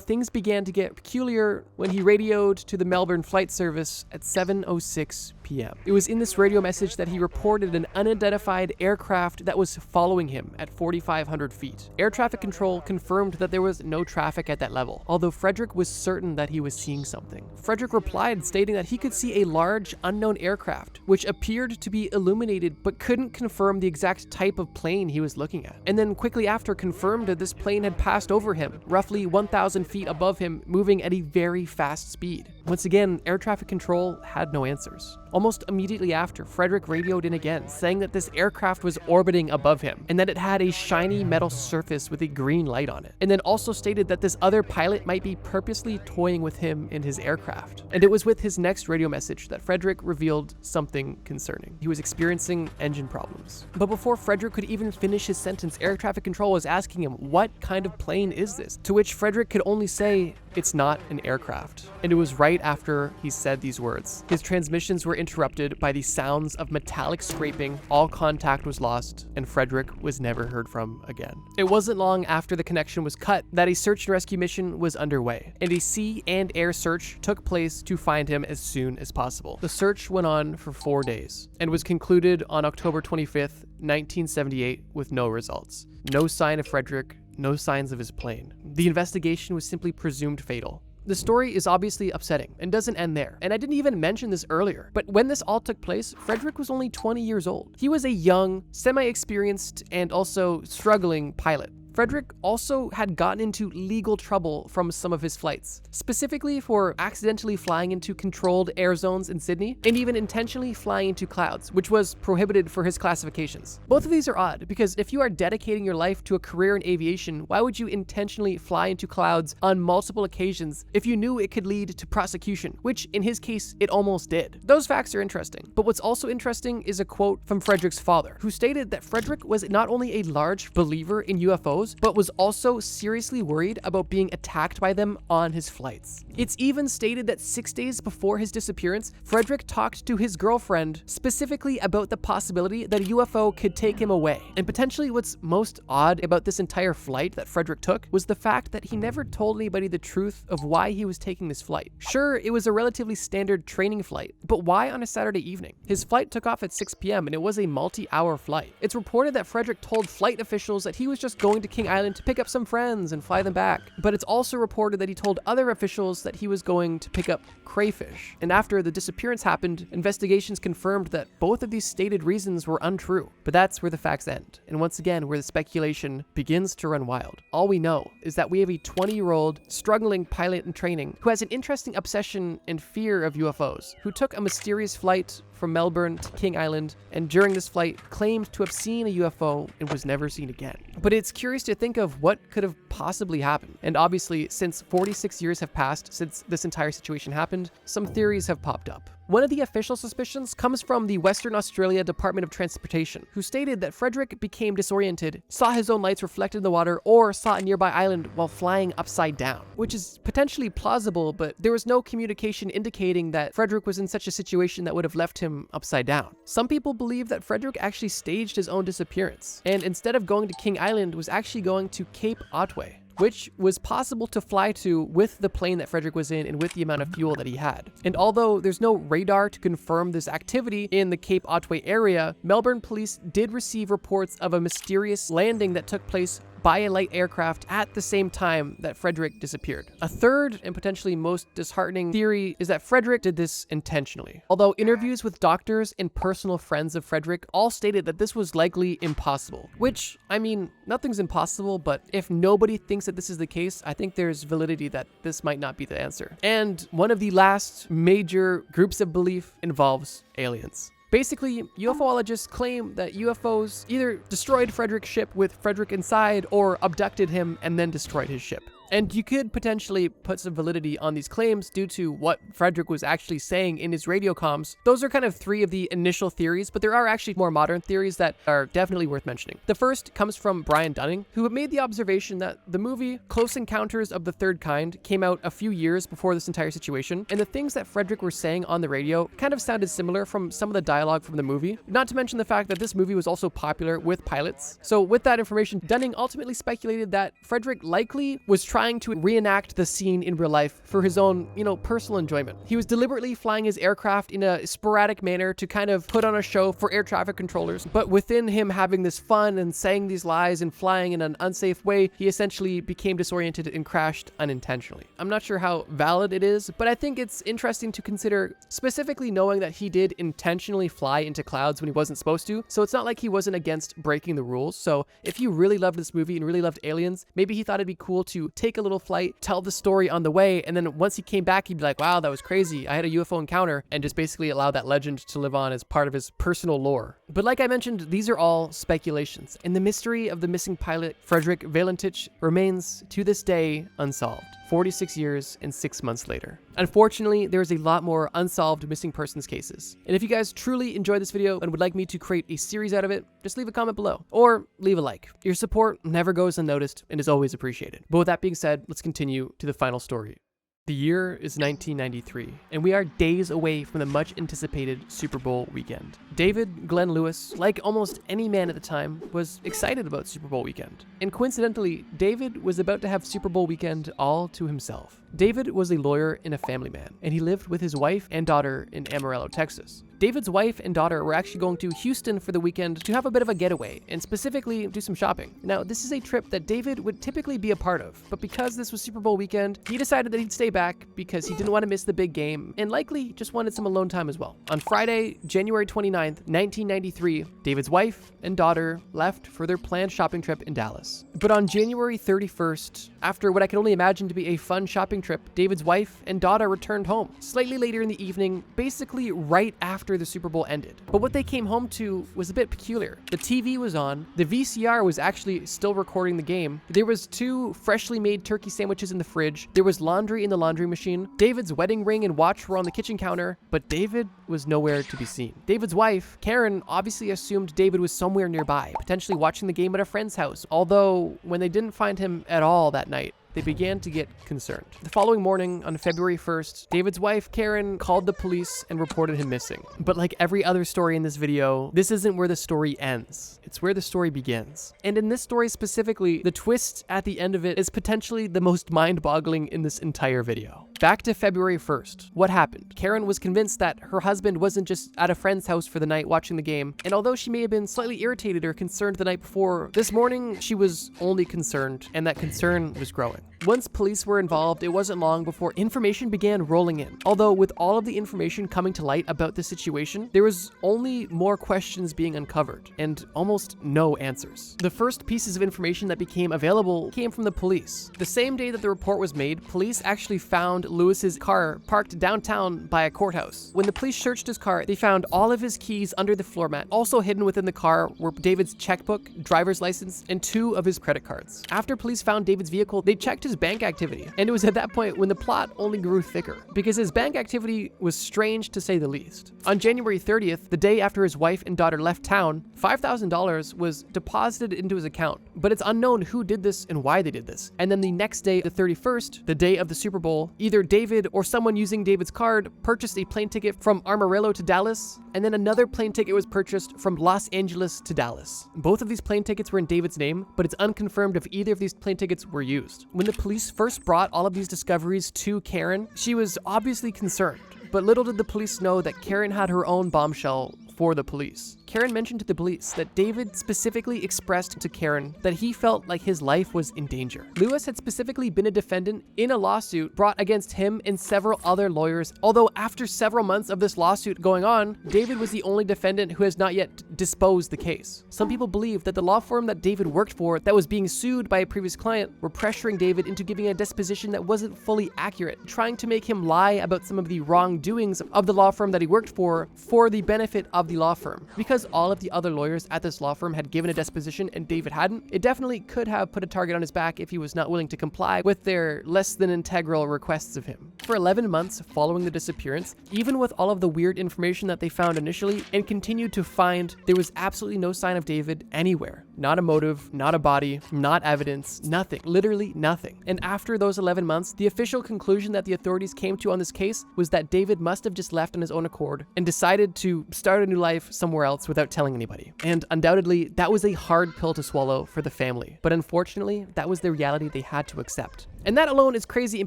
things began to get peculiar when he radioed to the Melbourne Flight Service at 7:06 p.m. It was in this radio message that he reported an unidentified aircraft that was following him at 4,500 feet. Air traffic control confirmed that there was no traffic at that level, although Frederick was certain that he was seeing something. Frederick replied stating that he could see a large unknown aircraft, which appeared to be illuminated but couldn't confirm the exact type of plane he was looking at. And then quickly after confirmed that this plane had passed over him, roughly 1,000 feet above him, moving at a very fast speed. Once again, air traffic control had no answers. Almost immediately after, Frederick radioed in again, saying that this aircraft was orbiting above him and that it had a shiny metal surface with a green light on it. And then also stated that this other pilot might be purposely toying with him in his aircraft. And it was with his next radio message that Frederick revealed something concerning. He was experiencing engine problems. But before Frederick could even finish his sentence, air traffic control was asking him, what kind of plane is this? To which Frederick could only say, it's not an aircraft. And it was right after he said these words. His transmissions were interrupted by the sounds of metallic scraping, all contact was lost, and Frederick was never heard from again. It wasn't long after the connection was cut that a search and rescue mission was underway, and a sea and air search took place to find him as soon as possible. The search went on for 4 days, and was concluded on October 25th, 1978 with no results. No sign of Frederick, no signs of his plane. The investigation was simply presumed fatal. The story is obviously upsetting and doesn't end there. And I didn't even mention this earlier, but when this all took place, Frederick was only 20 years old. He was a young, semi-experienced, and also struggling pilot. Frederick also had gotten into legal trouble from some of his flights, specifically for accidentally flying into controlled air zones in Sydney, and even intentionally flying into clouds, which was prohibited for his classifications. Both of these are odd, because if you are dedicating your life to a career in aviation, why would you intentionally fly into clouds on multiple occasions if you knew it could lead to prosecution, which in his case, it almost did? Those facts are interesting, but what's also interesting is a quote from Frederick's father, who stated that Frederick was not only a large believer in UFOs, but was also seriously worried about being attacked by them on his flights. It's even stated that 6 days before his disappearance, Frederick talked to his girlfriend specifically about the possibility that a UFO could take him away. And potentially what's most odd about this entire flight that Frederick took was the fact that he never told anybody the truth of why he was taking this flight. Sure, it was a relatively standard training flight, but why on a Saturday evening? His flight took off at 6 p.m. and it was a multi-hour flight. It's reported that Frederick told flight officials that he was just going to King Island to pick up some friends and fly them back. But it's also reported that he told other officials that he was going to pick up crayfish. And after the disappearance happened, investigations confirmed that both of these stated reasons were untrue. But that's where the facts end. And once again, where the speculation begins to run wild. All we know is that we have a 20-year-old struggling pilot in training who has an interesting obsession and fear of UFOs, who took a mysterious flight from Melbourne to King Island, and during this flight claimed to have seen a UFO and was never seen again. But it's curious to think of what could have possibly happened. And obviously, since 46 years have passed since this entire situation happened, some theories have popped up. One of the official suspicions comes from the Western Australia Department of Transportation, who stated that Frederick became disoriented, saw his own lights reflected in the water, or saw a nearby island while flying upside down, which is potentially plausible, but there was no communication indicating that Frederick was in such a situation that would have left him upside down. Some people believe that Frederick actually staged his own disappearance, and instead of going to King Island, was actually going to Cape Otway, which was possible to fly to with the plane that Frederick was in and with the amount of fuel that he had. And although there's no radar to confirm this activity in the Cape Otway area, Melbourne police did receive reports of a mysterious landing that took place by a light aircraft at the same time that Frederick disappeared. A third and potentially most disheartening theory is that Frederick did this intentionally. Although interviews with doctors and personal friends of Frederick all stated that this was likely impossible, which, I mean, nothing's impossible, but if nobody thinks that this is the case, I think there's validity that this might not be the answer. And one of the last major groups of belief involves aliens. Basically, UFOologists claim that UFOs either destroyed Frederick's ship with Frederick inside or abducted him and then destroyed his ship. And you could potentially put some validity on these claims due to what Frederick was actually saying in his radio comms. Those are kind of three of the initial theories, but there are actually more modern theories that are definitely worth mentioning. The first comes from Brian Dunning, who made the observation that the movie Close Encounters of the Third Kind came out a few years before this entire situation, and the things that Frederick was saying on the radio kind of sounded similar from some of the dialogue from the movie, not to mention the fact that this movie was also popular with pilots. So with that information, Dunning ultimately speculated that Frederick likely was trying to reenact the scene in real life for his own, personal enjoyment. He was deliberately flying his aircraft in a sporadic manner to kind of put on a show for air traffic controllers, but within him having this fun and saying these lies and flying in an unsafe way, he essentially became disoriented and crashed unintentionally. I'm not sure how valid it is, but I think it's interesting to consider, specifically knowing that he did intentionally fly into clouds when he wasn't supposed to, so it's not like he wasn't against breaking the rules. So if you really loved this movie and really loved aliens, maybe he thought it'd be cool to take a little flight, tell the story on the way, and then once he came back, he'd be like, wow, that was crazy, I had a UFO encounter, and just basically allow that legend to live on as part of his personal lore. But like I mentioned, these are all speculations, and the mystery of the missing pilot, Frederick Valentich, remains to this day unsolved, 46 years and 6 months later. Unfortunately, there's a lot more unsolved missing persons cases. And if you guys truly enjoyed this video and would like me to create a series out of it, just leave a comment below or leave a like. Your support never goes unnoticed and is always appreciated. But with that being said, let's continue to the final story. The year is 1993, and we are days away from the much-anticipated Super Bowl weekend. David Glenn Lewis, like almost any man at the time, was excited about Super Bowl weekend. And coincidentally, David was about to have Super Bowl weekend all to himself. David was a lawyer and a family man, and he lived with his wife and daughter in Amarillo, Texas. David's wife and daughter were actually going to Houston for the weekend to have a bit of a getaway, and specifically do some shopping. Now, this is a trip that David would typically be a part of, but because this was Super Bowl weekend, he decided that he'd stay back because he didn't want to miss the big game, and likely just wanted some alone time as well. On Friday, January 29th, 1993, David's wife and daughter left for their planned shopping trip in Dallas. But on January 31st, after what I can only imagine to be a fun shopping trip, David's wife and daughter returned home slightly later in the evening, basically right after the Super Bowl ended. But what they came home to was a bit peculiar. The TV was on, the VCR was actually still recording the game, there was 2 freshly made turkey sandwiches in the fridge, there was laundry in the laundry machine, David's wedding ring and watch were on the kitchen counter, but David was nowhere to be seen. David's wife, Karen, obviously assumed David was somewhere nearby, potentially watching the game at a friend's house, although when they didn't find him at all that night, they began to get concerned. The following morning, on February 1st, David's wife, Karen, called the police and reported him missing. But like every other story in this video, this isn't where the story ends. It's where the story begins. And in this story specifically, the twist at the end of it is potentially the most mind-boggling in this entire video. Back to February 1st. What happened? Karen was convinced that her husband wasn't just at a friend's house for the night watching the game, and although she may have been slightly irritated or concerned the night before, this morning she was only concerned, and that concern was growing. Once police were involved, it wasn't long before information began rolling in. Although with all of the information coming to light about the situation, there was only more questions being uncovered and almost no answers. The first pieces of information that became available came from the police. The same day that the report was made, police actually found Lewis's car parked downtown by a courthouse. When the police searched his car, they found all of his keys under the floor mat. Also hidden within the car were David's checkbook, driver's license, and 2 of his credit cards. After police found David's vehicle, they checked his bank activity, and it was at that point when the plot only grew thicker, because his bank activity was strange to say the least. On January 30th, the day after his wife and daughter left town, $5,000 was deposited into his account, but it's unknown who did this and why they did this. And then the next day, the 31st, the day of the Super Bowl, either David or someone using David's card purchased a plane ticket from Amarillo to Dallas, and then another plane ticket was purchased from Los Angeles to Dallas. Both of these plane tickets were in David's name, but it's unconfirmed if either of these plane tickets were used. When the police first brought all of these discoveries to Karen, she was obviously concerned, but little did the police know that Karen had her own bombshell for the police. Karen mentioned to the police that David specifically expressed to Karen that he felt like his life was in danger. Lewis had specifically been a defendant in a lawsuit brought against him and several other lawyers, although after several months of this lawsuit going on, David was the only defendant who has not yet disposed the case. Some people believe that the law firm that David worked for that was being sued by a previous client were pressuring David into giving a disposition that wasn't fully accurate, trying to make him lie about some of the wrongdoings of the law firm that he worked for the benefit of the law firm. Because all of the other lawyers at this law firm had given a disposition and David hadn't, it definitely could have put a target on his back if he was not willing to comply with their less than integral requests of him. For 11 months following the disappearance, even with all of the weird information that they found initially and continued to find, there was absolutely no sign of David anywhere. Not a motive, not a body, not evidence, nothing, literally nothing. And after those 11 months, the official conclusion that the authorities came to on this case was that David must have just left on his own accord and decided to start a new life somewhere else without telling anybody. And undoubtedly, that was a hard pill to swallow for the family. But unfortunately, that was the reality they had to accept. And that alone is crazy and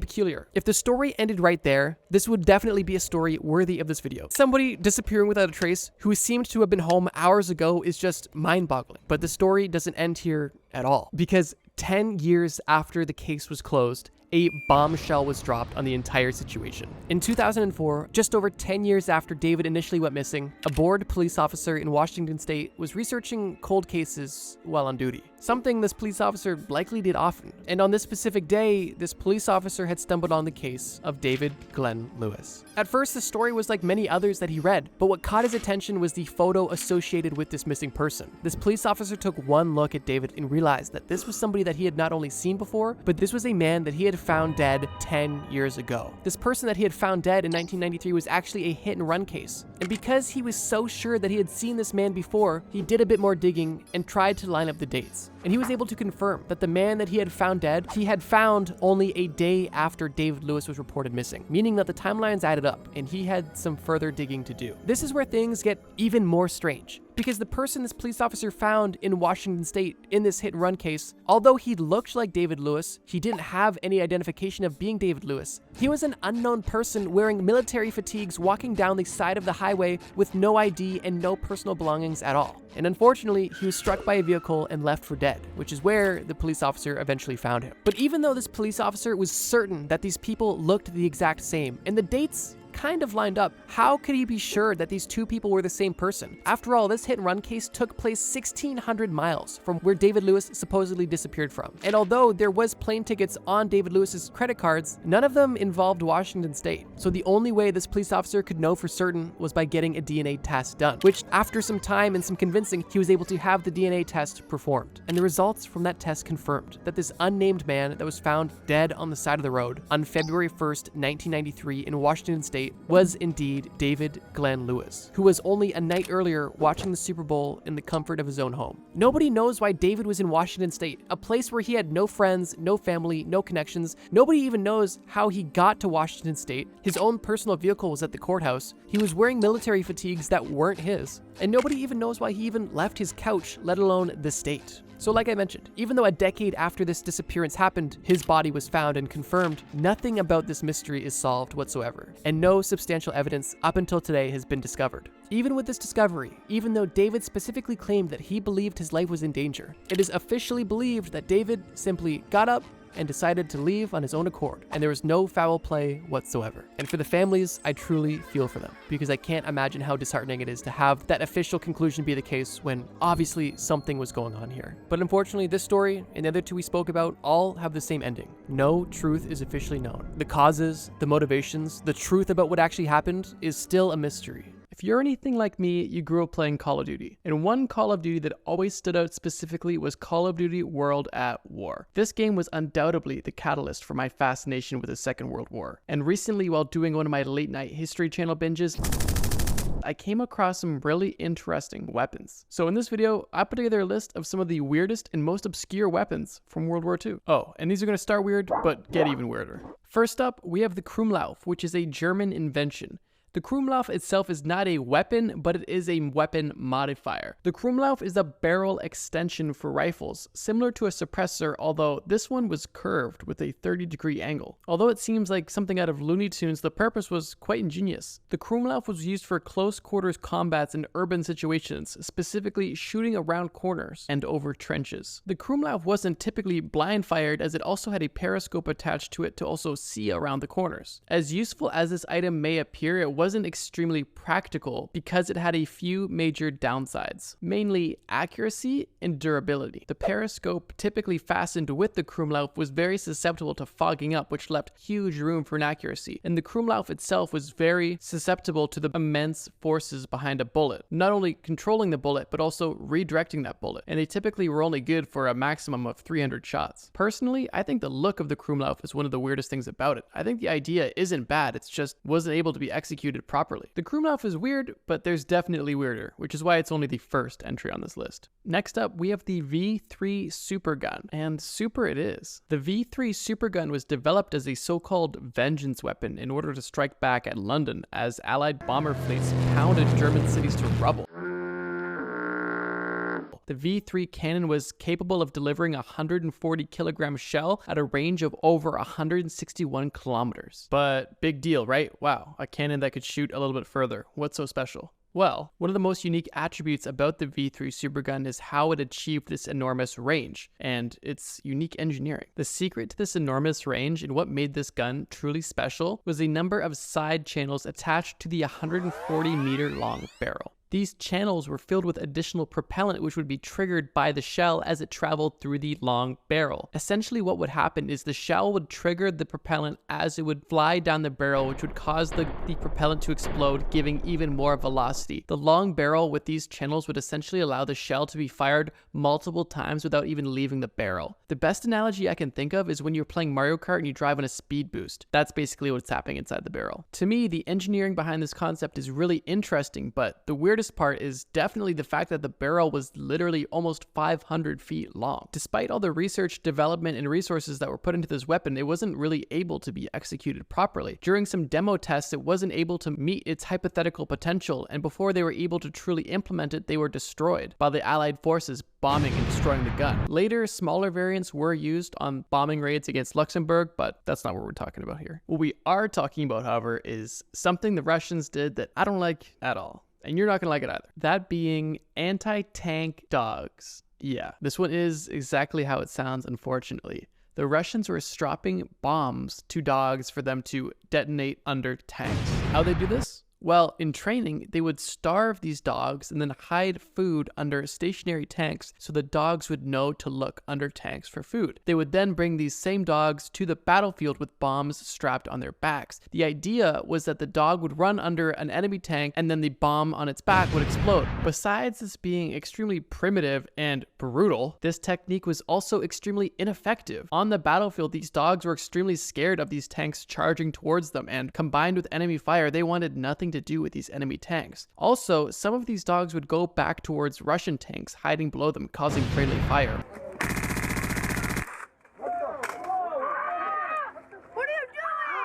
peculiar. If the story ended right there, this would definitely be a story worthy of this video. Somebody disappearing without a trace who seemed to have been home hours ago is just mind-boggling. But the story doesn't end here at all, because 10 years after the case was closed, a bombshell was dropped on the entire situation. In 2004, just over 10 years after David initially went missing, a bored police officer in Washington state was researching cold cases while on duty. Something this police officer likely did often. And on this specific day, this police officer had stumbled on the case of David Glenn Lewis. At first, the story was like many others that he read, but what caught his attention was the photo associated with this missing person. This police officer took one look at David and realized that this was somebody that he had not only seen before, but this was a man that he had found dead 10 years ago. This person that he had found dead in 1993 was actually a hit and run case. And because he was so sure that he had seen this man before, he did a bit more digging and tried to line up the dates. And he was able to confirm that the man that he had found dead, he had found only a day after David Lewis was reported missing, meaning that the timelines added up and he had some further digging to do. This is where things get even more strange, because the person this police officer found in Washington state in this hit and run case, although he looked like David Lewis, he didn't have any identification of being David Lewis. He was an unknown person wearing military fatigues walking down the side of the highway with no ID and no personal belongings at all. And unfortunately, he was struck by a vehicle and left for dead, which is where the police officer eventually found him. But even though this police officer was certain that these people looked the exact same, and the dates kind of lined up, how could he be sure that these two people were the same person? After all, this hit and run case took place 1,600 miles from where David Lewis supposedly disappeared from. And although there was plane tickets on David Lewis's credit cards, none of them involved Washington state. So the only way this police officer could know for certain was by getting a DNA test done, which after some time and some convincing, he was able to have the DNA test performed. And the results from that test confirmed that this unnamed man that was found dead on the side of the road on February 1st, 1993 in Washington state was indeed David Glenn Lewis, who was only a night earlier watching the Super Bowl in the comfort of his own home. Nobody knows why David was in Washington state, a place where he had no friends, no family, no connections. Nobody even knows how he got to Washington state. His own personal vehicle was at the courthouse. He was wearing military fatigues that weren't his. And nobody even knows why he even left his couch, let alone the state. So like I mentioned, even though a decade after this disappearance happened, his body was found and confirmed, nothing about this mystery is solved whatsoever, and no substantial evidence up until today has been discovered. Even with this discovery, even though David specifically claimed that he believed his life was in danger, it is officially believed that David simply got up and decided to leave on his own accord, and there was no foul play whatsoever. And for the families, I truly feel for them, because I can't imagine how disheartening it is to have that official conclusion be the case when obviously something was going on here. But unfortunately, this story and the other two we spoke about all have the same ending. No truth is officially known. The causes, the motivations, the truth about what actually happened is still a mystery. If you're anything like me, you grew up playing Call of Duty, and one Call of Duty that always stood out specifically was Call of Duty World at War. This game was undoubtedly the catalyst for my fascination with the Second World War, and recently while doing one of my late night History Channel binges, I came across some really interesting weapons. So in this video, I put together a list of some of the weirdest and most obscure weapons from World War II. Oh, and these are going to start weird, but get even weirder. First up, we have the Krumlauf, which is a German invention. The Krumlauf itself is not a weapon, but it is a weapon modifier. The Krumlauf is a barrel extension for rifles, similar to a suppressor, although this one was curved with a 30-degree angle. Although it seems like something out of Looney Tunes, the purpose was quite ingenious. The Krumlauf was used for close quarters combats in urban situations, specifically shooting around corners and over trenches. The Krumlauf wasn't typically blind fired, as it also had a periscope attached to it to also see around the corners. As useful as this item may appear, it wasn't extremely practical because it had a few major downsides, mainly accuracy and durability. The periscope, typically fastened with the Krumlauf, was very susceptible to fogging up, which left huge room for inaccuracy, and the Krumlauf itself was very susceptible to the immense forces behind a bullet, not only controlling the bullet but also redirecting that bullet, and they typically were only good for a maximum of 300 shots. Personally, I think the look of the Krumlauf is one of the weirdest things about it. I think the idea isn't bad, it's just wasn't able to be executed properly. The Krumlauf is weird, but there's definitely weirder, which is why it's only the first entry on this list. Next up, we have the V3 Supergun, and super it is. The V3 Supergun was developed as a so-called vengeance weapon in order to strike back at London as Allied bomber fleets pounded German cities to rubble. The V3 cannon was capable of delivering a 140-kilogram shell at a range of over 161 kilometers. But big deal, right? Wow, a cannon that could shoot a little bit further. What's so special? Well, one of the most unique attributes about the V3 Supergun is how it achieved this enormous range, and its unique engineering. The secret to this enormous range and what made this gun truly special was a number of side channels attached to the 140-meter long barrel. These channels were filled with additional propellant which would be triggered by the shell as it traveled through the long barrel. Essentially what would happen is the shell would trigger the propellant as it would fly down the barrel, which would cause the propellant to explode, giving even more velocity. The long barrel with these channels would essentially allow the shell to be fired multiple times without even leaving the barrel. The best analogy I can think of is when you're playing Mario Kart and you drive on a speed boost. That's basically what's happening inside the barrel. To me, the engineering behind this concept is really interesting, but the weirdest part is definitely the fact that the barrel was literally almost 500 feet long. Despite all the research, development, and resources that were put into this weapon, it wasn't really able to be executed properly. During some demo tests, it wasn't able to meet its hypothetical potential, and before they were able to truly implement it, they were destroyed by the Allied forces bombing and destroying the gun. Later, smaller variants were used on bombing raids against Luxembourg, but that's not what we're talking about here. What we are talking about, however, is something the Russians did that I don't like at all. And you're not going to like it either. That being anti-tank dogs. Yeah, this one is exactly how it sounds, unfortunately. The Russians were strapping bombs to dogs for them to detonate under tanks. How they do this? Well, in training, they would starve these dogs and then hide food under stationary tanks so the dogs would know to look under tanks for food. They would then bring these same dogs to the battlefield with bombs strapped on their backs. The idea was that the dog would run under an enemy tank and then the bomb on its back would explode. Besides this being extremely primitive and brutal, this technique was also extremely ineffective. On the battlefield, these dogs were extremely scared of these tanks charging towards them, and combined with enemy fire, they wanted nothing to do with these enemy tanks. Also, some of these dogs would go back towards Russian tanks, hiding below them, causing friendly fire.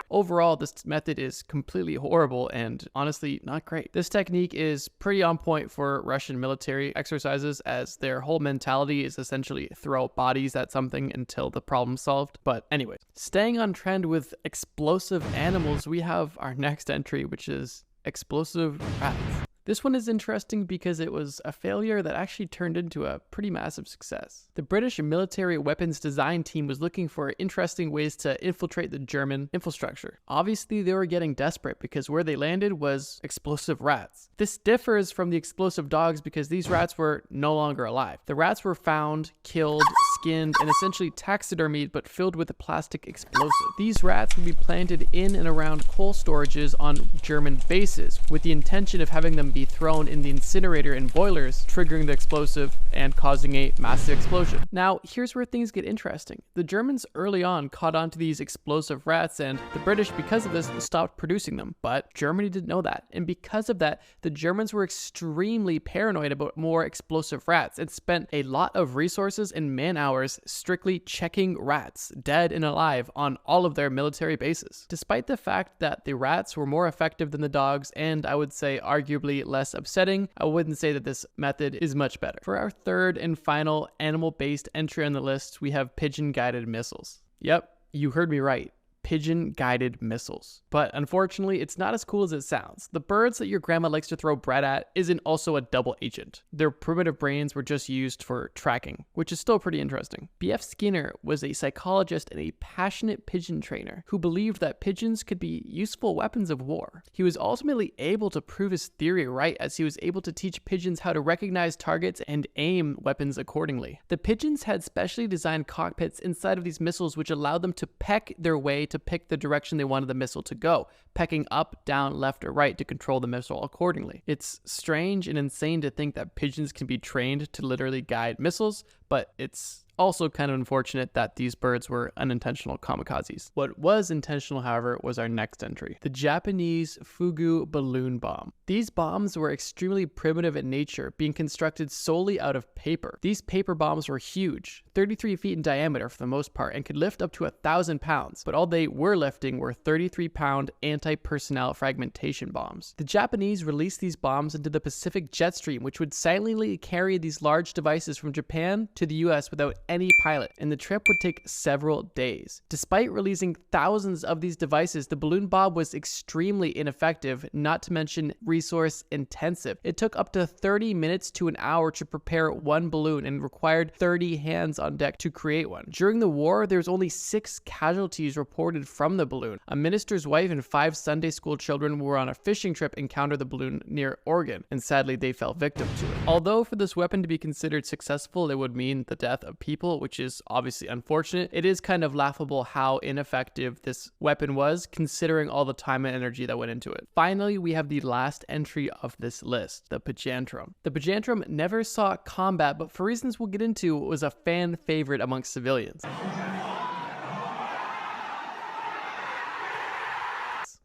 Overall, this method is completely horrible and honestly not great. This technique is pretty on point for Russian military exercises, as their whole mentality is essentially throw bodies at something until the problem's solved. But anyway, staying on trend with explosive animals, we have our next entry, which is explosive rats. This one is interesting because it was a failure that actually turned into a pretty massive success. The British military weapons design team was looking for interesting ways to infiltrate the German infrastructure. Obviously, they were getting desperate because where they landed was explosive rats. This differs from the explosive dogs because these rats were no longer alive. The rats were found, killed, skinned, and essentially taxidermied but filled with a plastic explosive. These rats would be planted in and around coal storages on German bases with the intention of having them be thrown in the incinerator and boilers, triggering the explosive and causing a massive explosion. Now, here's where things get interesting. The Germans early on caught on to these explosive rats, and the British, because of this, stopped producing them. But Germany didn't know that, and because of that, the Germans were extremely paranoid about more explosive rats and spent a lot of resources and man-hours hours strictly checking rats, dead and alive, on all of their military bases. Despite the fact that the rats were more effective than the dogs, and I would say arguably less upsetting, I wouldn't say that this method is much better. For our third and final animal-based entry on the list, we have pigeon-guided missiles. Yep, you heard me right. Pigeon-guided missiles. But unfortunately, it's not as cool as it sounds. The birds that your grandma likes to throw bread at isn't also a double agent. Their primitive brains were just used for tracking, which is still pretty interesting. B.F. Skinner was a psychologist and a passionate pigeon trainer who believed that pigeons could be useful weapons of war. He was ultimately able to prove his theory right, as he was able to teach pigeons how to recognize targets and aim weapons accordingly. The pigeons had specially designed cockpits inside of these missiles which allowed them to peck their way to pick the direction they wanted the missile to go, pecking up, down, left, or right to control the missile accordingly. It's strange and insane to think that pigeons can be trained to literally guide missiles, but it's also kind of unfortunate that these birds were unintentional kamikazes. What was intentional, however, was our next entry, the Japanese Fugu balloon bomb. These bombs were extremely primitive in nature, being constructed solely out of paper. These paper bombs were huge, 33 feet in diameter for the most part, and could lift up to 1,000 pounds, but all they were lifting were 33-pound anti-personnel fragmentation bombs. The Japanese released these bombs into the Pacific jet stream, which would silently carry these large devices from Japan to the US without any pilot, and the trip would take several days. Despite releasing thousands of these devices, the balloon bomb was extremely ineffective, not to mention resource intensive. It took up to 30 minutes to an hour to prepare one balloon and required 30 hands on deck to create one. During the war, there was only 6 casualties reported from the balloon. A minister's wife and 5 Sunday school children were on a fishing trip encountered the balloon near Oregon, and sadly they fell victim to it. Although for this weapon to be considered successful, it would mean the death of people, which is obviously unfortunate. It is kind of laughable how ineffective this weapon was, considering all the time and energy that went into it. Finally, we have the last entry of this list, the Pajantrum. The Pajantrum never saw combat, but for reasons we'll get into, was a fan favorite amongst civilians.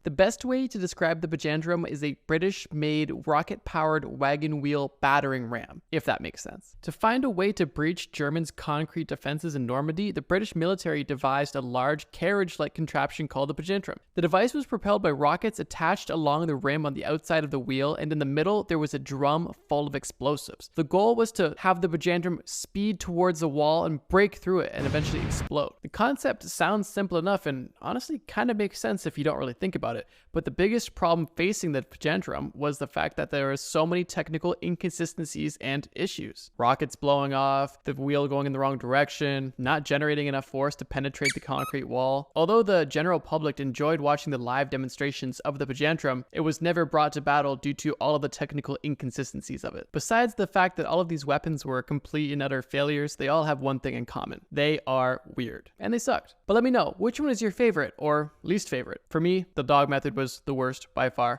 The best way to describe the Pajantrum is a British-made rocket-powered wagon wheel battering ram, if that makes sense. To find a way to breach Germans' concrete defenses in Normandy, the British military devised a large carriage-like contraption called the Pajantrum. The device was propelled by rockets attached along the rim on the outside of the wheel, and in the middle there was a drum full of explosives. The goal was to have the Pajantrum speed towards the wall and break through it and eventually explode. The concept sounds simple enough and honestly kind of makes sense if you don't really think about it, but the biggest problem facing the Pajantrum was the fact that there are so many technical inconsistencies and issues. Rockets blowing off, the wheel going in the wrong direction, not generating enough force to penetrate the concrete wall. Although the general public enjoyed watching the live demonstrations of the Pajantrum, it was never brought to battle due to all of the technical inconsistencies of it. Besides the fact that all of these weapons were complete and utter failures, they all have one thing in common. They are weird. And they sucked. But let me know, which one is your favorite or least favorite? For me, the dog method was the worst by far.